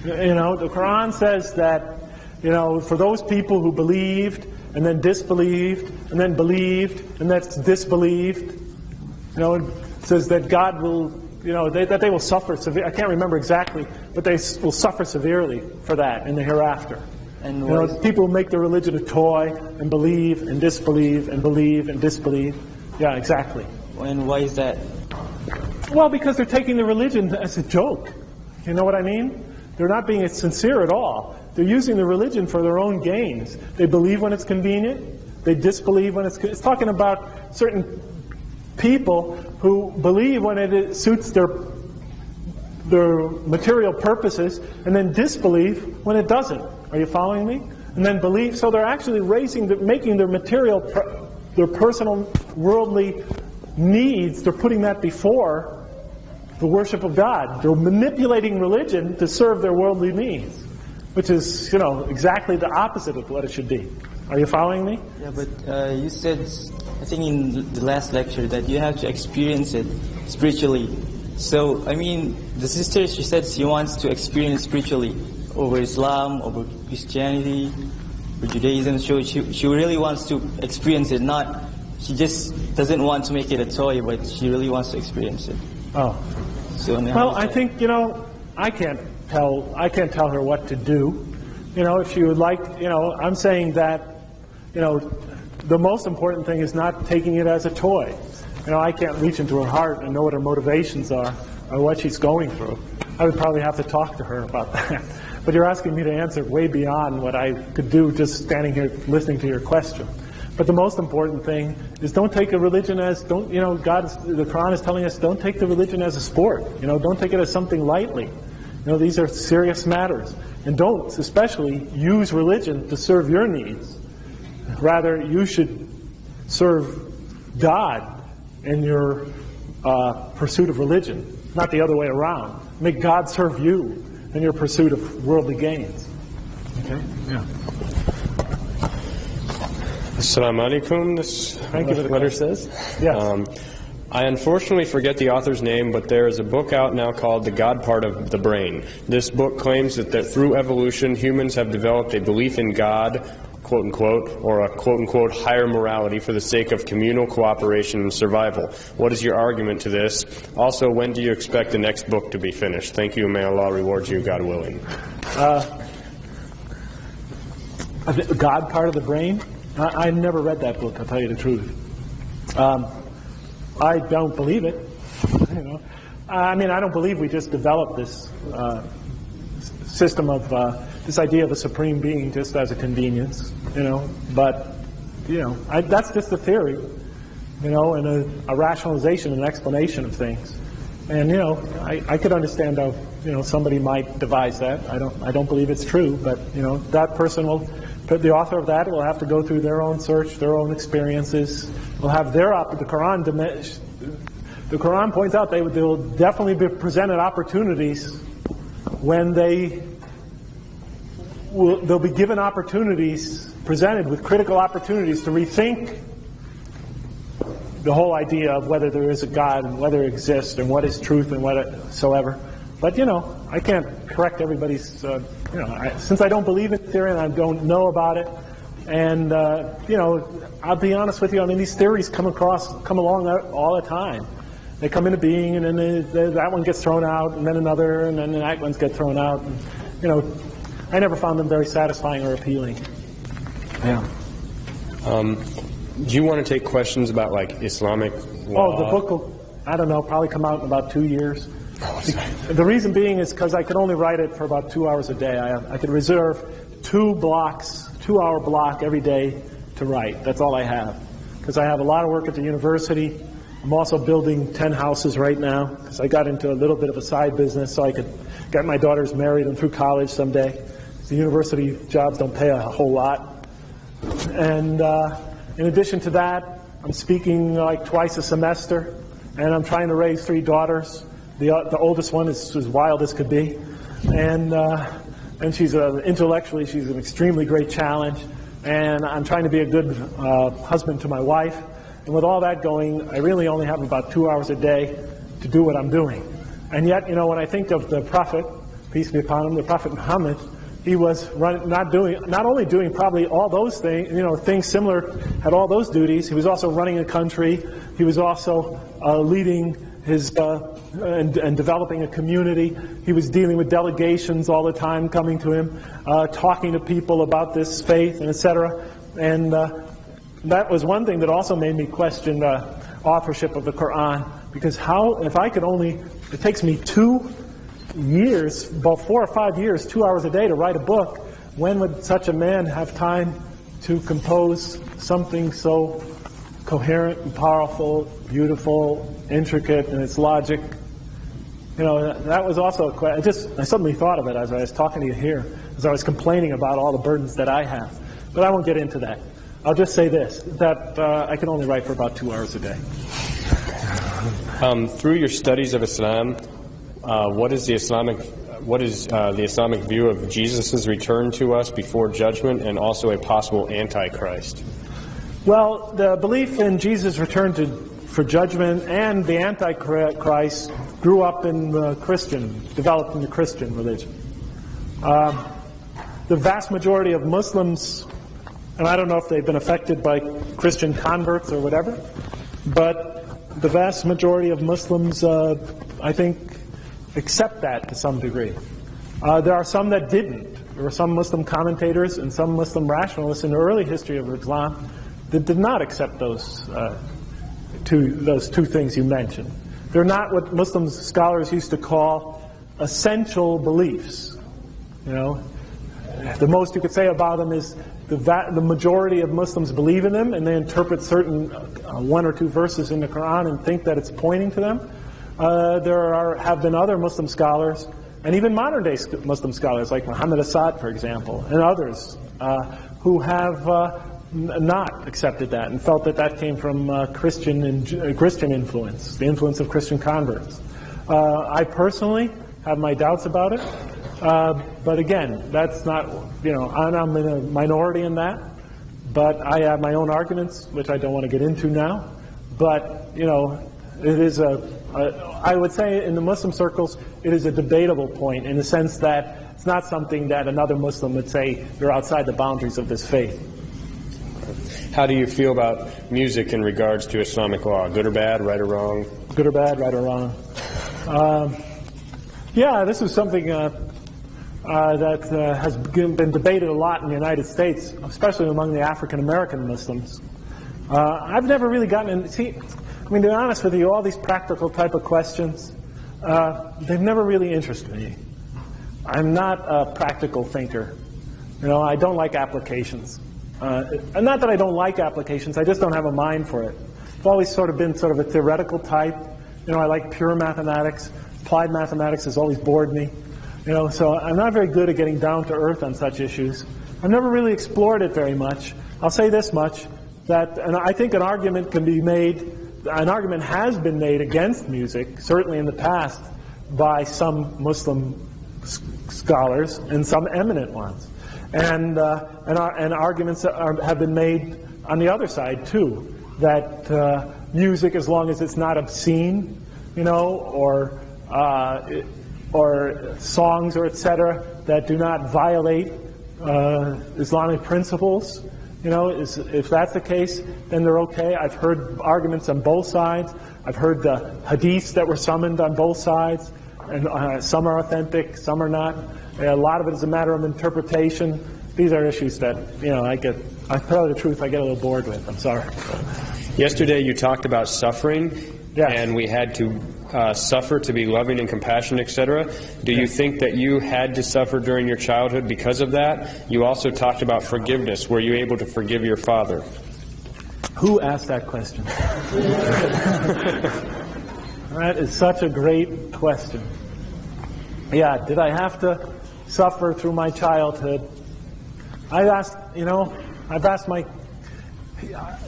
You know, the Quran says that, you know, for those people who believed and then disbelieved and then believed and that's disbelieved, you know, it says that God will, you know, that they will suffer severely. I can't remember exactly, but they will suffer severely for that in the hereafter. And you know, people make their religion a toy and believe and disbelieve and believe and disbelieve. Yeah, exactly. And why is that? Well, because they're taking the religion as a joke. You know what I mean? They're not being sincere at all. They're using the religion for their own gains. They believe when it's convenient. They disbelieve when it's talking about certain people who believe when it suits their material purposes and then disbelieve when it doesn't. Are you following me? And then believe. So they're actually making their material, their personal worldly needs, they're putting that before the worship of God. They're manipulating religion to serve their worldly needs, which is, you know, exactly the opposite of what it should be. Are you following me? Yeah, but you said, I think in the last lecture, that you have to experience it spiritually. So, I mean, the sister, she said she wants to experience spiritually over Islam, over Christianity, over Judaism. So she really wants to experience it, not, she just doesn't want to make it a toy, but she really wants to experience it. Oh. So well, I think, you know, I can't tell her what to do. You know, if she would like, you know, I'm saying that, you know, the most important thing is not taking it as a toy. You know, I can't reach into her heart and know what her motivations are or what she's going through. I would probably have to talk to her about that. But you're asking me to answer way beyond what I could do just standing here listening to your question. But the most important thing is don't take a religion as, you know, the Quran is telling us don't take the religion as a sport. You know, don't take it as something lightly. You know, these are serious matters. And don't, especially, use religion to serve your needs. Rather, you should serve God in your pursuit of religion, not the other way around. Make God serve you in your pursuit of worldly gains. Okay? Yeah. Assalamu alaikum, this letter says. Yes. I unfortunately forget the author's name, but there is a book out now called The God Part of the Brain. This book claims that through evolution, humans have developed a belief in God, quote-unquote, or a quote-unquote higher morality for the sake of communal cooperation and survival. What is your argument to this? Also, when do you expect the next book to be finished? Thank you, and may Allah reward you, God willing. The God Part of the Brain? I never read that book, I'll tell you the truth. I don't believe it. You know, I mean, I don't believe we just developed this system of this idea of a supreme being just as a convenience. You know, but you know, that's just a theory. You know, and a rationalization, an explanation of things. And you know, I could understand how somebody might devise that. I don't believe it's true, but you know, that person will. But the author of that will have to go through their own search, their own experiences. Will have their the Quran. The Quran points out they will definitely be presented opportunities when they'll be given opportunities, presented with critical opportunities to rethink the whole idea of whether there is a God and whether it exists and what is truth and whatsoever. But you know, I can't correct everybody's. Since I don't believe in theory and I don't know about it, and you know, I'll be honest with you. I mean, these theories come along all the time. They come into being, and then that one gets thrown out, and then another, and then that ones get thrown out. And, you know, I never found them very satisfying or appealing. Yeah. Do you want to take questions about like Islamic law? Oh, the book will, I don't know, probably come out in about 2 years. The reason being is because I could only write it for about 2 hours a day. I could reserve 2-hour block every day to write. That's all I have. Because I have a lot of work at the university. I'm also building 10 houses right now because I got into a little bit of a side business so I could get my daughters married and through college someday. The university jobs don't pay a whole lot. And in addition to that, I'm speaking like twice a semester, and I'm trying to raise 3 daughters. The oldest one is as wild as could be, and she's intellectually she's an extremely great challenge. And I'm trying to be a good husband to my wife. And with all that going, I really only have about 2 hours a day to do what I'm doing. And yet, you know, when I think of the Prophet, peace be upon him, the Prophet Muhammad, he was not only doing probably all those things, things similar, had all those duties. He was also running a country. He was also leading his and developing a community. He was dealing with delegations all the time coming to him, talking to people about this faith, and etc. And that was one thing that also made me question the authorship of the Quran, because if I could only, it takes me 2 years, about 4 or 5 years, 2 hours a day to write a book. When would such a man have time to compose something so coherent and powerful, beautiful, intricate in its logic? That was also a question. I suddenly thought of it as I was talking to you here, as I was complaining about all the burdens that I have. But I won't get into that. I'll just say this, that I can only write for about 2 hours a day. Through your studies of Islam, what is the Islamic view of Jesus' return to us before judgment, and also a possible Antichrist? Well, the belief in Jesus' return for judgment and the Antichrist grew up in developed in the Christian religion. The vast majority of Muslims, and I don't know if they've been affected by Christian converts or whatever, but the vast majority of Muslims, I think, accept that to some degree. There are some that didn't. There were some Muslim commentators and some Muslim rationalists in the early history of Islam that did not accept those two things you mentioned. They're not what Muslim scholars used to call essential beliefs. The most you could say about them is the majority of Muslims believe in them, and they interpret certain 1 or 2 verses in the Quran and think that it's pointing to them. There have been other Muslim scholars, and even modern-day Muslim scholars, like Muhammad Assad, for example, and others, who have not accepted that and felt that came from Christian influence, the influence of Christian converts. I personally have my doubts about it, but again, that's not, I'm in a minority in that, but I have my own arguments, which I don't want to get into now, but, it is I would say in the Muslim circles, it is a debatable point in the sense that it's not something that another Muslim would say, you're outside the boundaries of this faith. How do you feel about music in regards to Islamic law? Good or bad, right or wrong? Good or bad, right or wrong? Yeah, this is something that has been debated a lot in the United States, especially among the African American Muslims. I've never really gotten in. To be honest with you, all these practical type of questions, they've never really interested me. I'm not a practical thinker. I don't like applications. And not that I don't like applications, I just don't have a mind for it. I've always been a theoretical type. I like pure mathematics. Applied mathematics has always bored me. So I'm not very good at getting down to earth on such issues. I've never really explored it very much. I'll say this much, and I think an argument has been made against music, certainly in the past, by some Muslim scholars and some eminent ones. And arguments have been made on the other side too, that music, as long as it's not obscene, or songs or etc. that do not violate Islamic principles, if that's the case, then they're okay. I've heard arguments on both sides. I've heard the hadiths that were summoned on both sides, and some are authentic, some are not. A lot of it is a matter of interpretation. These are issues that, I tell you the truth, I get a little bored with. I'm sorry. Yesterday you talked about suffering, yes. And we had to suffer to be loving and compassionate, etc. Do you think that you had to suffer during your childhood because of that? You also talked about forgiveness. Were you able to forgive your father? Who asked that question? That is such a great question. Yeah, did I have to suffer through my childhood?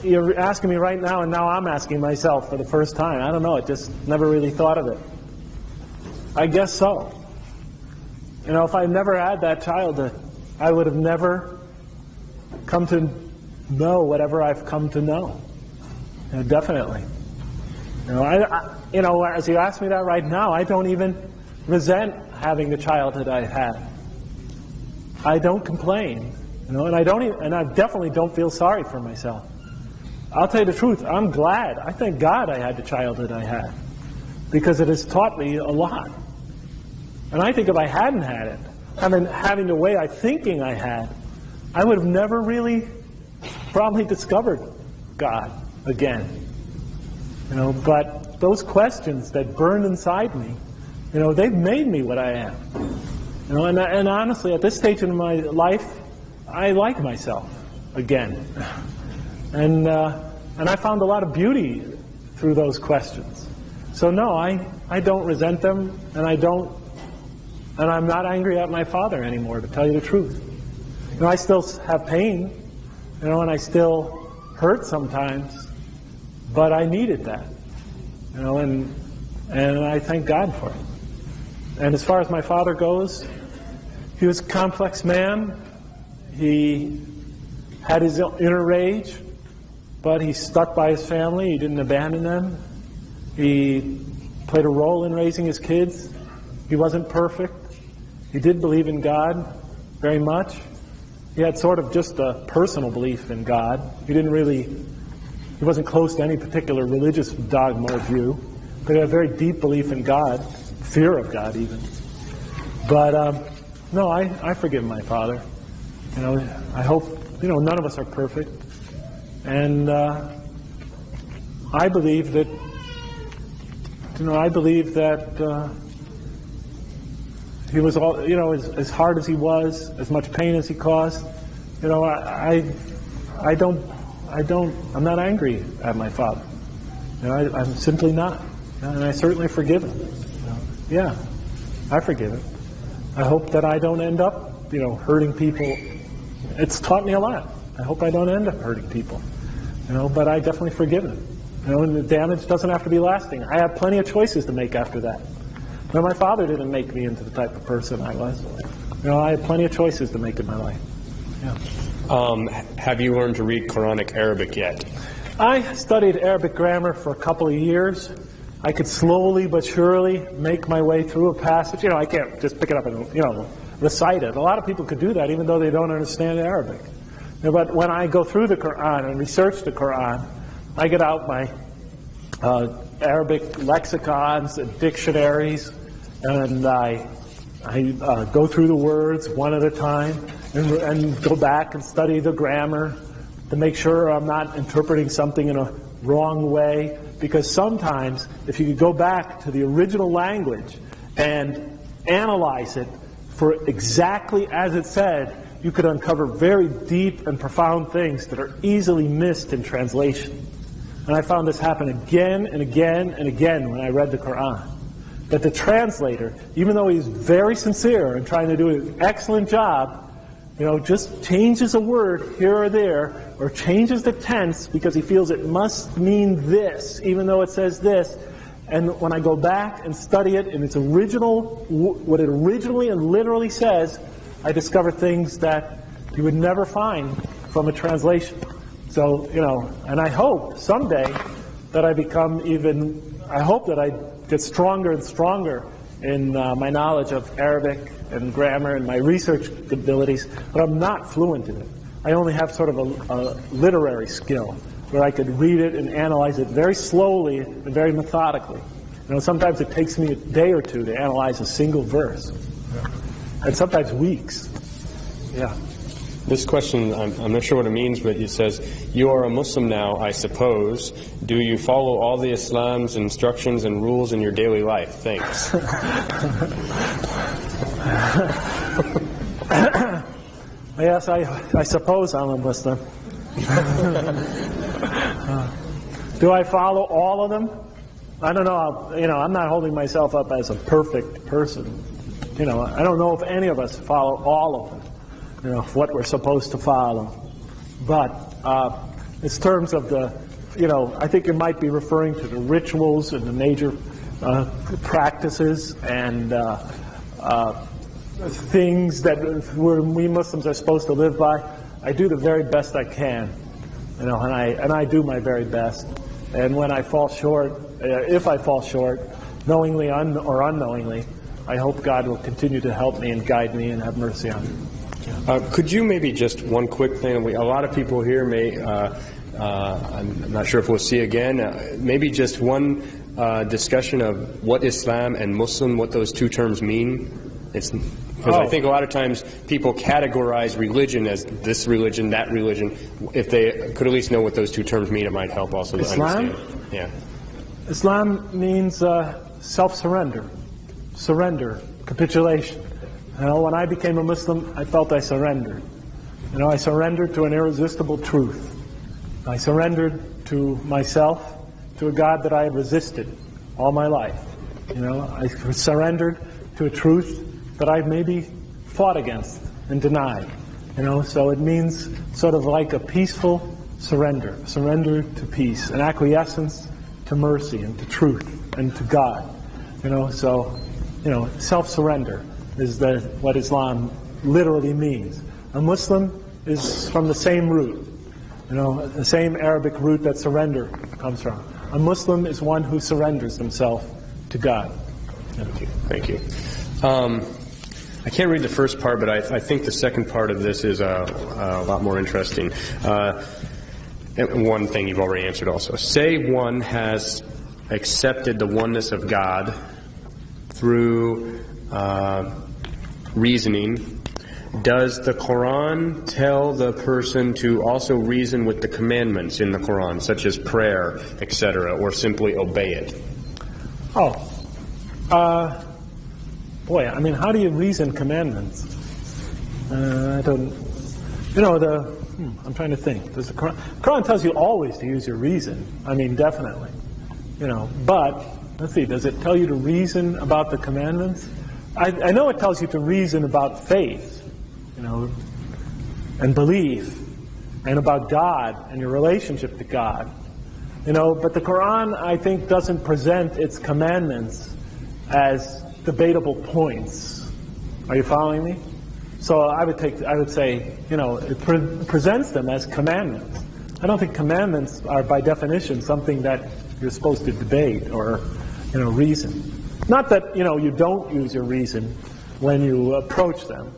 You're asking me right now, and now I'm asking myself for the first time. I don't know, I just never really thought of it. I guess so. If I never had that childhood, I would have never come to know whatever I've come to know. Definitely. As you ask me that right now, I don't even resent having the childhood I had. I don't complain, and I definitely don't feel sorry for myself. I'll tell you the truth, I'm glad. I thank God I had the childhood I had, because it has taught me a lot. And I think if I hadn't had it, having the way I'm thinking I had, I would have never really probably discovered God again. But those questions that burned inside me, they've made me what I am. And honestly, at this stage in my life, I like myself again. And I found a lot of beauty through those questions. So no, I don't resent them, and I'm not angry at my father anymore, to tell you the truth. I still have pain, and I still hurt sometimes, but I needed that, and I thank God for it. And as far as my father goes, he was a complex man. He had his inner rage, but he stuck by his family. He didn't abandon them. He played a role in raising his kids. He wasn't perfect. He did believe in God very much. He had sort of just a personal belief in God. He wasn't close to any particular religious dogma or view, but he had a very deep belief in God, fear of God even. But no, I forgive my father. I hope, none of us are perfect. And I believe that, he was all, as hard as he was, as much pain as he caused, I'm not angry at my father. I'm simply not. And I certainly forgive him. Yeah, I forgive him. I hope that I don't end up, hurting people. It's taught me a lot. I hope I don't end up hurting people. But I definitely forgive him. And the damage doesn't have to be lasting. I have plenty of choices to make after that. But my father didn't make me into the type of person I was. I had plenty of choices to make in my life. Yeah. Have you learned to read Quranic Arabic yet? I studied Arabic grammar for a couple of years. I could slowly but surely make my way through a passage. I can't just pick it up and, recite it. A lot of people could do that even though they don't understand Arabic. But when I go through the Quran and research the Quran, I get out my Arabic lexicons and dictionaries, and I go through the words one at a time and go back and study the grammar to make sure I'm not interpreting something in a wrong way. Because sometimes, if you could go back to the original language and analyze it for exactly as it said, you could uncover very deep and profound things that are easily missed in translation. And I found this happen again and again and again when I read the Quran. That the translator, even though he's very sincere and trying to do an excellent job, just changes a word here or there, or changes the tense because he feels it must mean this, even though it says this. And when I go back and study it in its original, what it originally and literally says, I discover things that you would never find from a translation. So, and I hope someday that I hope that I get stronger and stronger in my knowledge of Arabic and grammar and my research abilities, but I'm not fluent in it. I only have sort of a literary skill where I could read it and analyze it very slowly and very methodically. Sometimes it takes me a day or two to analyze a single verse, and sometimes weeks. Yeah. This question, I'm not sure what it means, but it says, you are a Muslim now, I suppose. Do you follow all the Islam's instructions and rules in your daily life? Thanks. Yes, I suppose I'm a Muslim. Do I follow all of them? I don't know. I'm not holding myself up as a perfect person. I don't know if any of us follow all of them. What we're supposed to follow. But in terms of the, I think you might be referring to the rituals and the major practices and things that we Muslims are supposed to live by. I do the very best I can, and I do my very best. And when I fall short, if I fall short, knowingly or unknowingly, I hope God will continue to help me and guide me and have mercy on me. Could you maybe just one quick thing? A lot of people here may, I'm not sure if we'll see again, maybe just one discussion of what Islam and Muslim, what those two terms mean. Because I think a lot of times people categorize religion as this religion, that religion. If they could at least know what those two terms mean, it might help also to Islam? understand. Yeah. Islam means self-surrender, surrender, capitulation. You know, when I became a Muslim, I felt I surrendered. You know, I surrendered to an irresistible truth. I surrendered to myself, to a God that I had resisted all my life. You know, I surrendered to a truth that I maybe fought against and denied. You know, so it means sort of like a peaceful surrender to peace, an acquiescence to mercy and to truth and to God. You know, so, you know, self-surrender is what Islam literally means. A Muslim is from the same root, you know, the same Arabic root that surrender comes from. A Muslim is one who surrenders himself to God. Thank you. I can't read the first part, but I think the second part of this is a lot more interesting. And one thing you've already answered also. Say one has accepted the oneness of God through reasoning. Does the Quran tell the person to also reason with the commandments in the Quran, such as prayer, etc., or simply obey it? Boy, I mean, how do you reason commandments? I don't, you know, I'm trying to think. Does the Quran tells you always to use your reason. I mean, definitely. You know, but, let's see, does it tell you to reason about the commandments? I know it tells you to reason about faith, you know, and belief, and about God and your relationship to God. You know, but the Quran, I think, doesn't present its commandments as debatable points. Are you following me? So I would say, you know, it presents them as commandments. I don't think commandments are by definition something that you're supposed to debate or, you know, reason. Not that, you know, you don't use your reason when you approach them.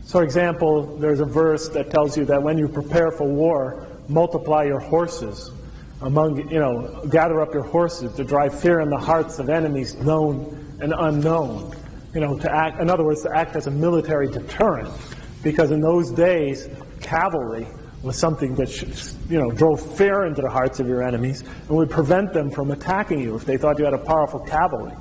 So, for example, there's a verse that tells you that when you prepare for war, multiply your horses among, you know, gather up your horses to drive fear in the hearts of enemies known and unknown. You know, to act, in other words, to act as a military deterrent, because in those days, cavalry was something that, you know, drove fear into the hearts of your enemies and would prevent them from attacking you if they thought you had a powerful cavalry.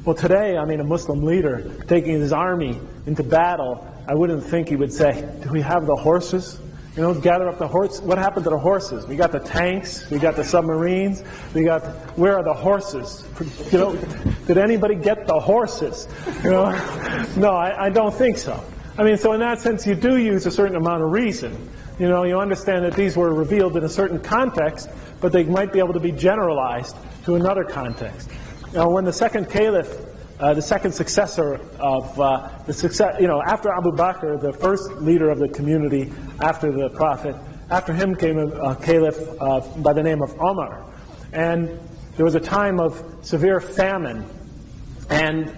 Well, today, I mean, a Muslim leader taking his army into battle, I wouldn't think he would say, do we have the horses? You know, gather up the horses. What happened to the horses? We got the tanks, we got the submarines, where are the horses? You know, did anybody get the horses? You know, no, I don't think so. I mean, so in that sense, you do use a certain amount of reason. You know, you understand that these were revealed in a certain context, but they might be able to be generalized to another context. Now, when the second caliph, the second successor of you know, after Abu Bakr, the first leader of the community after the Prophet, after him came a caliph by the name of Omar. And there was a time of severe famine and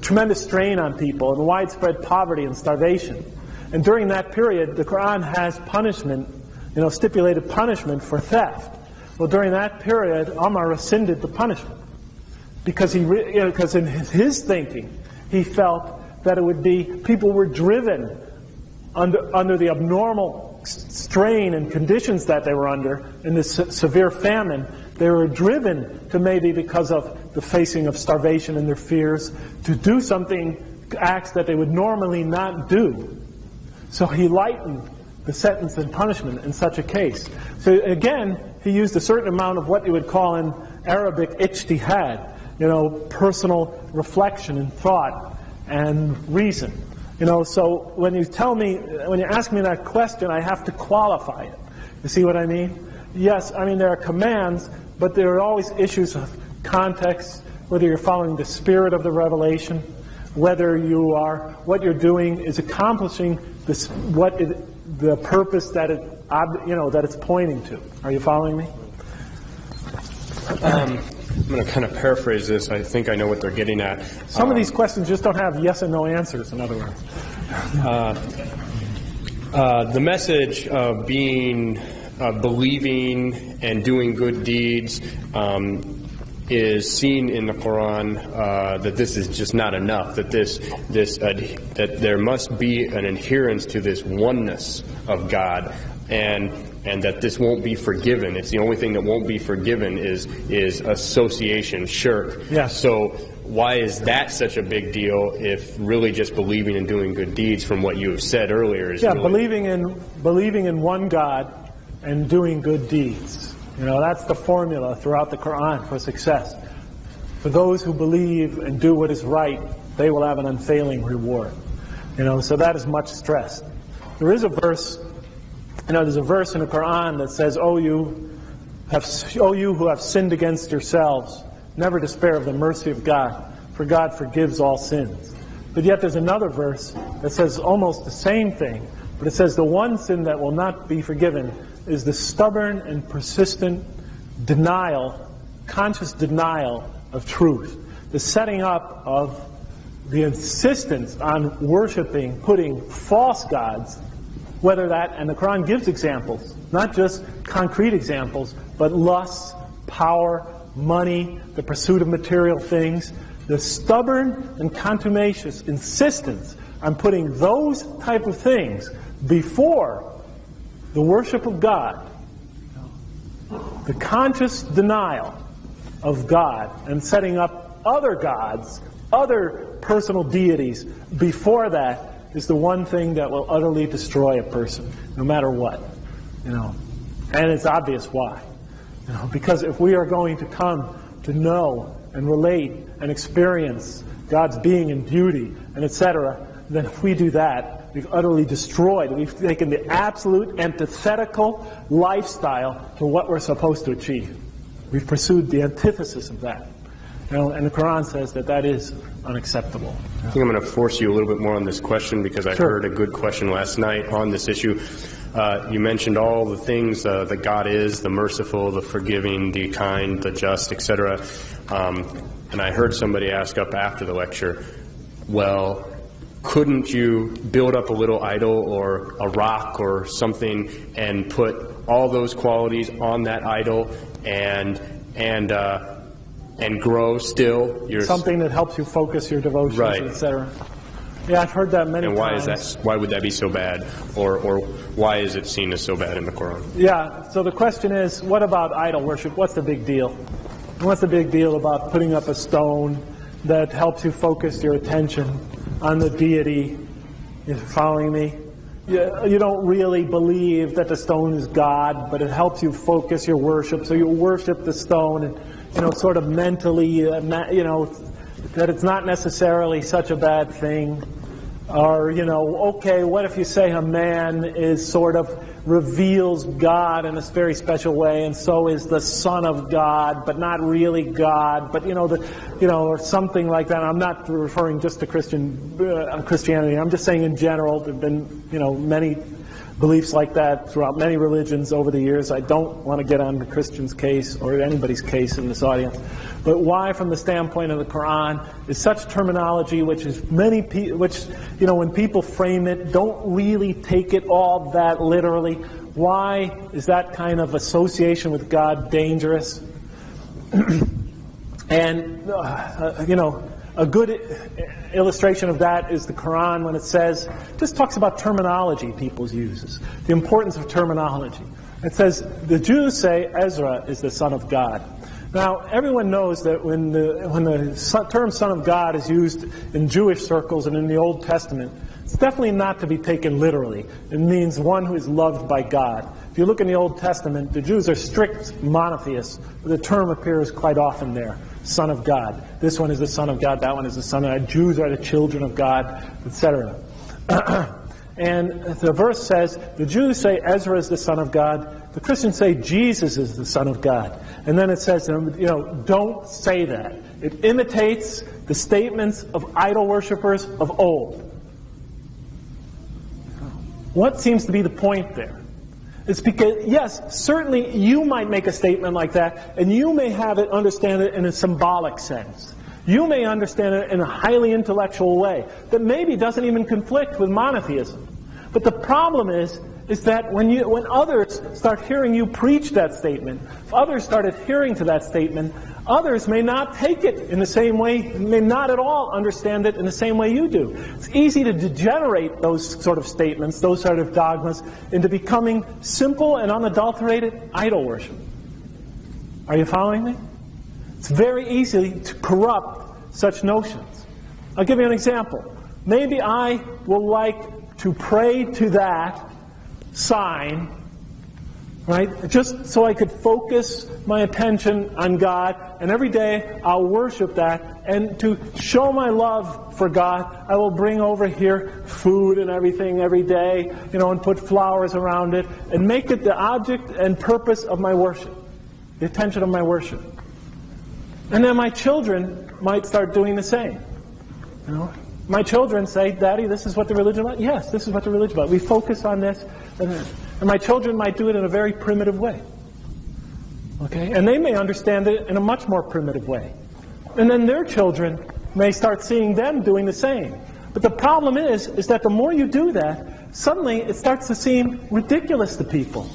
tremendous strain on people and widespread poverty and starvation. And during that period, the Quran has punishment, you know, stipulated punishment for theft. Well, during that period, Omar rescinded the punishment. Because because in his thinking, he felt that it would be, people were driven under the abnormal strain and conditions that they were under in this severe famine. They were driven to, maybe because of the facing of starvation and their fears, to do acts that they would normally not do. So he lightened the sentence and punishment in such a case. So again, he used a certain amount of what you would call in Arabic ijtihad. You know, personal reflection and thought and reason. You know, so when you ask me that question, I have to qualify it. You see what I mean? Yes, I mean, there are commands, but there are always issues of context, whether you're following the spirit of the revelation, whether what you're doing is accomplishing the purpose that that it's pointing to. Are you following me? I'm going to kind of paraphrase this. I think I know what they're getting at. Some of these questions just don't have yes and no answers, in other words. The message of being, believing and doing good deeds is seen in the Quran that this is just not enough, that that there must be an adherence to this oneness of God, and that this won't be forgiven. It's the only thing that won't be forgiven is association, shirk. Yes. So why is that such a big deal if really just believing and doing good deeds, from what you have said earlier, is really... believing in one God and doing good deeds. You know, that's the formula throughout the Quran for success. For those who believe and do what is right, they will have an unfailing reward. You know, so that is much stressed. There is a verse, there's a verse in the Quran that says, "O you who have sinned against yourselves, never despair of the mercy of God, for God forgives all sins." But yet there's another verse that says almost the same thing, but it says the one sin that will not be forgiven is the stubborn and persistent denial, conscious denial of truth. The setting up of the insistence on worshiping, putting false gods, whether that, and the Quran gives examples, not just concrete examples, but lust, power, money, the pursuit of material things, the stubborn and contumacious insistence on putting those type of things before the worship of God, the conscious denial of God and setting up other gods, other personal deities before that, is the one thing that will utterly destroy a person, no matter what. And it's obvious why. Because if we are going to come to know and relate and experience God's being and beauty and etc., then if we do that, we've utterly destroyed. We've taken the absolute antithetical lifestyle to what we're supposed to achieve. We've pursued the antithesis of that. And the Quran says that that is unacceptable. I think I'm going to force you a little bit more on this question because I heard a good question last night on this issue. You mentioned all the things that God is, the merciful, the forgiving, the kind, the just, etc. And I heard somebody ask up after the lecture, well, couldn't you build up a little idol or a rock or something and put all those qualities on that idol and grow still? Something that helps you focus your devotions, right, etc. Yeah, I've heard that many times. And why is that? Why would that be so bad, or why is it seen as so bad in the Quran? Yeah. So the question is, what about idol worship? What's the big deal? What's the big deal about putting up a stone that helps you focus your attention on the deity? You're following me? You don't really believe that the stone is God, but it helps you focus your worship. So you worship the stone, and sort of mentally, that it's not necessarily such a bad thing. Or, okay, what if you say a man is sort of reveals God in a very special way, and so is the Son of God, but not really God, but or something like that. I'm not referring just to Christianity. I'm just saying in general, there've been many beliefs like that throughout many religions over the years. I don't want to get on the Christian's case or anybody's case in this audience. But why, from the standpoint of the Quran, is such terminology which when people frame it, don't really take it all that literally? Why is that kind of association with God dangerous? And, a good illustration of that is the Quran when it says, just talks about terminology people use, the importance of terminology. It says, the Jews say Ezra is the Son of God. Now, everyone knows that when the term Son of God is used in Jewish circles and in the Old Testament, it's definitely not to be taken literally. It means one who is loved by God. If you look in the Old Testament, the Jews are strict monotheists. The term appears quite often there. Son of God. This one is the Son of God, that one is the Son of God. Jews are the children of God, etc. And the verse says, the Jews say Ezra is the Son of God. The Christians say Jesus is the Son of God. And then it says, don't say that. It imitates the statements of idol worshippers of old. What seems to be the point there? It's because, yes, certainly you might make a statement like that, and you may understand it in a symbolic sense. You may understand it in a highly intellectual way that maybe doesn't even conflict with monotheism. But the problem is that when others start hearing you preach that statement, if others start adhering to that statement, others may not take it in the same way, may not at all understand it in the same way you do. It's easy to degenerate those sort of statements, those sort of dogmas, into becoming simple and unadulterated idol worship. Are you following me? It's very easy to corrupt such notions. I'll give you an example. Maybe I will like to pray to that sign, right? Just so I could focus my attention on God, and every day I'll worship that, and to show my love for God, I will bring over here food and everything every day, and put flowers around it, and make it the object and purpose of my worship, the attention of my worship. And then my children might start doing the same. My children say, Daddy, this is what the religion is about? Yes, this is what the religion is about. We focus on this. And my children might do it in a very primitive way. Okay? And they may understand it in a much more primitive way. And then their children may start seeing them doing the same. But the problem is that the more you do that, suddenly it starts to seem ridiculous to people.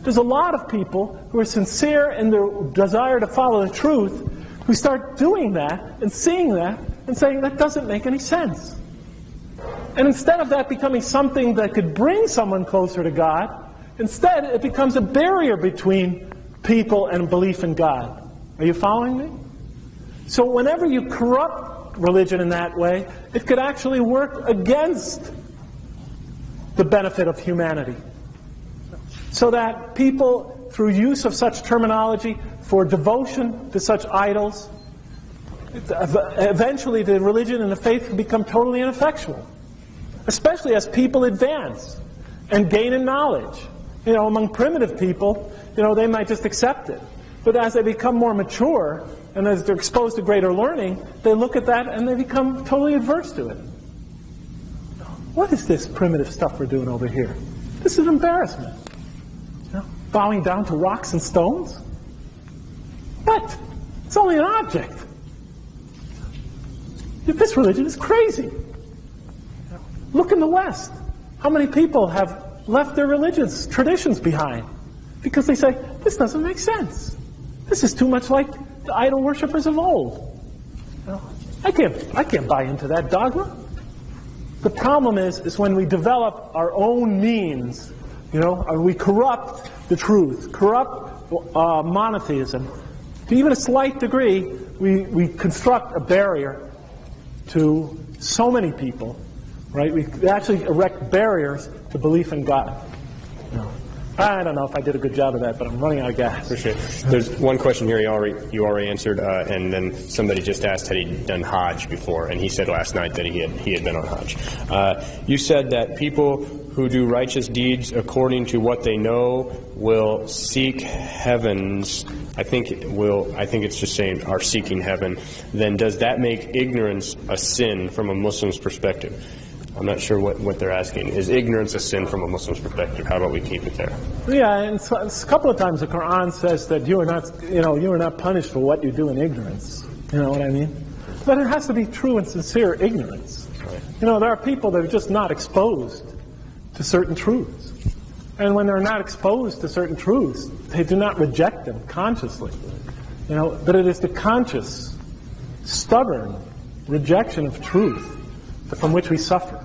There's a lot of people who are sincere in their desire to follow the truth, who start doing that and seeing that and saying, that doesn't make any sense. And instead of that becoming something that could bring someone closer to God, instead it becomes a barrier between people and belief in God. Are you following me? So whenever you corrupt religion in that way, it could actually work against the benefit of humanity. So that people, through use of such terminology for devotion to such idols, eventually the religion and the faith can become totally ineffectual. Especially as people advance and gain in knowledge. Among primitive people, they might just accept it. But as they become more mature, and as they're exposed to greater learning, they look at that and they become totally adverse to it. What is this primitive stuff we're doing over here? This is embarrassment. Bowing down to rocks and stones? What? It's only an object. This religion is crazy. Look in the West. How many people have left their religious traditions behind? Because they say, this doesn't make sense. This is too much like the idol worshippers of old. I can't buy into that dogma. The problem is when we develop our own means, we corrupt the truth, corrupt monotheism. To even a slight degree, we construct a barrier to so many people, right? We actually erect barriers to belief in God. I don't know if I did a good job of that, but I'm running out of gas. Appreciate it. There's one question here you already answered, and then somebody just asked had he done Hajj before, and he said last night that he had been on Hajj. You said that people who do righteous deeds according to what they know will seek heavens. I think it's just saying are seeking heaven. Then does that make ignorance a sin from a Muslim's perspective? I'm not sure what they're asking. Is ignorance a sin from a Muslim's perspective? How about we keep it there? Yeah, and so, a couple of times the Quran says that you are not punished for what you do in ignorance. You know what I mean? But it has to be true and sincere ignorance. Right. There are people that are just not exposed to certain truths. And when they're not exposed to certain truths, they do not reject them consciously. But it is the conscious, stubborn rejection of truth from which we suffer.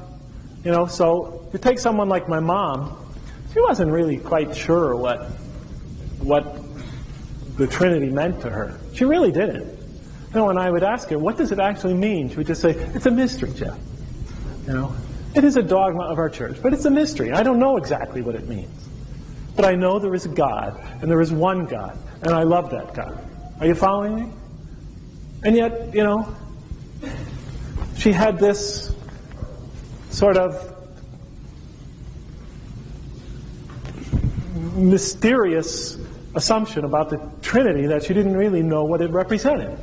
So you take someone like my mom, she wasn't really quite sure what the Trinity meant to her. She really didn't. When I would ask her, what does it actually mean? She would just say, it's a mystery, Jeff. It is a dogma of our church, but it's a mystery. I don't know exactly what it means. But I know there is a God, and there is one God, and I love that God. Are you following me? And yet, she had this sort of mysterious assumption about the Trinity that she didn't really know what it represented.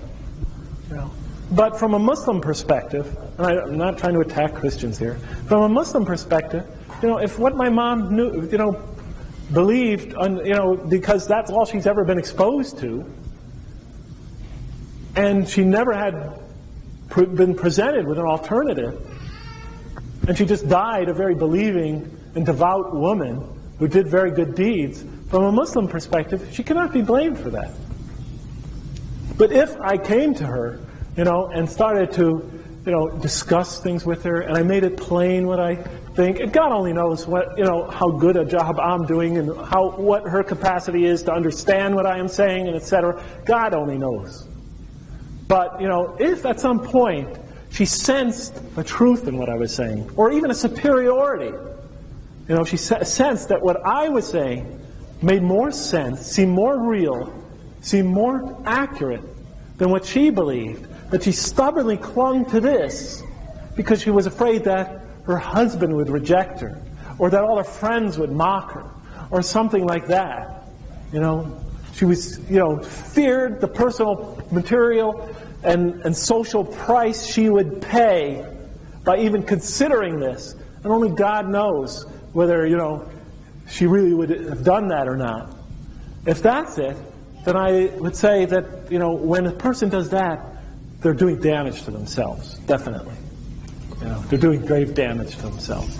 But from a Muslim perspective, and I'm not trying to attack Christians here, from a Muslim perspective, if what my mom knew, believed, because that's all she's ever been exposed to, and she never had been presented with an alternative, and she just died a very believing and devout woman who did very good deeds. From a Muslim perspective, she cannot be blamed for that. But if I came to her, and started to, discuss things with her, and I made it plain what I think, and God only knows what, how good a job I'm doing, and what her capacity is to understand what I am saying, and etc. God only knows. But, if at some point she sensed a truth in what I was saying, or even a superiority, she sensed that what I was saying made more sense, seemed more real, seemed more accurate than what she believed, but she stubbornly clung to this because she was afraid that her husband would reject her, or that all her friends would mock her, or something like that. She was, feared the personal, material, and social price she would pay by even considering this. And only God knows whether, she really would have done that or not. If that's it, then I would say that, when a person does that, they're doing damage to themselves, definitely. They're doing grave damage to themselves.